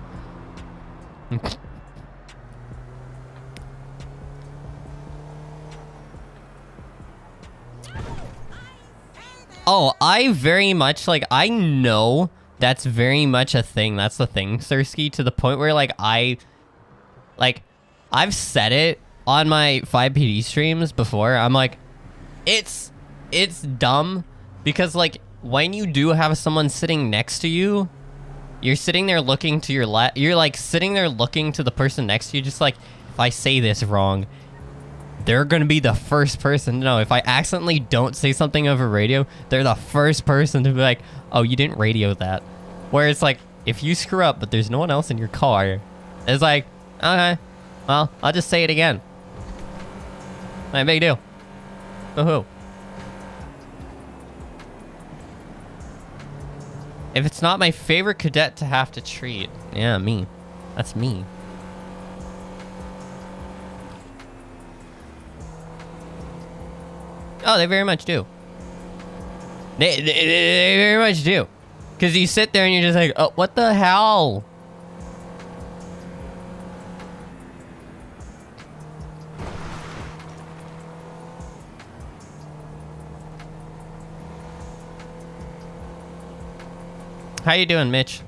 Oh, I very much, like, I know that's very much a thing. That's the thing, Sirski, to the point where, like, I've said it on my 5PD streams before. I'm like, it's dumb because, like, when you do have someone sitting next to you, you're sitting there looking to your left. You're like sitting there looking to the person next to you, just like, if I say this wrong, they're gonna be the first person to know. If I accidentally don't say something over radio, they're the first person to be like, oh, you didn't radio that. Where it's like, if you screw up but there's no one else in your car, it's like, okay, well, I'll just say it again. Not a big deal. Woohoo. If it's not my favorite cadet to have to treat. Yeah, me. That's me. Oh, they very much do. They very much do. Because you sit there and you're just like, oh, what the hell? How you doing, Mitch?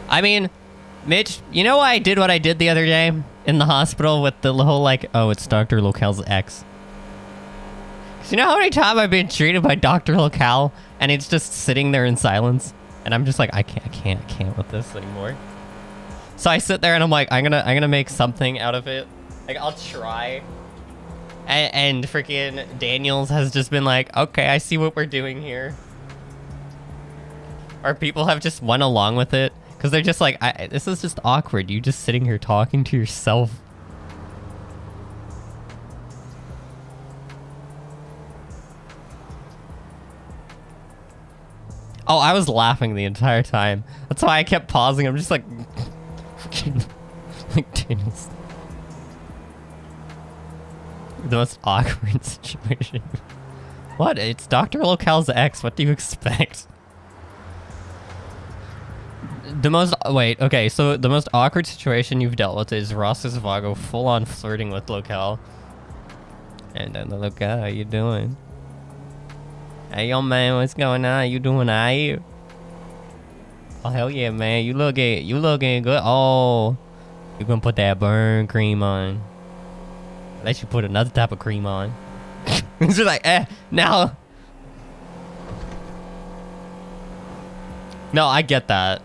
I mean, Mitch, you know why I did what I did the other day in the hospital with the whole, like, oh, it's Dr. Locale's ex? Because you know how many times I've been treated by Dr. Locale and it's just sitting there in silence? And I'm just like, I can't with this anymore. So I sit there and I'm like, I'm gonna make something out of it. Like, I'll try. And freaking Daniels has just been like, okay, I see what we're doing here. Or people have just went along with it. Because they're just like, this is just awkward. You just sitting here talking to yourself. Oh, I was laughing the entire time. That's why I kept pausing. I'm just like, like Daniels. The most awkward situation. What? It's Dr. Locale's ex. What do you expect? The most... Wait, okay. So the most awkward situation you've dealt with is Ross's Vago full-on flirting with Locale. And then the Locale, how you doing? Hey, yo, man, what's going on? You doing alright? Oh, hell yeah, man. You looking good. Oh, you gonna put that burn cream on. Let you put another type of cream on. It's just like, now. No, I get that.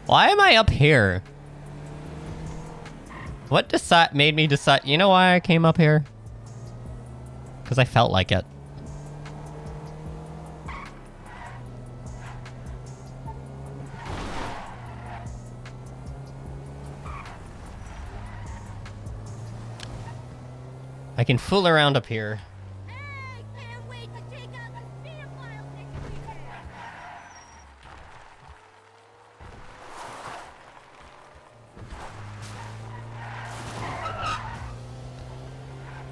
Why am I up here? What made me decide? You know why I came up here? Because I felt like it. I can fool around up here. Hey, can't wait to take out the pedophiles next weekend.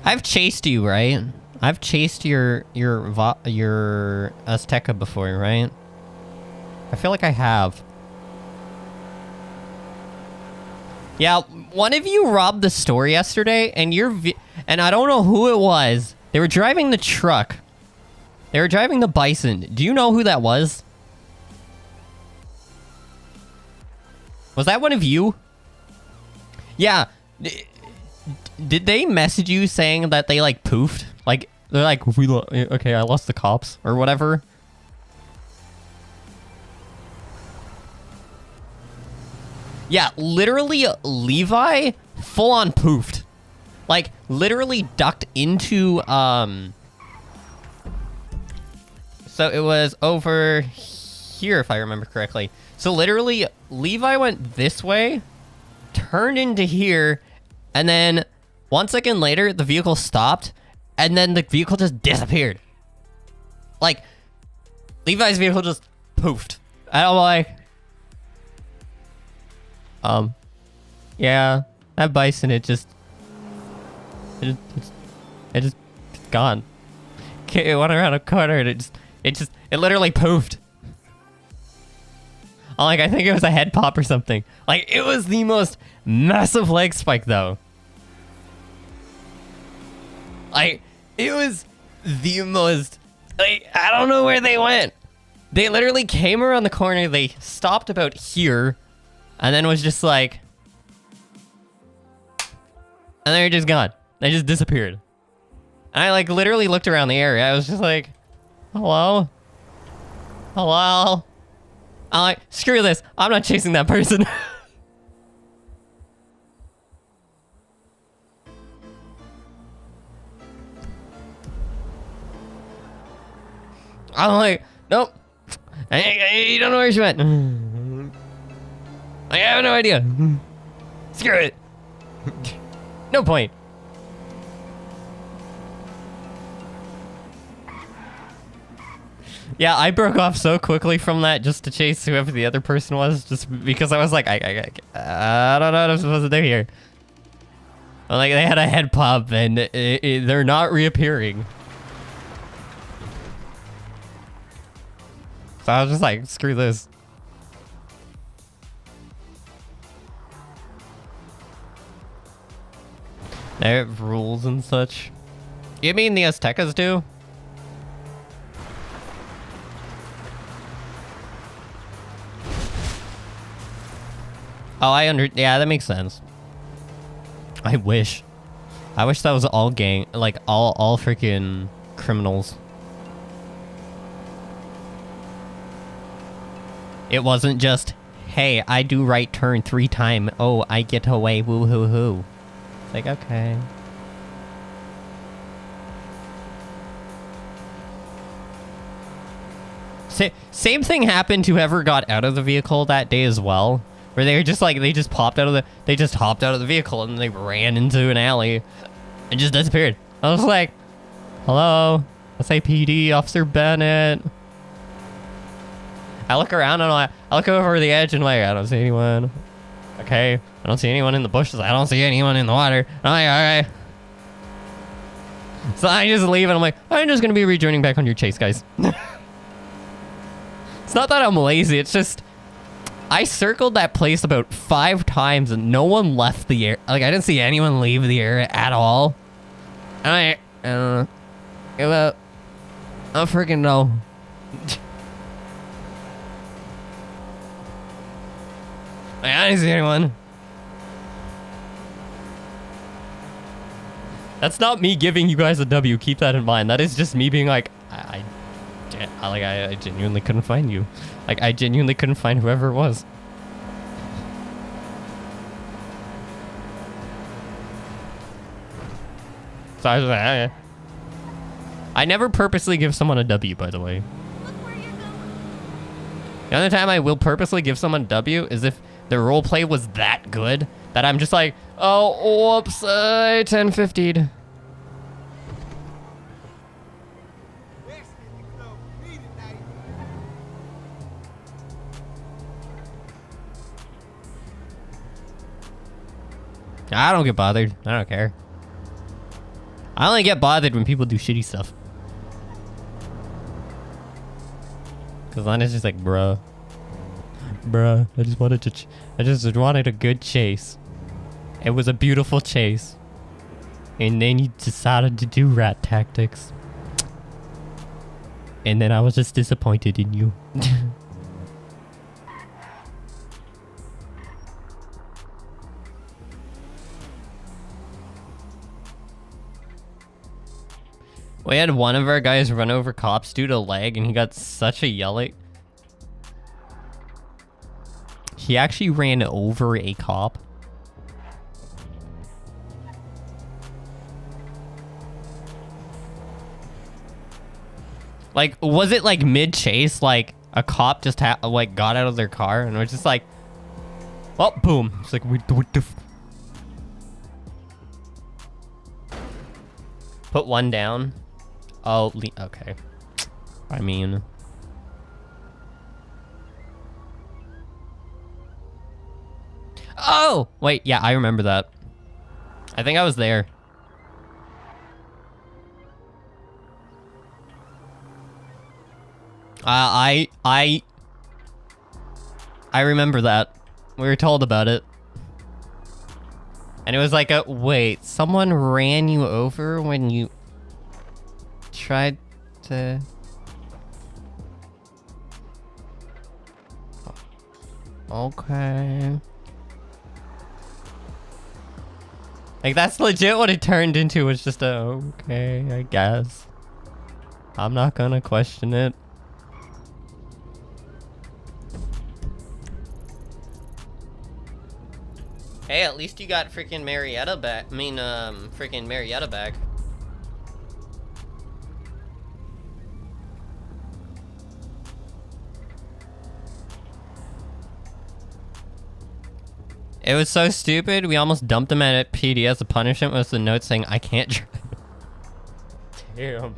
I've chased you, right? I've chased your Azteca before, right? I feel like I have. Yeah, one of you robbed the store yesterday, and and I don't know who it was. They were driving the truck. They were driving the Bison. Do you know who that was? Was that one of you? Yeah. Did they message you saying that they like poofed? Like they're like, okay, I lost the cops or whatever. Yeah, literally Levi full on poofed. Like literally ducked into so it was over here if I remember correctly. So literally Levi went this way, turned into here, and then 1 second later the vehicle stopped, and then the vehicle just disappeared. Like Levi's vehicle just poofed. I don't like yeah, that Bison, it's gone. It went around a corner and it literally poofed. Like, I think it was a head pop or something. Like, it was the most massive leg spike, though. Like, it was the most, like, I don't know where they went. They literally came around the corner, they stopped about here, and then was just like, and they're just gone. They just disappeared. And I like literally looked around the area. I was just like, hello? Hello? I'm like, screw this. I'm not chasing that person. I'm like, nope. I don't know where she went. I have no idea. Screw it. No point. Yeah, I broke off so quickly from that just to chase whoever the other person was, just because I was like, I don't know what I'm supposed to do here. Like, they had a head pop, and they're not reappearing. So I was just like, screw this. They have rules and such. You mean the Aztecas do? Oh, yeah, that makes sense. I wish that was all gang, like all freaking criminals. It wasn't just, hey, I do right turn 3 times. Oh, I get away, woo hoo hoo. It's like, okay. Same thing happened to whoever got out of the vehicle that day as well. Where they were just like, they just hopped out of the vehicle and they ran into an alley and just disappeared. I was like, hello, LSPD, Officer Bennett. I look around and I look over the edge and like, I don't see anyone. Okay, I don't see anyone in the bushes. I don't see anyone in the water. I'm like, all right. So I just leave and I'm like, I'm just gonna be rejoining back on your chase, guys. It's not that I'm lazy, it's just, I circled that place about 5 times and no one left the area. Like, I didn't see anyone leave the area at all. And I don't know. I don't freaking know. I didn't see anyone. That's not me giving you guys a W. Keep that in mind. That is just me being like, I genuinely couldn't find you. Like, I genuinely couldn't find whoever it was. So I was like, okay. I never purposely give someone a W, by the way. Look where you're going. The only time I will purposely give someone a W is if the roleplay was that good that I'm just like, oh, whoops, 1050'd. I don't get bothered. I don't care. I only get bothered when people do shitty stuff. Cause then it's just like, bruh, I just wanted to, I just wanted a good chase. It was a beautiful chase, and then you decided to do rat tactics, and then I was just disappointed in you. We had one of our guys run over cops due to lag, and he got such a yelling. He actually ran over a cop. Like, was it like mid-chase? Like, a cop just like got out of their car and was just like, oh, boom. It's like, what the f. Put one down. Oh, okay. I mean... Oh! Wait, yeah, I remember that. I think I was there. I remember that. We were told about it. And it was like a... Wait, someone ran you over when you... tried to... Okay. Like, that's legit what it turned into, was just a, okay, I guess. I'm not gonna question it. Hey, at least you got freaking Marietta back. I mean, freaking Marietta back. It was so stupid, we almost dumped him at PD as a punishment with the note saying, I can't drive. Damn.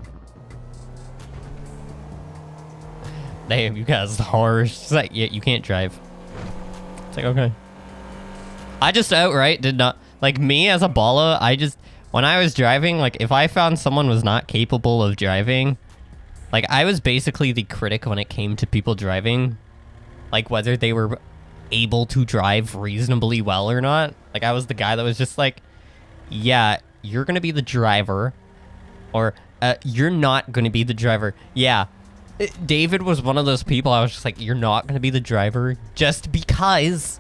Damn, you guys are harsh. It's like, yeah, you can't drive. It's like, okay. I just outright did not, like, me as a baller, I just, when I was driving, like, if I found someone was not capable of driving, like, I was basically the critic when it came to people driving. Like, whether they were able to drive reasonably well or not. Like, I was the guy that was just like, yeah, you're gonna be the driver, or you're not gonna be the driver. Yeah, David was one of those people I was just like, you're not gonna be the driver just because.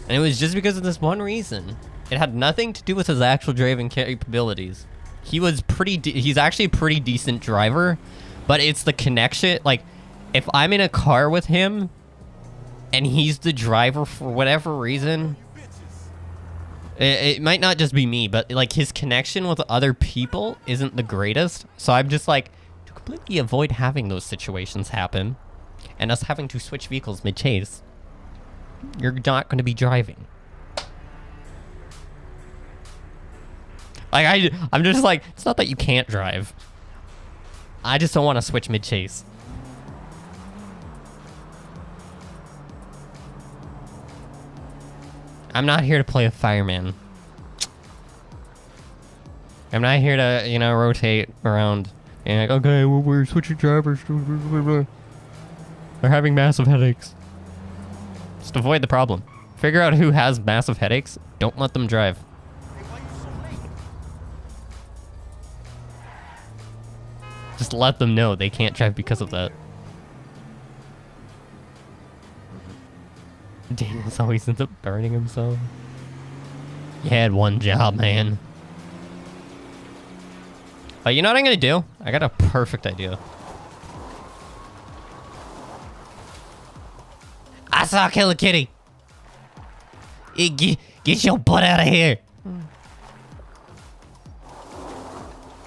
And it was just because of this one reason. It had nothing to do with his actual driving capabilities. He was he's actually a pretty decent driver, but it's the connection. Like, if I'm in a car with him and he's the driver for whatever reason, it might not just be me, but like his connection with other people isn't the greatest. So I'm just like, to completely avoid having those situations happen and us having to switch vehicles mid-chase, you're not going to be driving. Like, I'm just like, it's not that you can't drive. I just don't want to switch mid-chase. I'm not here to play a fireman. I'm not here to, you know, rotate around and like, okay, well, we're switching drivers. They're having massive headaches. Just avoid the problem. Figure out who has massive headaches. Don't let them drive. Just let them know they can't drive because of that. Daniel's always ends up burning himself. You had one job, man. But you know what I'm gonna do? I got a perfect idea. I saw Killer Kitty. Get your butt out of here.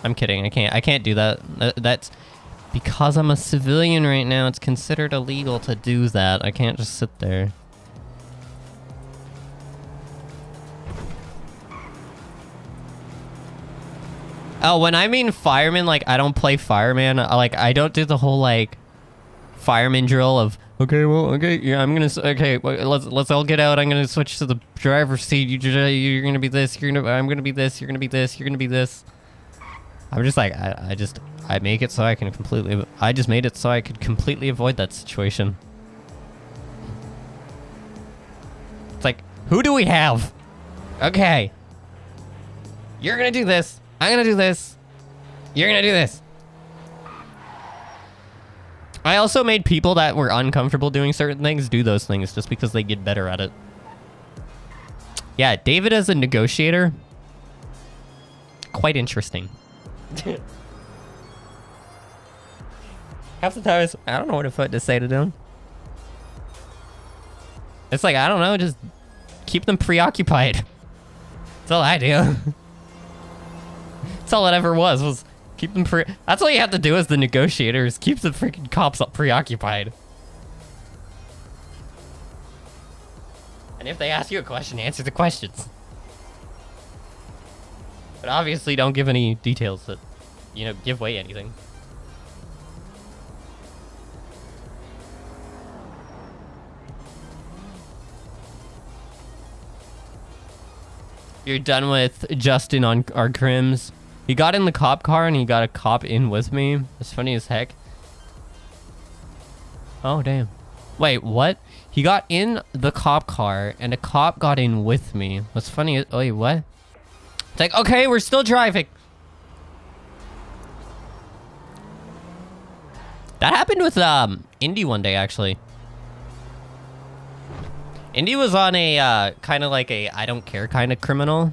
I'm kidding. I can't do that. That's because I'm a civilian right now. It's considered illegal to do that. I can't just sit there. Oh, when I mean fireman, like, I don't play fireman. Like, I don't do the whole, like, fireman drill of, okay, well, okay, yeah, I'm gonna, okay, well, let's all get out. I'm gonna switch to the driver's seat. You're gonna be this. I'm gonna be this. You're gonna be this. You're gonna be this. I'm just like, I make it so I can completely, I just made it so I could completely avoid that situation. It's like, who do we have? Okay. You're gonna do this. I'm gonna do this. You're gonna do this. I also made people that were uncomfortable doing certain things do those things just because they get better at it. Yeah, David as a negotiator. Quite interesting. Half the time I don't know what to say to them. It's like, I don't know, just keep them preoccupied. That's all I do. That's all it ever was keep them that's all you have to do as the negotiator is keep the freaking cops up preoccupied. And if they ask you a question, answer the questions. But obviously don't give any details that, you know, give away anything. You're done with Justin on our crims. He got in the cop car and he got a cop in with me. That's funny as heck. Oh, damn. Wait, what? He got in the cop car and a cop got in with me. What's funny is, wait, what? It's like, okay, we're still driving. That happened with Indy one day, actually. Indy was on a kind of like a I don't care kind of criminal.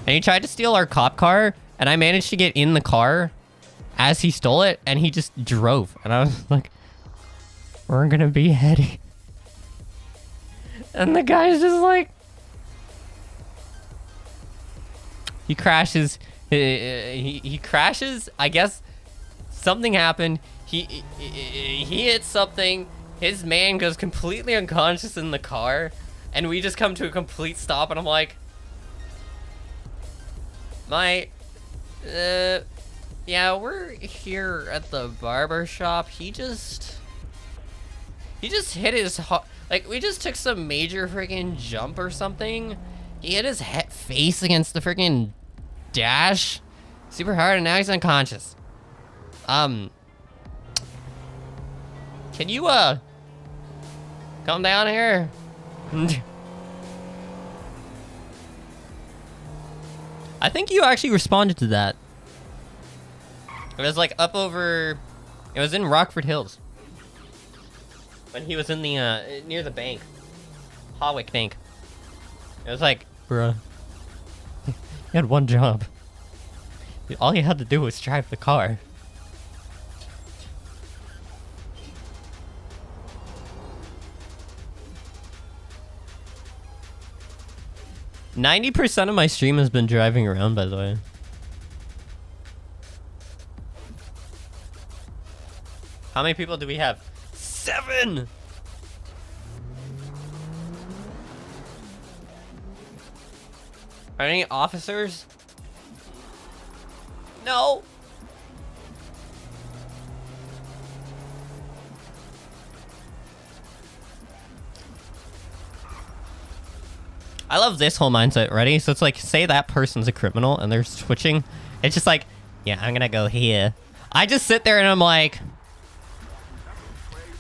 And he tried to steal our cop car, and I managed to get in the car as he stole it, and he just drove. And I was like, we're gonna be heading. And the guy's just like, he crashes. He crashes. I guess something happened. He hit something. His man goes completely unconscious in the car, and we just come to a complete stop, and I'm like, yeah, we're here at the barber shop. He just hit his, like, we just took some major freaking jump or something. He hit his face against the freaking dash super hard, and now he's unconscious. Can you, come down here? I think you actually responded to that. It was like up over, it was in Rockford Hills. When he was in the, near the bank. Hawick Bank. It was like, bruh. You had one job. All you had to do was drive the car. %of my stream has been driving around, by the way. How many people do we have? 7! Are there any officers? No! I love this whole mindset. Ready? So it's like, say that person's a criminal and they're switching. It's just like, yeah, I'm gonna go here. I just sit there and I'm like,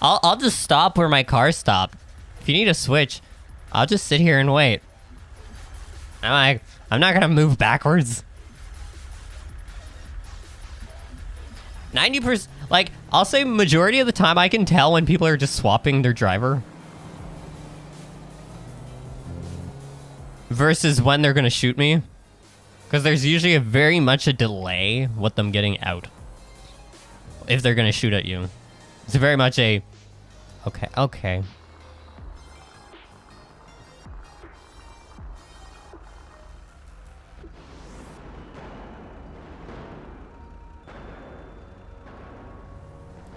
I'll just stop where my car stopped. If you need a switch, I'll just sit here and wait. I'm like, I'm not gonna move backwards. 90%, like, I'll say majority of the time I can tell when people are just swapping their driver. Versus when they're gonna shoot me. Because there's usually very much a delay with them getting out. If they're gonna shoot at you. It's very much a, okay.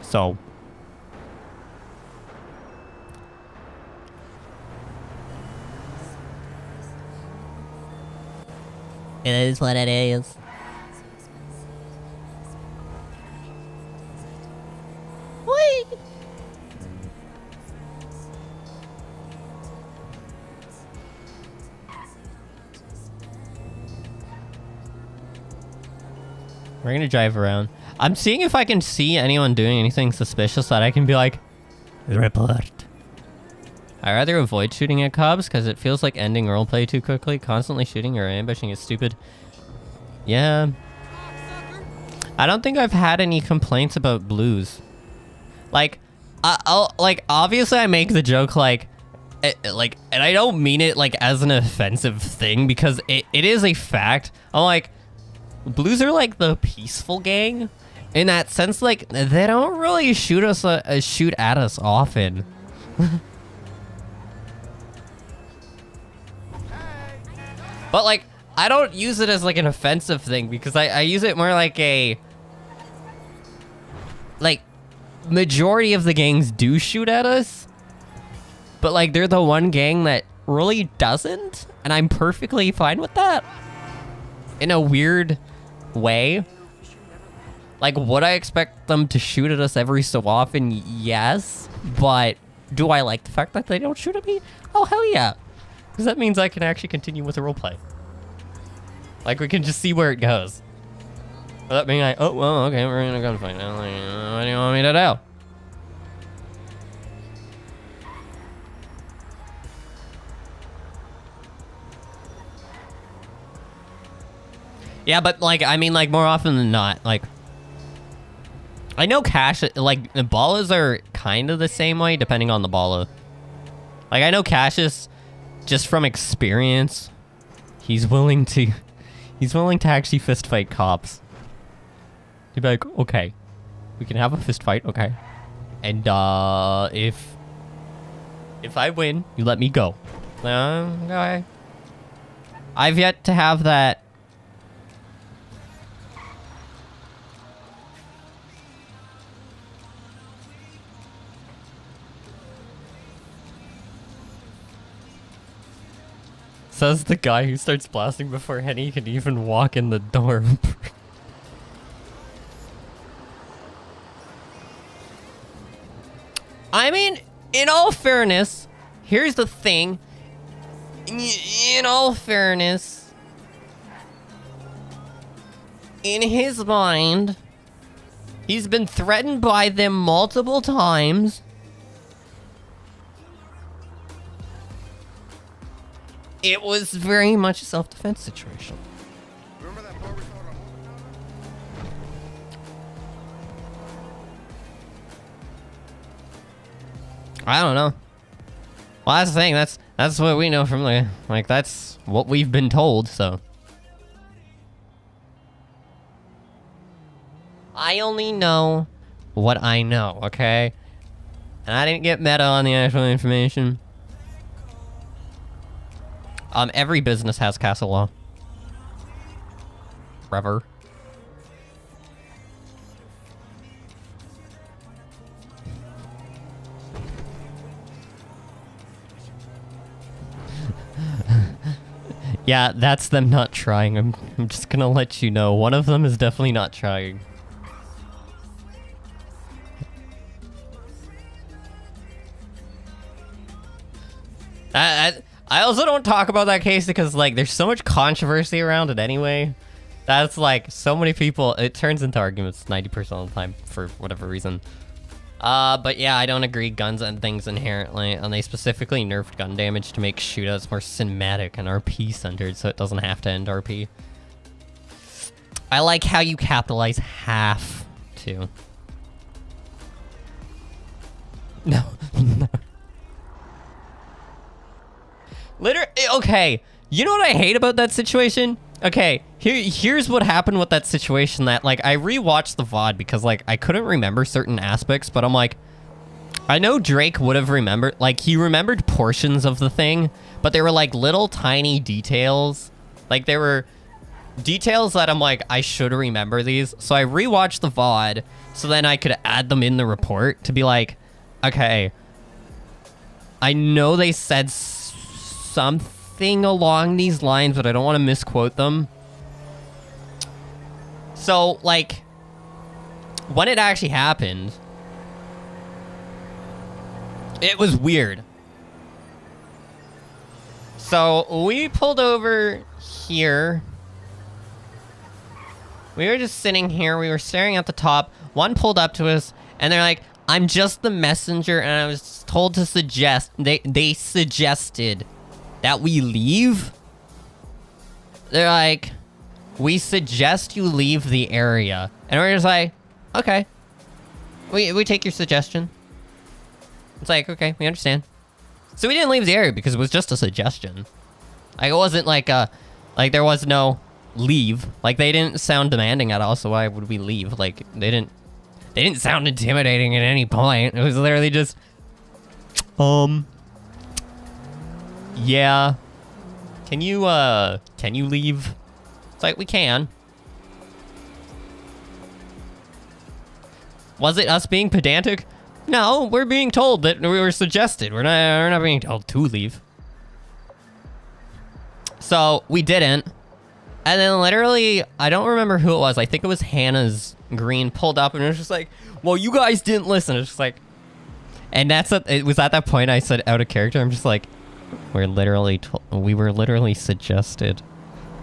So. It is what it is. Wait. We're gonna drive around. I'm seeing if I can see anyone doing anything suspicious that I can be like, report. I rather avoid shooting at cops because it feels like ending roleplay too quickly. Constantly shooting or ambushing is stupid. Yeah. I don't think I've had any complaints about blues. Like, I'll like obviously I make the joke like, and I don't mean it like as an offensive thing because it is a fact. I'm like, blues are like the peaceful gang in that sense. Like they don't really shoot at us often. But like I don't use it as like an offensive thing because I use it more like a like majority of the gangs do shoot at us, but like they're the one gang that really doesn't, and I'm perfectly fine with that in a weird way. Like, would I expect them to shoot at us every so often? Yes, but do I like the fact that they don't shoot at me? Oh hell yeah, because that means I can actually continue with the roleplay. Like, we can just see where it goes. Without being like, oh, well, okay, we're in a gunfight now. Like, what do you want me to do? Yeah, but, like, I mean, like, more often than not, like, I know Cash, like, the ballas are kind of the same way, depending on the balla. Like, I know Cassius, just from experience, he's willing to actually fist fight cops. He'd be like, okay, we can have a fist fight, okay. And, if I win, you let me go. Okay. I've yet to have that. Says the guy who starts blasting before Henny can even walk in the door. I mean, in all fairness, here's the thing. In all fairness, in his mind, he's been threatened by them multiple times. It was very much a self-defense situation. Remember that bar we saw on I don't know. Well, that's the thing. That's what we know from the, like, that's what we've been told, so. I only know what I know, okay? And I didn't get meta on the actual information. Every business has castle law. Forever. Yeah, that's them not trying. I'm just gonna let you know. One of them is definitely not trying. I also don't talk about that case because, like, there's so much controversy around it anyway. That's, like, so many people... It turns into arguments 90% of the time for whatever reason. But yeah, I don't agree. Guns and things inherently, and they specifically nerfed gun damage to make shootouts more cinematic and RP-centered, so it doesn't have to end RP. I like how you capitalize "have to." No. Literally, okay. You know what I hate about that situation? Okay, here's what happened with that situation that, like, I rewatched the VOD because, like, I couldn't remember certain aspects, but I'm like, I know Drake would have remembered, like, he remembered portions of the thing, but they were, like, little tiny details. Like, they were details that I'm like, I should remember these. So I rewatched the VOD so then I could add them in the report to be like, okay, I know they said something along these lines, but I don't want to misquote them. So, like, when it actually happened, it was weird. So, we pulled over here. We were just sitting here. We were staring at the top. One pulled up to us, and they're like, I'm just the messenger, and I was told to suggest... They suggested that we leave. They're like, we suggest you leave the area. And we're just like, okay. We take your suggestion. It's like, okay, we understand. So we didn't leave the area because it was just a suggestion. Like, it wasn't like like there was no leave. Like, they didn't sound demanding at all, so why would we leave? Like, they didn't sound intimidating at any point. It was literally just, yeah. Can you leave? It's like, we can. Was it us being pedantic? No, we're being told that we were suggested. We're not being told to leave. So, we didn't. And then literally, I don't remember who it was. I think it was Hannah's green pulled up and it was just like, well, you guys didn't listen. It's just like, and it was at that point I said out of character. I'm just like, we were literally suggested.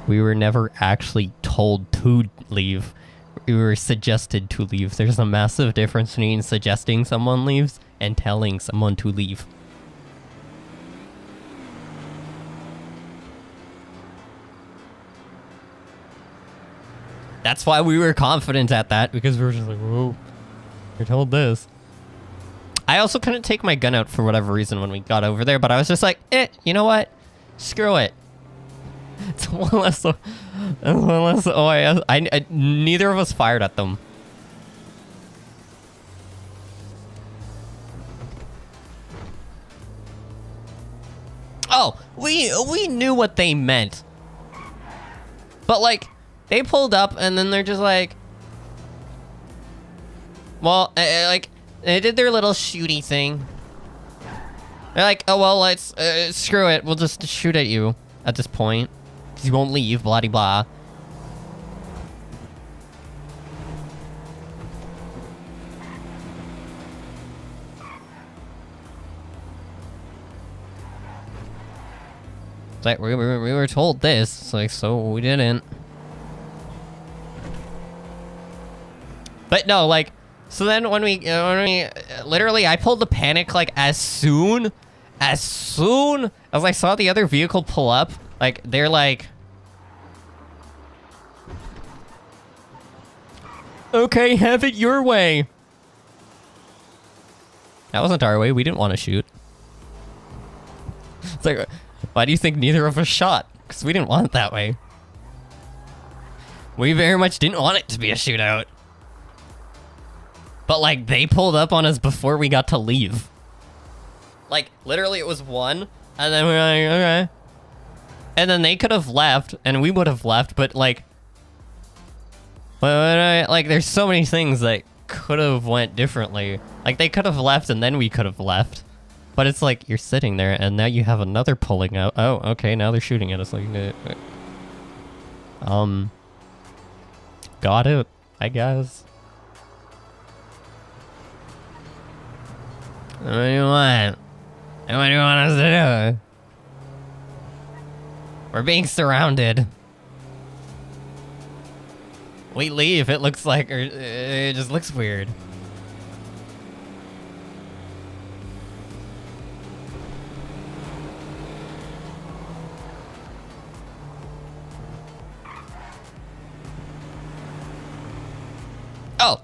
We were never actually told to leave. We were suggested to leave. There's a massive difference between suggesting someone leaves and telling someone to leave. That's why we were confident at that, because we were just like, whoa, you're told this. I also couldn't take my gun out for whatever reason when we got over there, but I was just like, you know what? Screw it. It's one less OIS. Neither of us fired at them. Oh, we knew what they meant. But like, they pulled up and then they're just like, well, like, they did their little shooty thing. They're like, oh, well, let's, screw it. We'll just shoot at you at this point. Because you won't leave, blah de blah. It's like, we were told this, it's like, so we didn't. But no, like, so then when we literally, I pulled the panic, like, as soon as I saw the other vehicle pull up, like, they're like, okay, have it your way. That wasn't our way. We didn't want to shoot. It's like, why do you think neither of us shot? Because we didn't want it that way. We very much didn't want it to be a shootout. But, like, they pulled up on us before we got to leave. Like, literally, it was one, and then we were like, okay. And then they could have left, and we would have left, but, like... like, there's so many things that could have went differently. Like, they could have left, and then we could have left. But it's like, you're sitting there, and now you have another pulling out. Oh, okay, now they're shooting at us. Like, got it, I guess. What do you want? What do you want us to do? We're being surrounded. We leave, it looks like, or it just looks weird. Oh,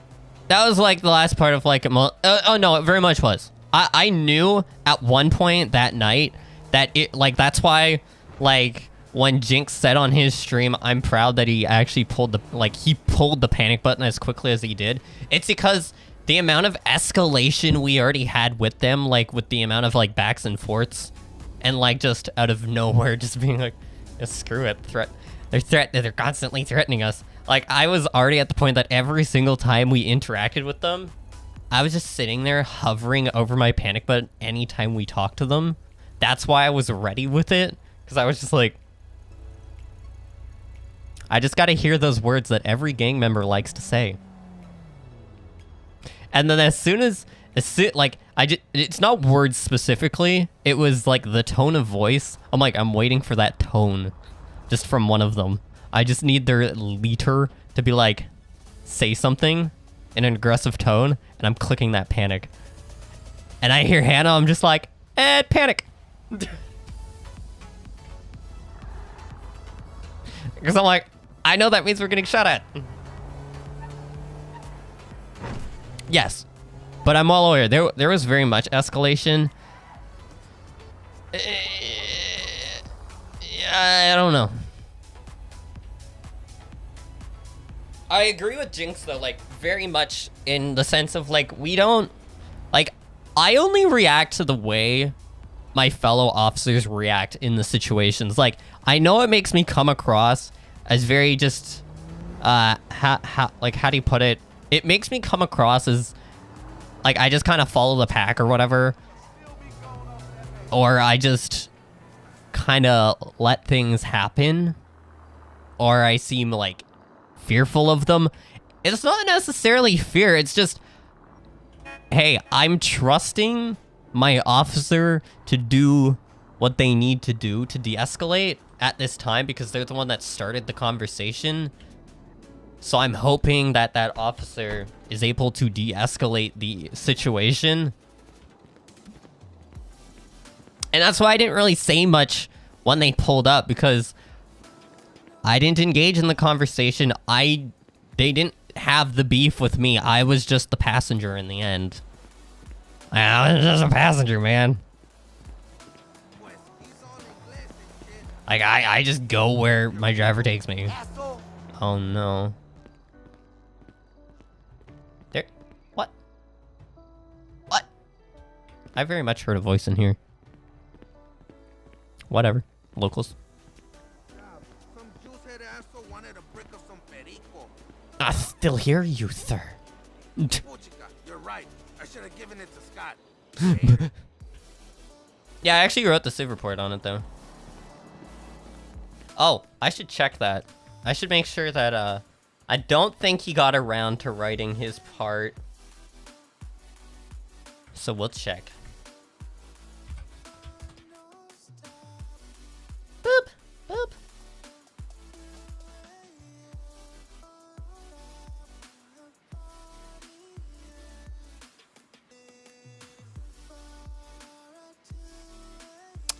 that was like the last part of like, oh no, it very much was. I knew at one point that night that it, like, that's why, like, when Jinx said on his stream, I'm proud that he actually pulled the panic button as quickly as he did. It's because the amount of escalation we already had with them, like, with the amount of, like, backs and forths, and, like, just out of nowhere, just being like, yeah, screw it, threat. They're constantly threatening us. Like, I was already at the point that every single time we interacted with them, I was just sitting there hovering over my panic button anytime we talked to them. That's why I was ready with it, because I was just like, I just gotta hear those words that every gang member likes to say. And then as soon, like, it's not words specifically, it was like the tone of voice. I'm like, I'm waiting for that tone just from one of them. I just need their leader to be like, say something in an aggressive tone, and I'm clicking that panic. And I hear Hannah, I'm just like, panic. Because I'm like, I know that means we're getting shot at. Yes, but I'm all aware. There was very much escalation. I don't know. I agree with Jinx though, like, very much in the sense of, like, we don't, like, I only react to the way my fellow officers react in the situations. Like, I know it makes me come across as very just, how do you put it? It makes me come across as, like, I just kind of follow the pack or whatever. Or I just kind of let things happen. Or I seem, like, fearful of them. It's not necessarily fear, it's just, hey, I'm trusting my officer to do what they need to do to de-escalate at this time because they're the one that started the conversation. So I'm hoping that that officer is able to de-escalate the situation. And that's why I didn't really say much when they pulled up, because I didn't engage in the conversation. They didn't have the beef with me. I was just the passenger in the end. I was just a passenger, man. Like, I just go where my driver takes me. Oh, no. There. What? What? I very much heard a voice in here. Whatever. Locals. I still hear you, sir. You're right. I should have given it to Scott. Yeah, I actually wrote the SIV report on it, though. Oh, I should check that. I should make sure that, I don't think he got around to writing his part. So we'll check. Boop, boop.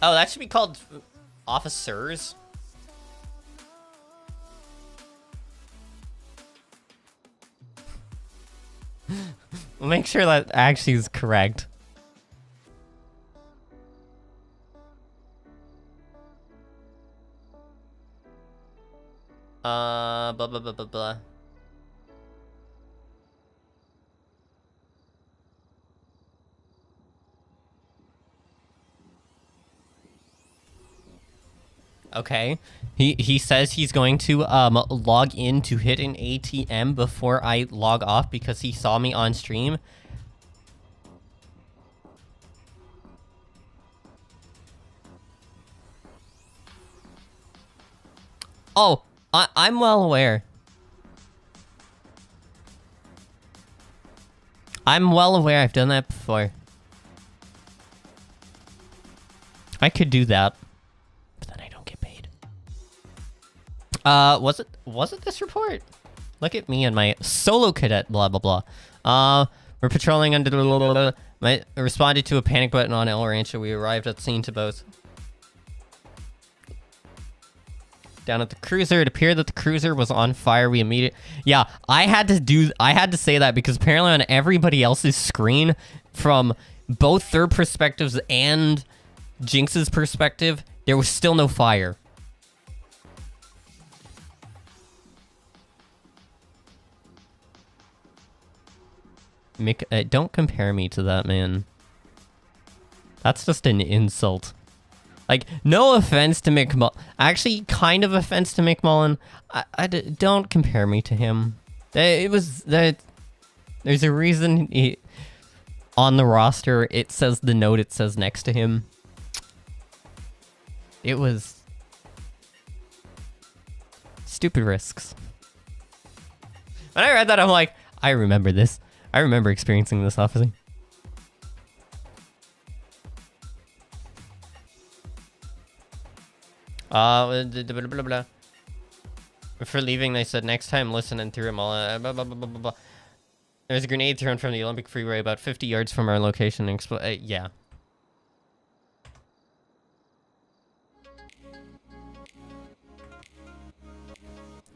Oh, that should be called officers. We'll make sure that actually is correct. Blah, blah, blah, blah, blah. Okay. He says he's going to log in to hit an ATM before I log off because he saw me on stream. Oh, I'm well aware. I'm well aware. I've done that before. I could do that. Was it this report? Look at me and my solo cadet, blah, blah, blah. We're patrolling under the... responded to a panic button on El Rancho. We arrived at the scene to both. Down at the cruiser, it appeared that the cruiser was on fire. We immediately... Yeah, I had to say that because apparently on everybody else's screen, from both their perspectives and Jinx's perspective, there was still no fire. Don't compare me to that man. That's just an insult. Like, no offense to McMullen. Actually, kind of offense to McMullen. Don't compare me to him. It was that. There's a reason on the roster it says the note it says next to him. It was stupid risks. When I read that, I'm like, I remember this. I remember experiencing this, officer. Blah, blah, blah. For leaving, they said next time listen and through them all. Blah, blah, blah, blah, blah. There's a grenade thrown from the Olympic Freeway about 50 yards from our location. Yeah.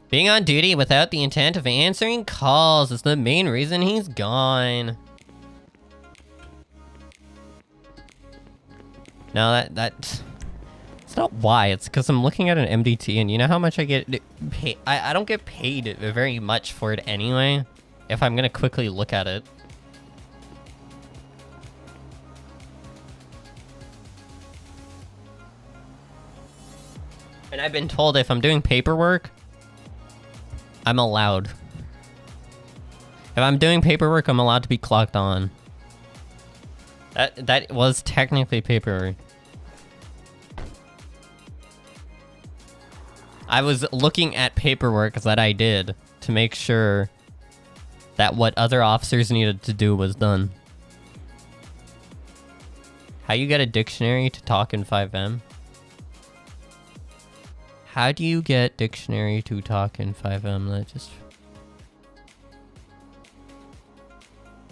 Being on duty without the intent of answering calls is the main reason he's gone. No, that's... It's not why, it's because I'm looking at an MDT, and you know how much I get paid? I don't get paid very much for it anyway, if I'm gonna quickly look at it. And I've been told if I'm doing paperwork, I'm allowed. If I'm doing paperwork, I'm allowed to be clocked on. That was technically paperwork. I was looking at paperwork that I did to make sure that what other officers needed to do was done. How you get a dictionary to talk in 5M? How do you get dictionary to talk in 5M? That just...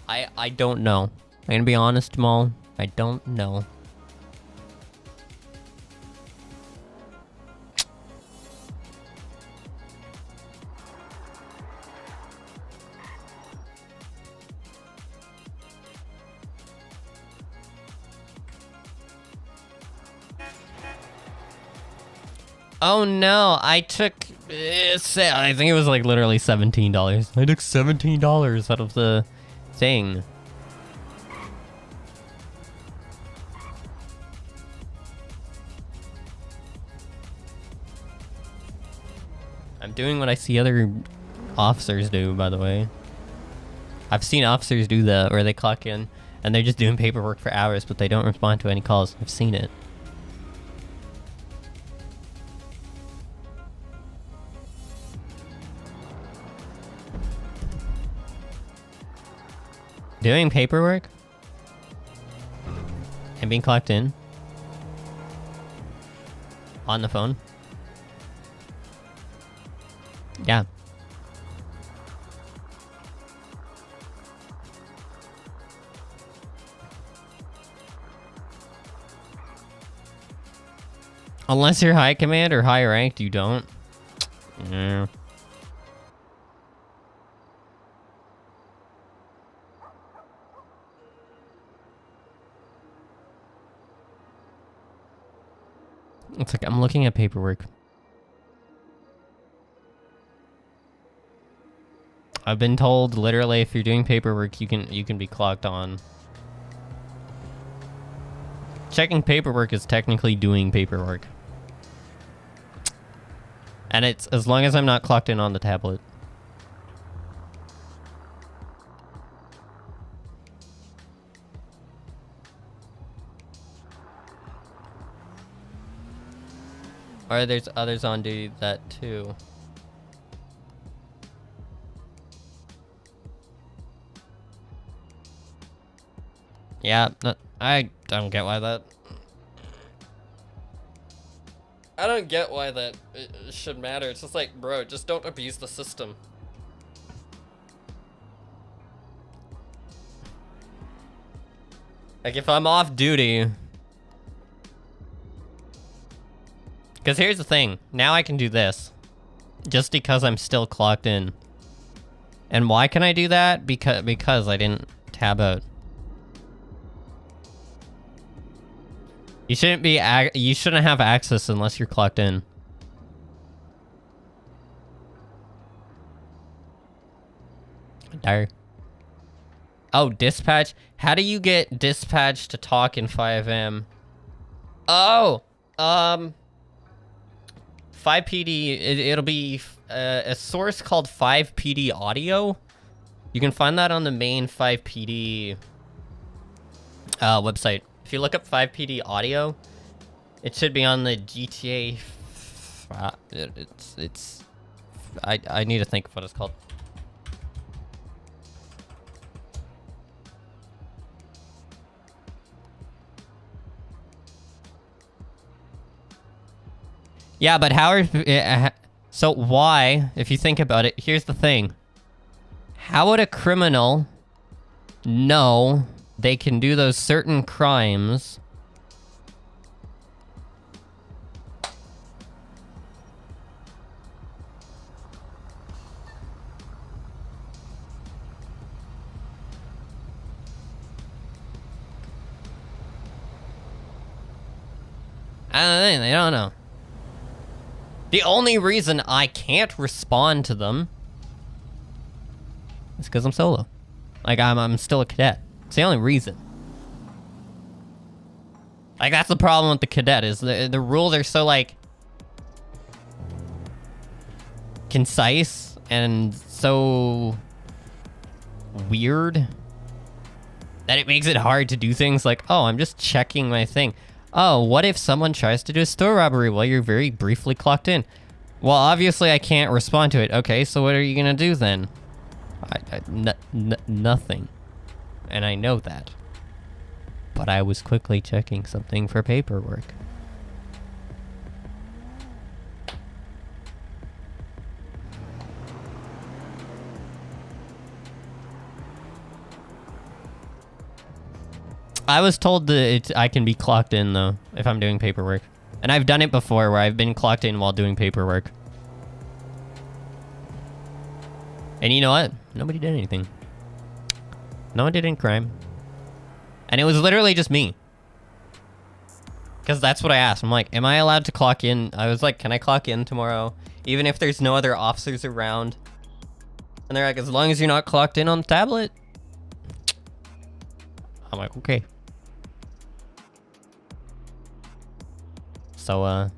I don't know. I'm gonna be honest, Maul. I don't know. Oh no, I took, I think it was like literally $17. I took $17 out of the thing. I'm doing what I see other officers do, by the way. I've seen officers do that, where they clock in and they're just doing paperwork for hours, but they don't respond to any calls. I've seen it. Doing paperwork and being clocked in on the phone. Yeah. Unless you're high command or high ranked, you don't. Yeah. It's like I'm looking at paperwork. I've been told literally if you're doing paperwork, you can be clocked on. Checking paperwork is technically doing paperwork. And it's as long as I'm not clocked in on the tablet. Or there's others on duty that too. Yeah, I don't get why that... I don't get why that should matter. It's just like, bro, just don't abuse the system. Like, if I'm off duty... Because here's the thing. Now I can do this. Just because I'm still clocked in. And why can I do that? Because I didn't tab out. You shouldn't have access unless you're clocked in. There. Oh, dispatch. How do you get dispatch to talk in 5M? Oh, 5PD, it'll be a source called 5PD Audio. You can find that on the main 5PD website. If you look up 5PD Audio, it should be on the GTA. I need to think of what it's called. Yeah, but how are... So why, if you think about it, here's the thing. How would a criminal know they can do those certain crimes they don't know. The only reason I can't respond to them is because I'm solo. Like, I'm still a cadet. It's the only reason. Like, that's the problem with the cadet, is the rules are so, like, concise and so weird that it makes it hard to do things like, oh, I'm just checking my thing. Oh, what if someone tries to do a store robbery while you're very briefly clocked in? Well, obviously I can't respond to it. Okay, so what are you gonna do then? Nothing. And I know that. But I was quickly checking something for paperwork. I was told that I can be clocked in, though, if I'm doing paperwork. And I've done it before, where I've been clocked in while doing paperwork. And you know what? Nobody did anything. No one did any crime. And it was literally just me. Because that's what I asked. I'm like, am I allowed to clock in? I was like, can I clock in tomorrow? Even if there's no other officers around? And they're like, as long as you're not clocked in on the tablet. I'm like, okay. So, I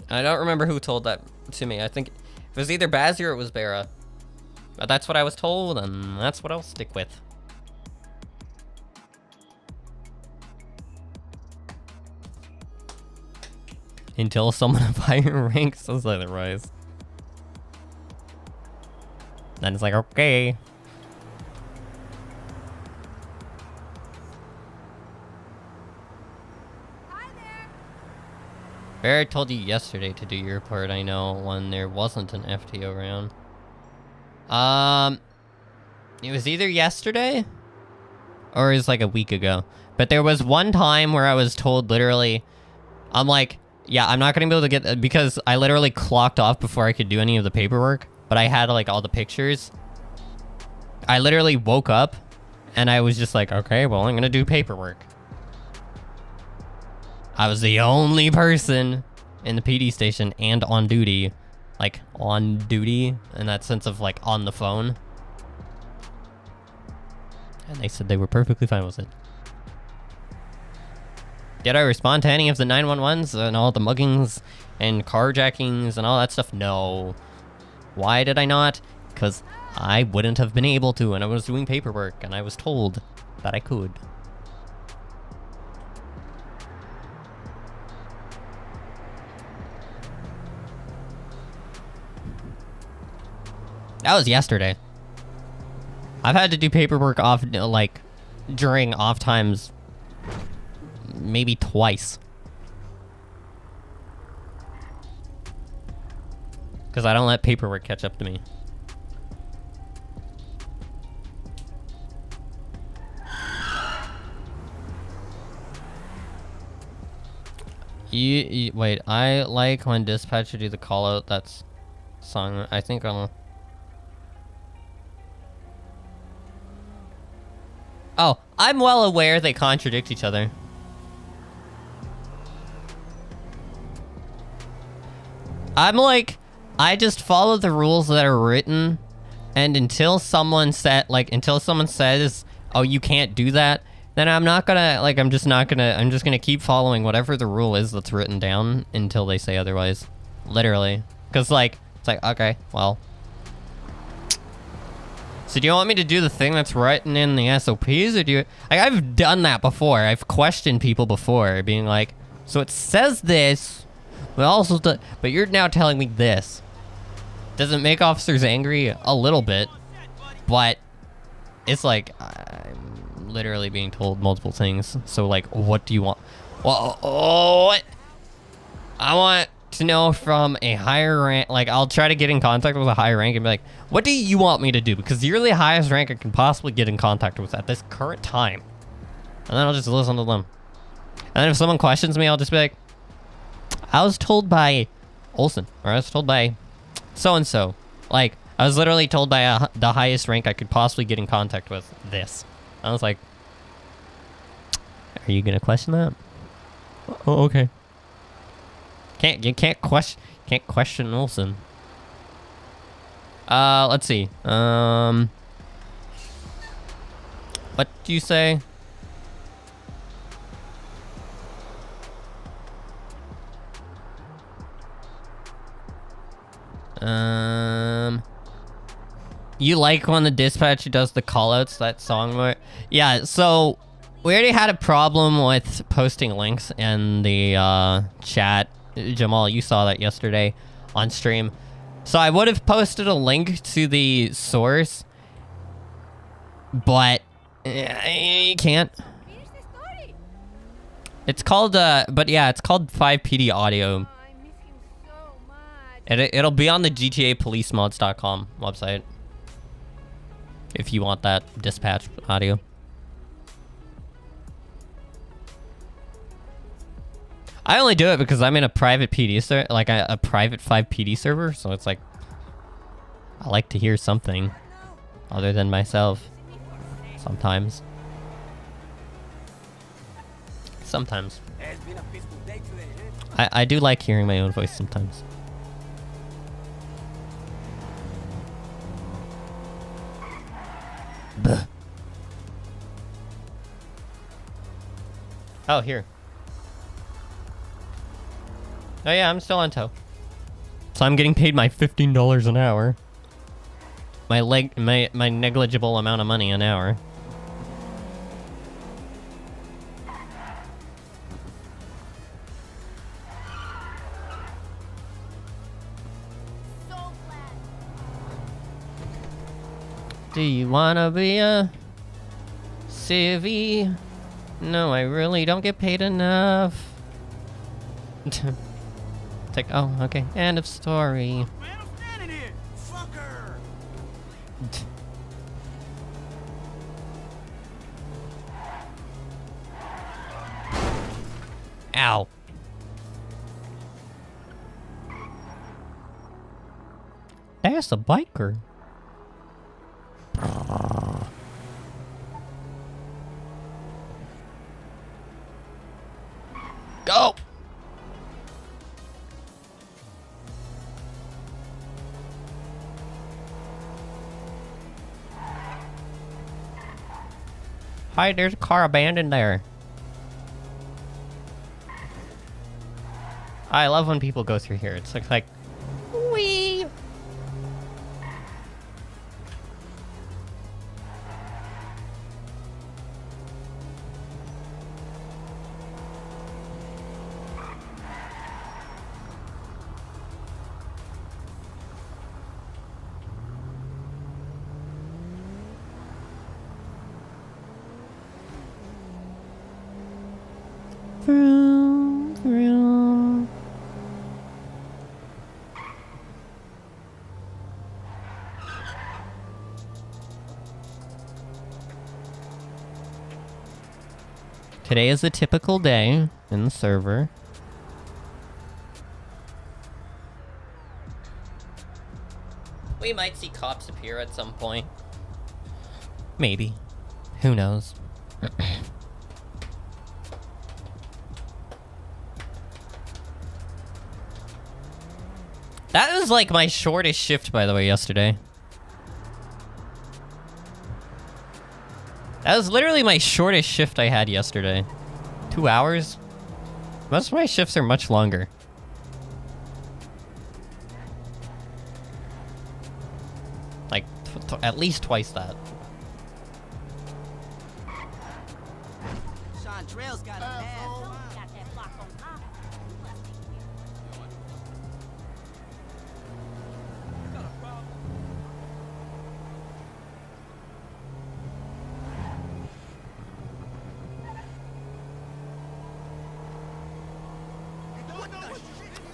don't remember who told that to me. I think it was either Bazzy or it was Barra. But that's what I was told, and that's what I'll stick with. Until someone of higher rank says otherwise. Then it's like, okay. I told you yesterday to do your part, I know, when there wasn't an FTO around. It was either yesterday or it was like a week ago. But there was one time where I was told literally, I'm like, yeah, I'm not gonna be able to get that because I literally clocked off before I could do any of the paperwork, but I had like all the pictures. I literally woke up and I was just like, okay, well, I'm gonna do paperwork. I was the only person in the PD station and on duty. Like, on duty, in that sense of, like, on the phone. And they said they were perfectly fine with it. Did I respond to any of the 911s and all the muggings and carjackings and all that stuff? No. Why did I not? Because I wouldn't have been able to, and I was doing paperwork, and I was told that I could. That was yesterday. I've had to do paperwork off, like, during off times, maybe twice. Because I don't let paperwork catch up to me. Wait, I like when dispatcher do the call out. That's song. I think I'm. Oh, I'm well aware they contradict each other. I'm like, I just follow the rules that are written, and until someone says, oh, you can't do that, then I'm not gonna, like, I'm just gonna keep following whatever the rule is that's written down until they say otherwise. Literally. Because, like, it's like, okay, well. So do you want me to do the thing that's written in the SOPs, or do you... Like, I've done that before. I've questioned people before, being like, so it says this, but also... But you're now telling me this. Does it make officers angry? A little bit. But it's like, I'm literally being told multiple things. So, like, what do you want? Well, what? I want to know from a higher rank. Like, I'll try to get in contact with a higher rank and be like, what do you want me to do? Because you're the highest rank I can possibly get in contact with at this current time. And then I'll just listen to them. And then if someone questions me, I'll just be like, I was told by Olsen, or I was told by so-and-so. Like, I was literally told by the highest rank I could possibly get in contact with this. I was like, are you gonna question that? Oh, okay. You can't question Olsen. Let's see. What do you say? You like when the dispatch does the callouts, that song where... Yeah, so we already had a problem with posting links in the chat. Jamal, you saw that yesterday on stream. So I would have posted a link to the source, but you can't. Finish the story. It's called, but yeah, it's called 5PD Audio. Oh, I miss him so much. It'll be on the GTAPolicemods.com website if you want that dispatch audio. I only do it because I'm in a private PD server, like a private 5PD server, so it's like I like to hear something other than myself sometimes. Sometimes. I do like hearing my own voice sometimes. Buh. Oh, here. Oh yeah, I'm still on tow. So I'm getting paid my $15 an hour. My negligible amount of money an hour. So glad. Do you wanna be a civvy? No, I really don't get paid enough. It's like, oh, okay, end of story. Man, I'm standing here. Fucker. Ow. That's a biker. Go! Hi, there's a car abandoned there. I love when people go through here. It's like wee. Vroom, vroom. Today is a typical day in the server. We might see cops appear at some point. Maybe. Who knows? That was like my shortest shift, by the way, yesterday. That was literally my shortest shift I had yesterday. 2 hours? Most of my shifts are much longer. Like, at least twice that. Sean Trail's got a ass. Got that block on top.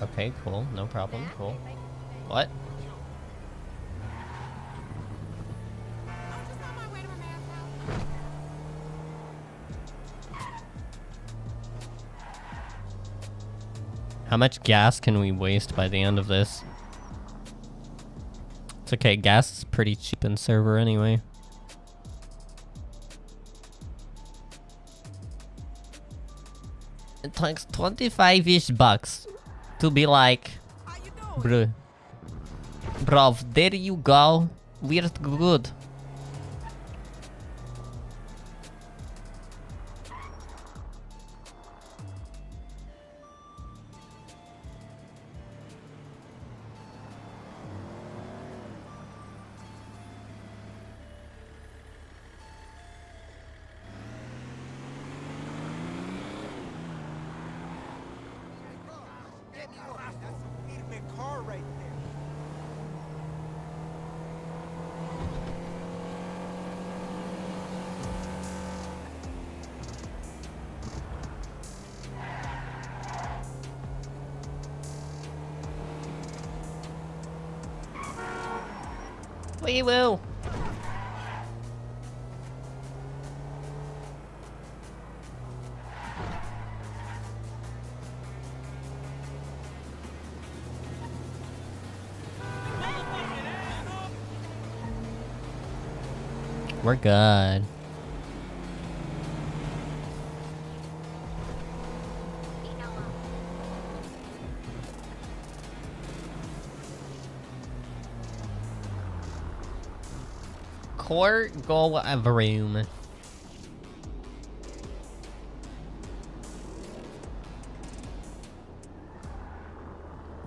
Okay, cool. No problem. Cool. What? How much gas can we waste by the end of this? It's okay, gas is pretty cheap in server anyway. It takes 25-ish bucks to be like, bruh, there you go, we're good. We will. We're good. Court go of room. Do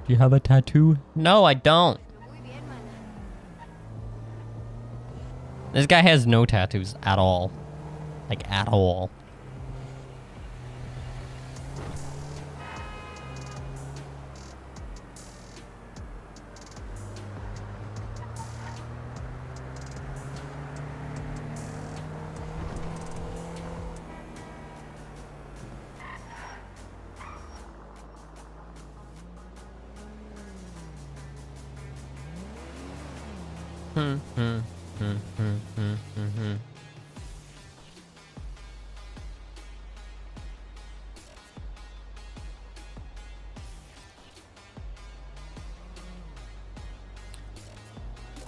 you have a tattoo? No, I don't. This guy has no tattoos at all. Like, at all.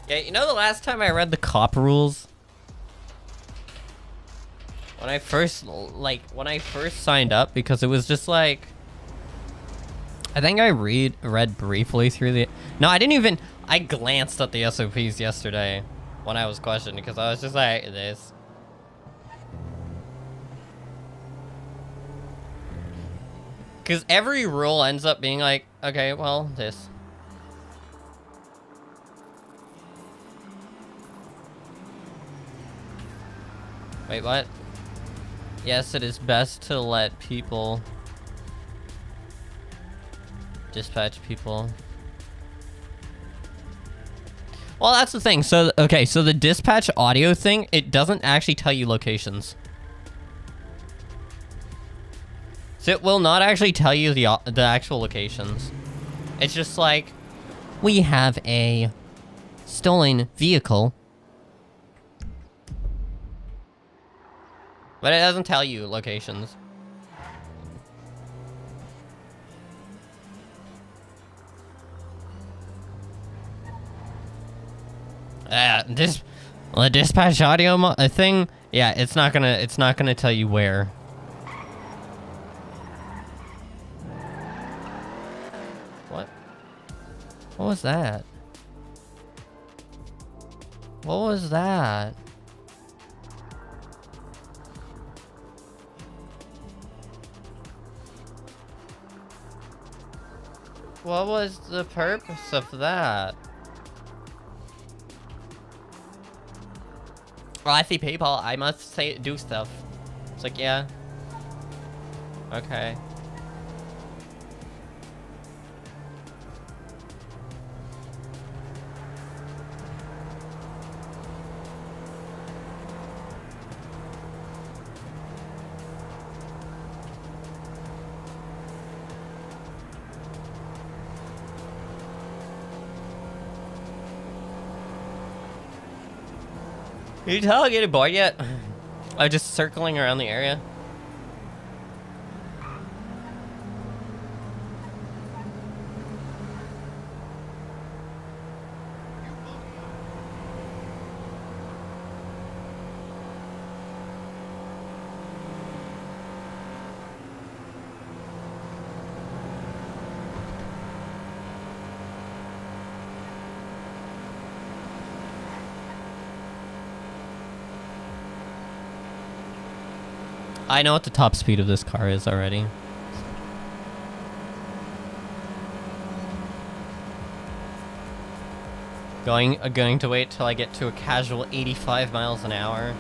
Yeah, you know the last time I read the cop rules? When I first signed up, because it was just like, I think I read briefly through the, no, I glanced at the SOPs yesterday when I was questioned, because I was just like, this. Because every rule ends up being like, okay, well, this. Wait, what? Yes, it is best to let people dispatch people. Well, that's the thing. So, okay, so the dispatch audio thing, it doesn't actually tell you locations. So it will not actually tell you the actual locations. It's just like, we have a stolen vehicle. But it doesn't tell you locations. The dispatch audio thing, yeah, it's not gonna tell you where. What? What was that? What was that? What was the purpose of that? Well, I see people. I must say do stuff. It's like, yeah. Okay. Can you tell I'm getting bored yet? I'm just circling around the area. I know what the top speed of this car is already. Going to wait till I get to a casual 85 miles an hour.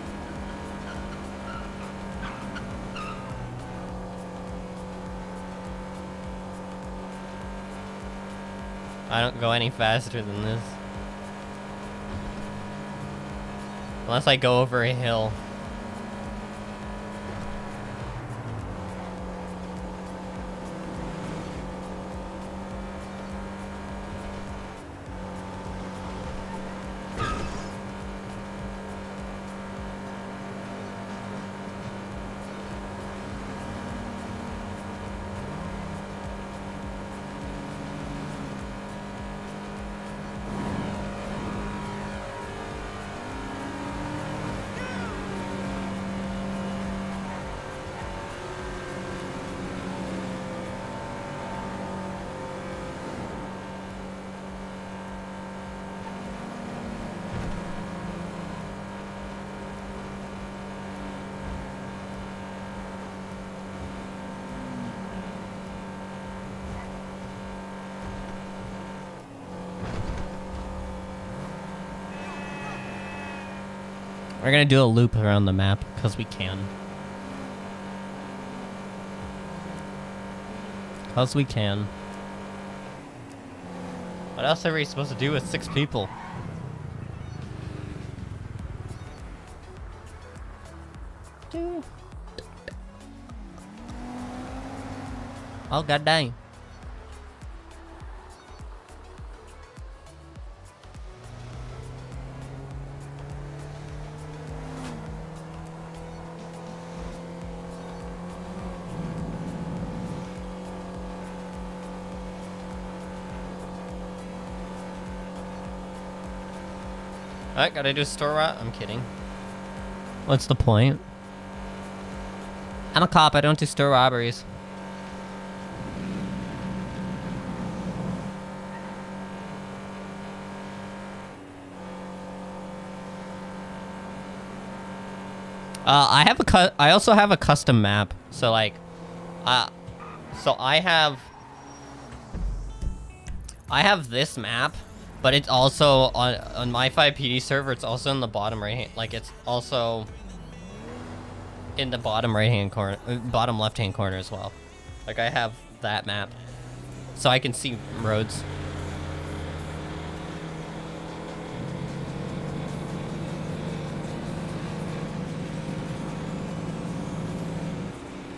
I don't go any faster than this. Unless I go over a hill. We're gonna do a loop around the map, because we can. Because we can. What else are we supposed to do with 6 people? Oh, god dang. Alright, gotta do a store route? I'm kidding. What's the point? I'm a cop, I don't do store robberies. I also have a custom map. So like, so I have this map, but it's also on my 5PD server. It's also in the bottom right hand, like it's also in the bottom right hand corner, bottom left hand corner as well. Like I have that map, so I can see roads.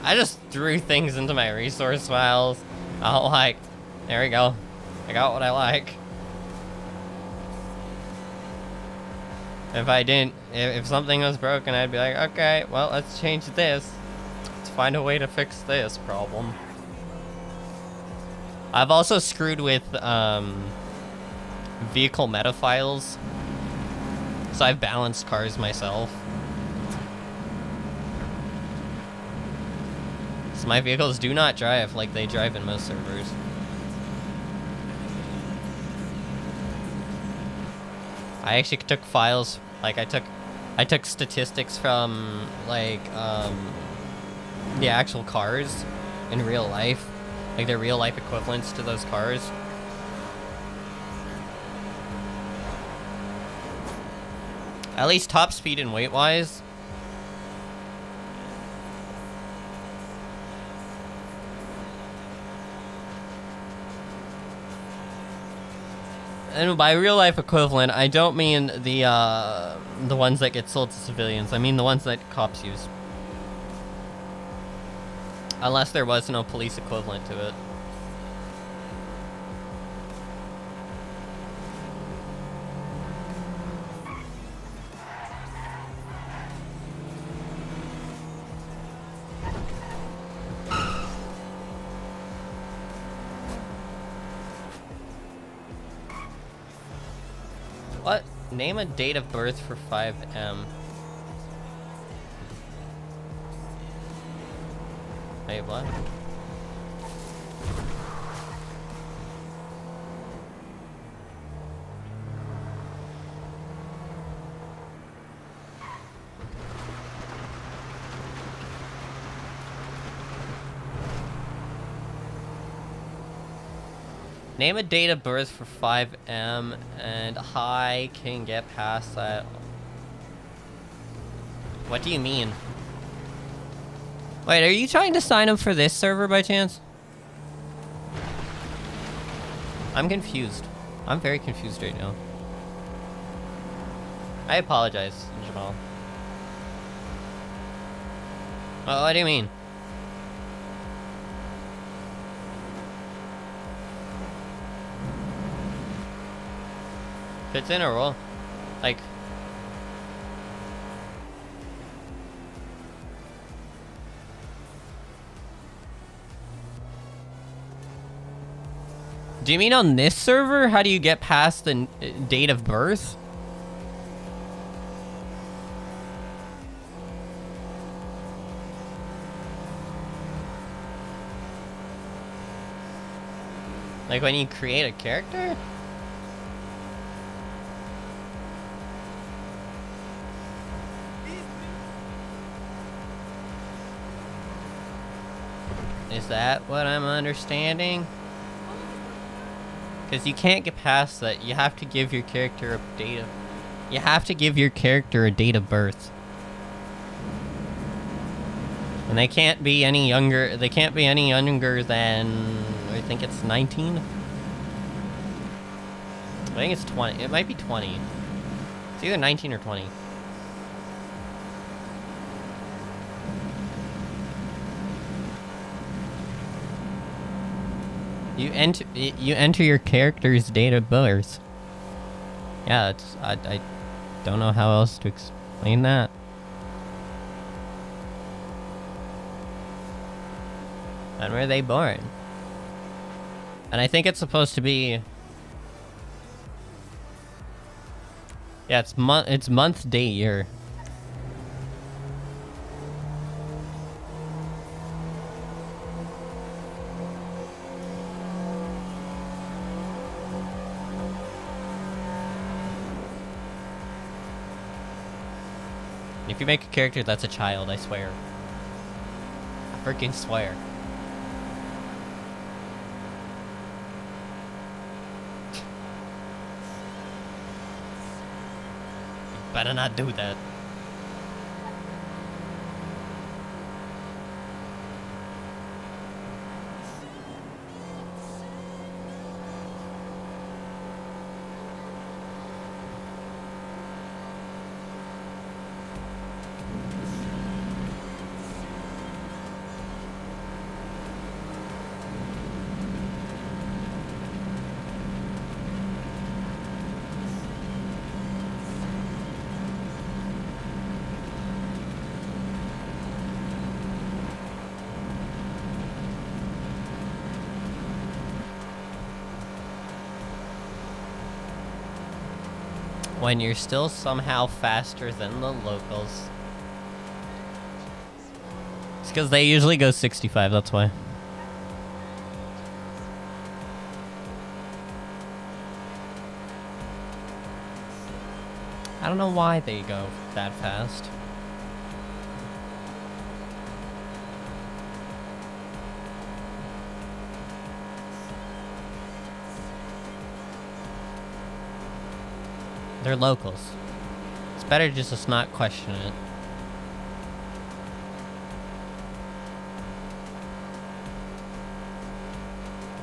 I just threw things into my resource files. Oh, like, there we go. I got what I like. If I didn't, if something was broken, I'd be like, okay, well, let's change this. Let's find a way to fix this problem. I've also screwed with vehicle meta files. So I've balanced cars myself. So my vehicles do not drive like they drive in most servers. I actually took files, like I took statistics from like the actual cars in real life Like their real life equivalents to those cars. At least top speed and weight wise. And by real life equivalent, I don't mean the ones that get sold to civilians. I mean the ones that cops use. Unless there was no police equivalent to it. What? Name a date of birth for 5M. Wait, what? Name a date of birth for 5M, and I can get past that. What do you mean? Wait, are you trying to sign up for this server by chance? I'm confused. I'm very confused right now. I apologize, Jamal. Oh, what do you mean? If it's in a roll, like... Do you mean on this server? How do you get past the date of birth? Like when you create a character? Is that what I'm understanding? Because you can't get past that. You have to give your character a date of... You have to give your character a date of birth. And they can't be any younger... They can't be any younger than... I think it's 19? I think it's 20. It might be 20. It's either 19 or 20. You enter your character's date of birth. Yeah, it's I don't know how else to explain that. When were they born? And I think it's supposed to be... Yeah, it's month, day, year. If you make a character that's a child, I swear. I freaking swear. You better not do that. When you're still somehow faster than the locals. It's because they usually go 65, that's why. I don't know why they go that fast. They're locals. It's better just to not question it.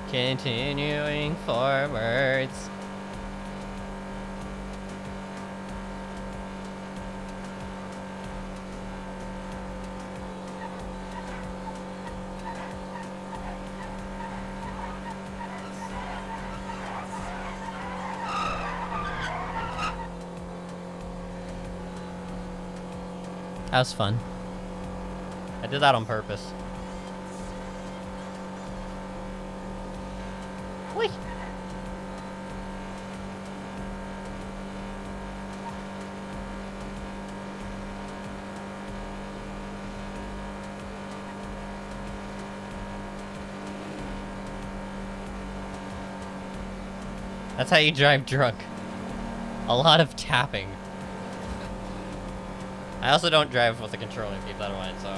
Continuing forwards. That was fun. I did that on purpose. Whee! That's how you drive drunk. A lot of tapping. I also don't drive with the controller, keep that in mind, so.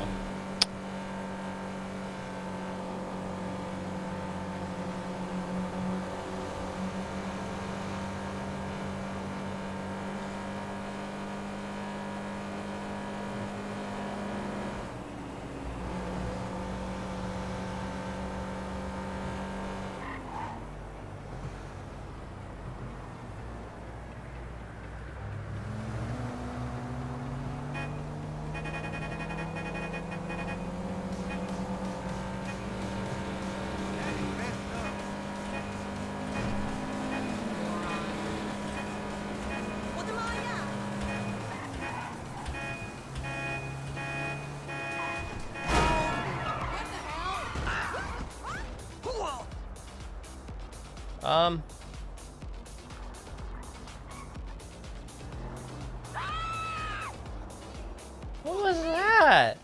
What was that?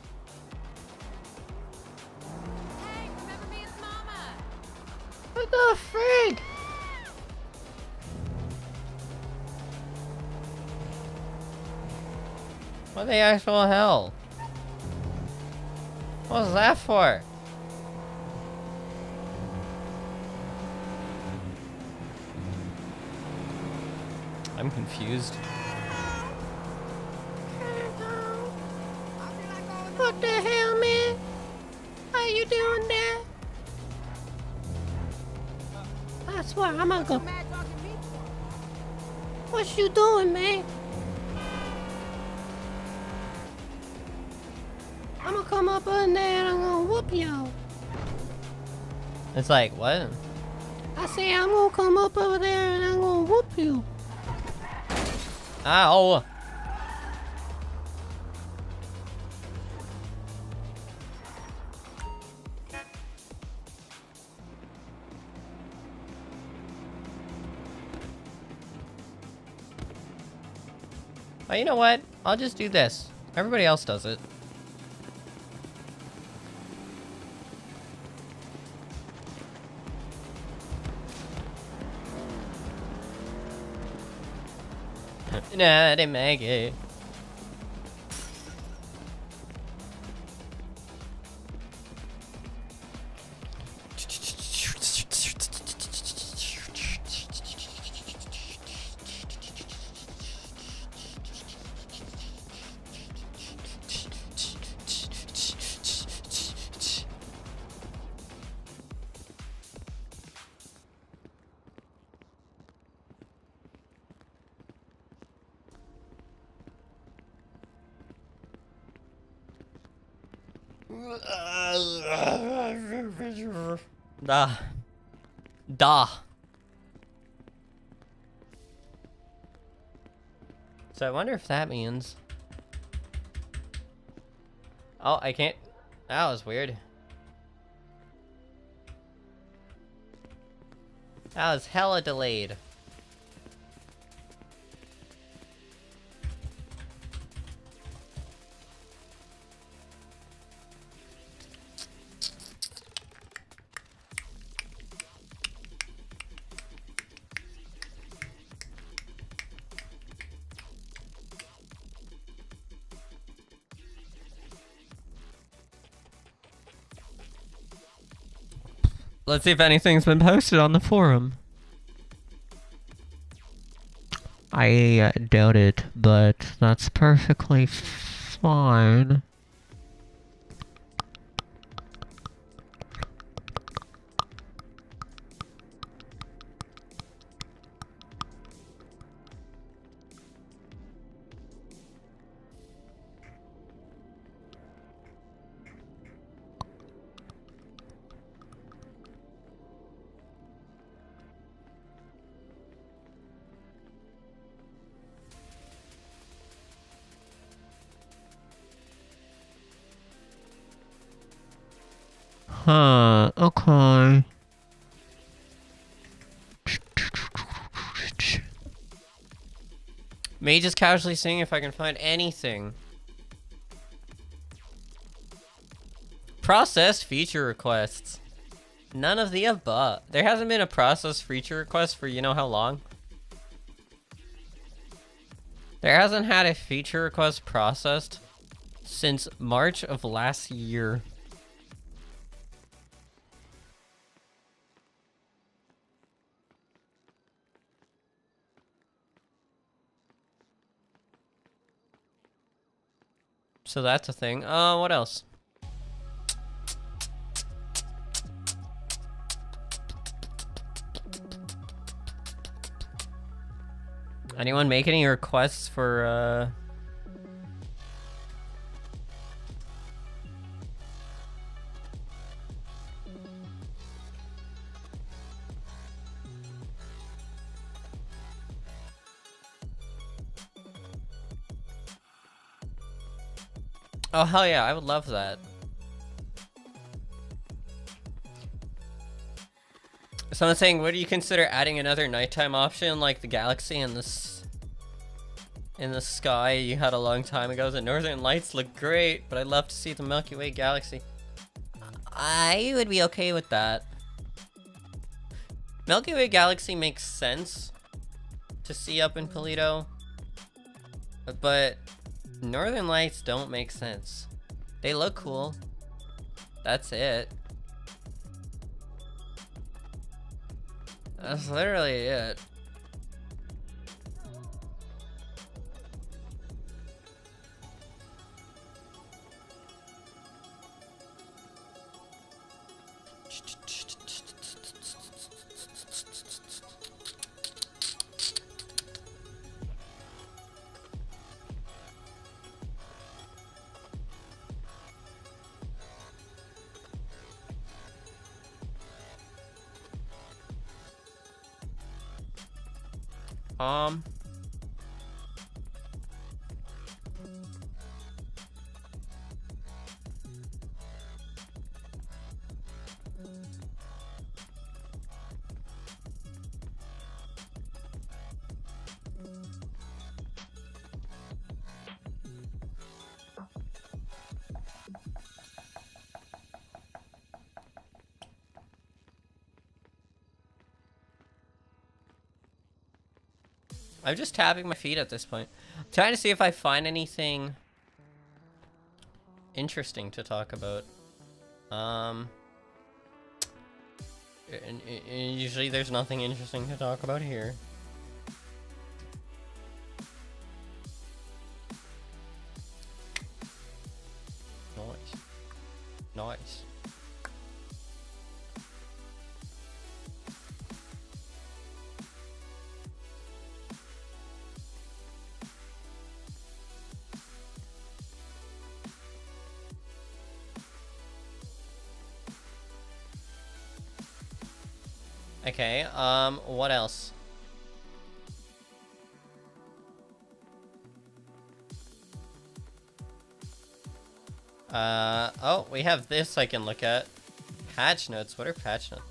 Hey, remember me as Mama? What the frig? What the actual hell? What was that for? I'm confused. What the hell, man? How you doing there? I swear, I'm gonna go. What you doing, man? I'm gonna come up in there and I'm gonna whoop y'all. It's like, what? I say I'm gonna come up over there and I'm gonna whoop you. Ow! Oh, you know what? I'll just do this. Everybody else does it. Nah, I didn't make it. Da. So I wonder if that means. Oh, I can't. That was weird. That was hella delayed. Let's see if anything's been posted on the forum. I doubt it, but that's perfectly fine. Huh, okay. Me just casually seeing if I can find anything. Process feature requests. None of the above. There hasn't been a process feature request for you know how long? There hasn't had a feature request processed since March of last year. So that's a thing. What else? Anyone make any requests for, Oh, hell yeah, I would love that. Someone's saying, would you consider adding another nighttime option like the galaxy in the sky you had a long time ago? The northern lights look great, but I'd love to see the Milky Way galaxy. I would be okay with that. Milky Way galaxy makes sense to see up in Polito, but northern lights don't make sense. They look cool. That's it. That's literally it. I'm just tapping my feet at this point. I'm trying to see if I find anything interesting to talk about. And usually there's nothing interesting to talk about here. Nice. Nice. Okay, what else? Oh, we have this I can look at. Patch notes, what are patch notes?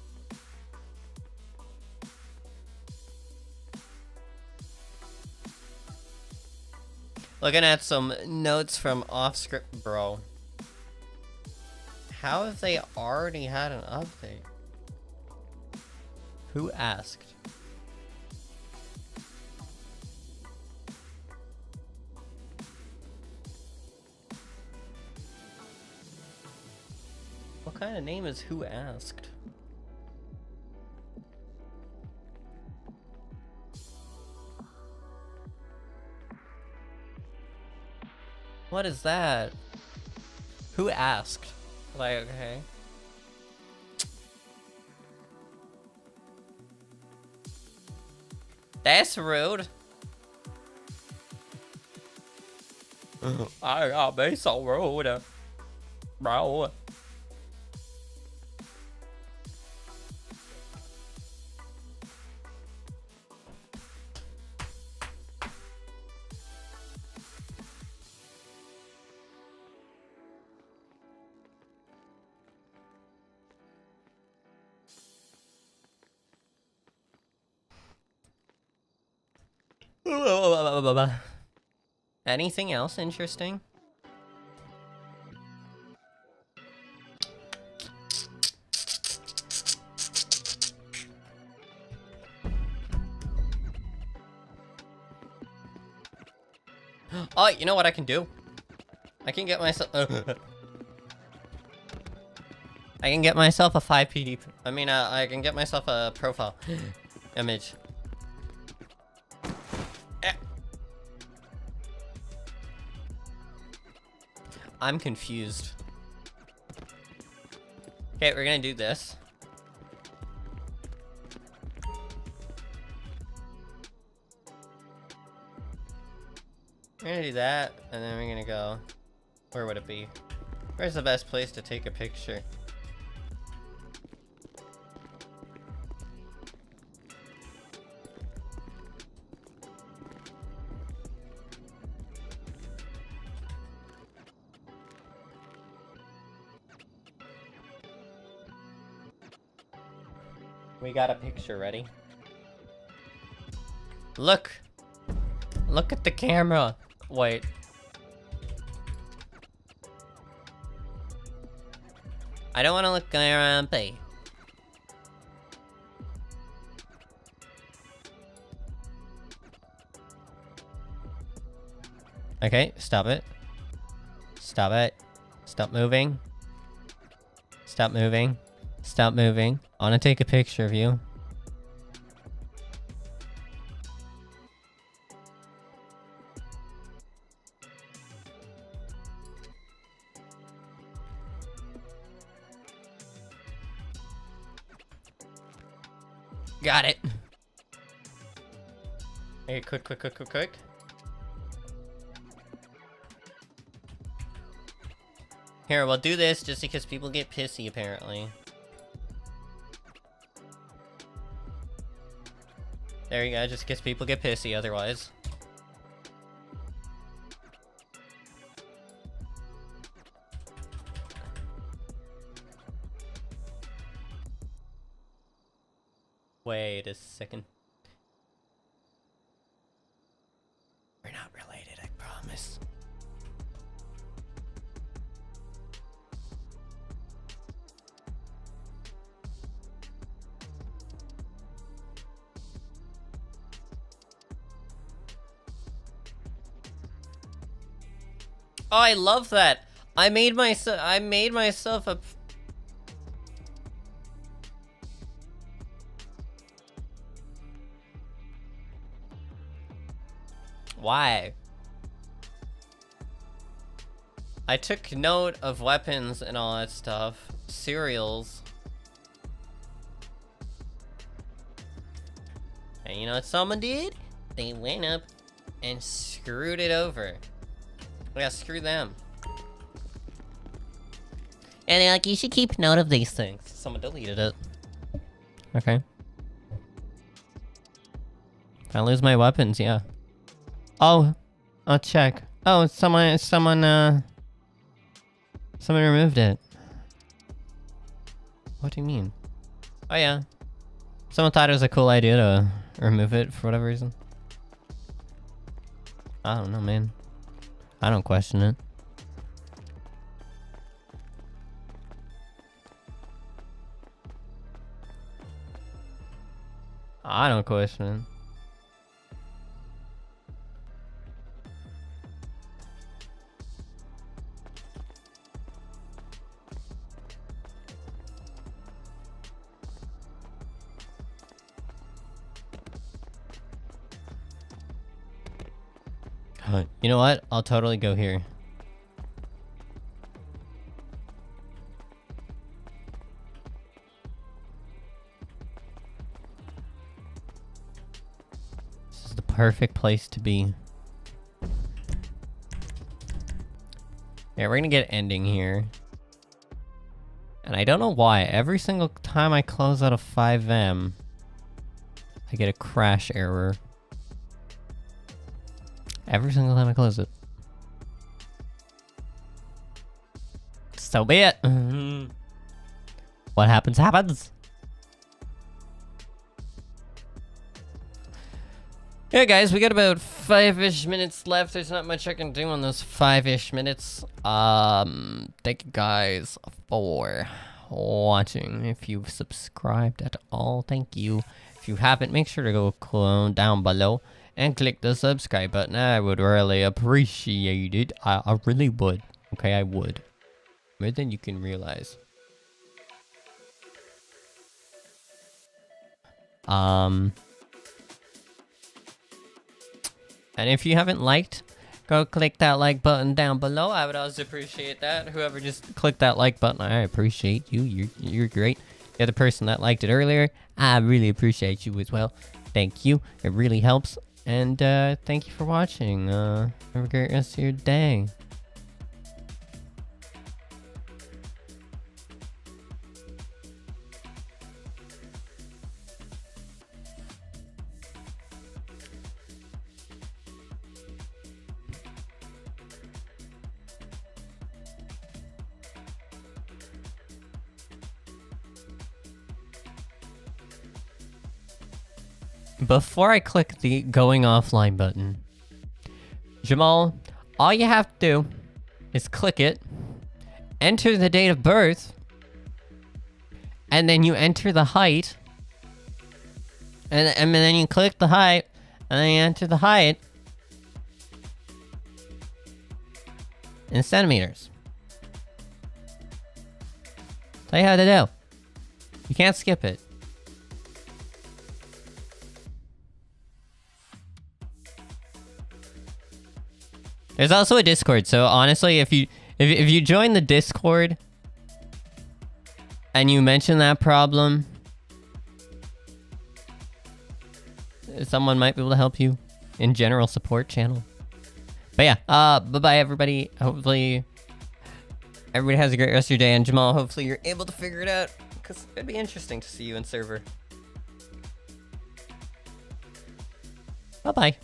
Looking at some notes from off-script, bro. How have they already had an update? Who asked? What kind of name is who asked? What is that? Who asked? Like, okay. That's rude. I got be so rude, bro. Anything else interesting? Oh, you know what I can do? I can get myself... I can get myself a 5PD... I can get myself a profile image. I'm confused. Okay, we're gonna do this. We're gonna do that, and then we're gonna go... Where would it be? Where's the best place to take a picture? We got a picture ready. Look! Look at the camera! Wait. I don't want to look around, but... Okay, stop it. Stop it. Stop moving. Stop moving. Stop moving. I want to take a picture of you. Got it. Okay, quick. Here, we'll do this just because people get pissy, apparently. There you go, just because people get pissy otherwise. Wait a second. We're not related, I promise. Oh, I love that. I made myself a... Why? I took note of weapons and all that stuff. Cereals. And you know what someone did? They went up and screwed it over. Yeah, screw them. And they're like, you should keep note of these things. Someone deleted it. Okay. If I lose my weapons, yeah. Oh, I'll check. Oh, someone removed it. What do you mean? Oh yeah. Someone thought it was a cool idea to remove it for whatever reason. I don't know, man. I don't question it. I don't question it. You know what? I'll totally go here. perfect place to be. Yeah, we're gonna get ending here. And I don't know why. Every single time I close out of 5M, I get a crash error. Every single time I close it. So be it. What happens, happens. Yeah, guys, we got about 5-ish minutes left. There's not much I can do on those 5-ish minutes. Thank you guys for watching. If you've subscribed at all, thank you. If you haven't, make sure to go down below and click the subscribe button. I would really appreciate it. I really would. Okay, I would. More than you can realize. And if you haven't liked, go click that like button down below. I would also appreciate that. Whoever just clicked that like button, I appreciate you. You're great. The other person that liked it earlier, I really appreciate you as well. Thank you. It really helps. And thank you for watching. Have a great rest of your day. Before I click the going offline button, Jamal, all you have to do is click it, enter the date of birth, and then you enter the height, and then you click the height, and then you enter the height in centimeters. Tell you how to do. You can't skip it. There's also a Discord, so honestly, if you join the Discord and you mention that problem, someone might be able to help you in general support channel. But yeah, bye-bye everybody. Hopefully everybody has a great rest of your day, and Jamal, hopefully you're able to figure it out, because it'd be interesting to see you in server. Bye-bye.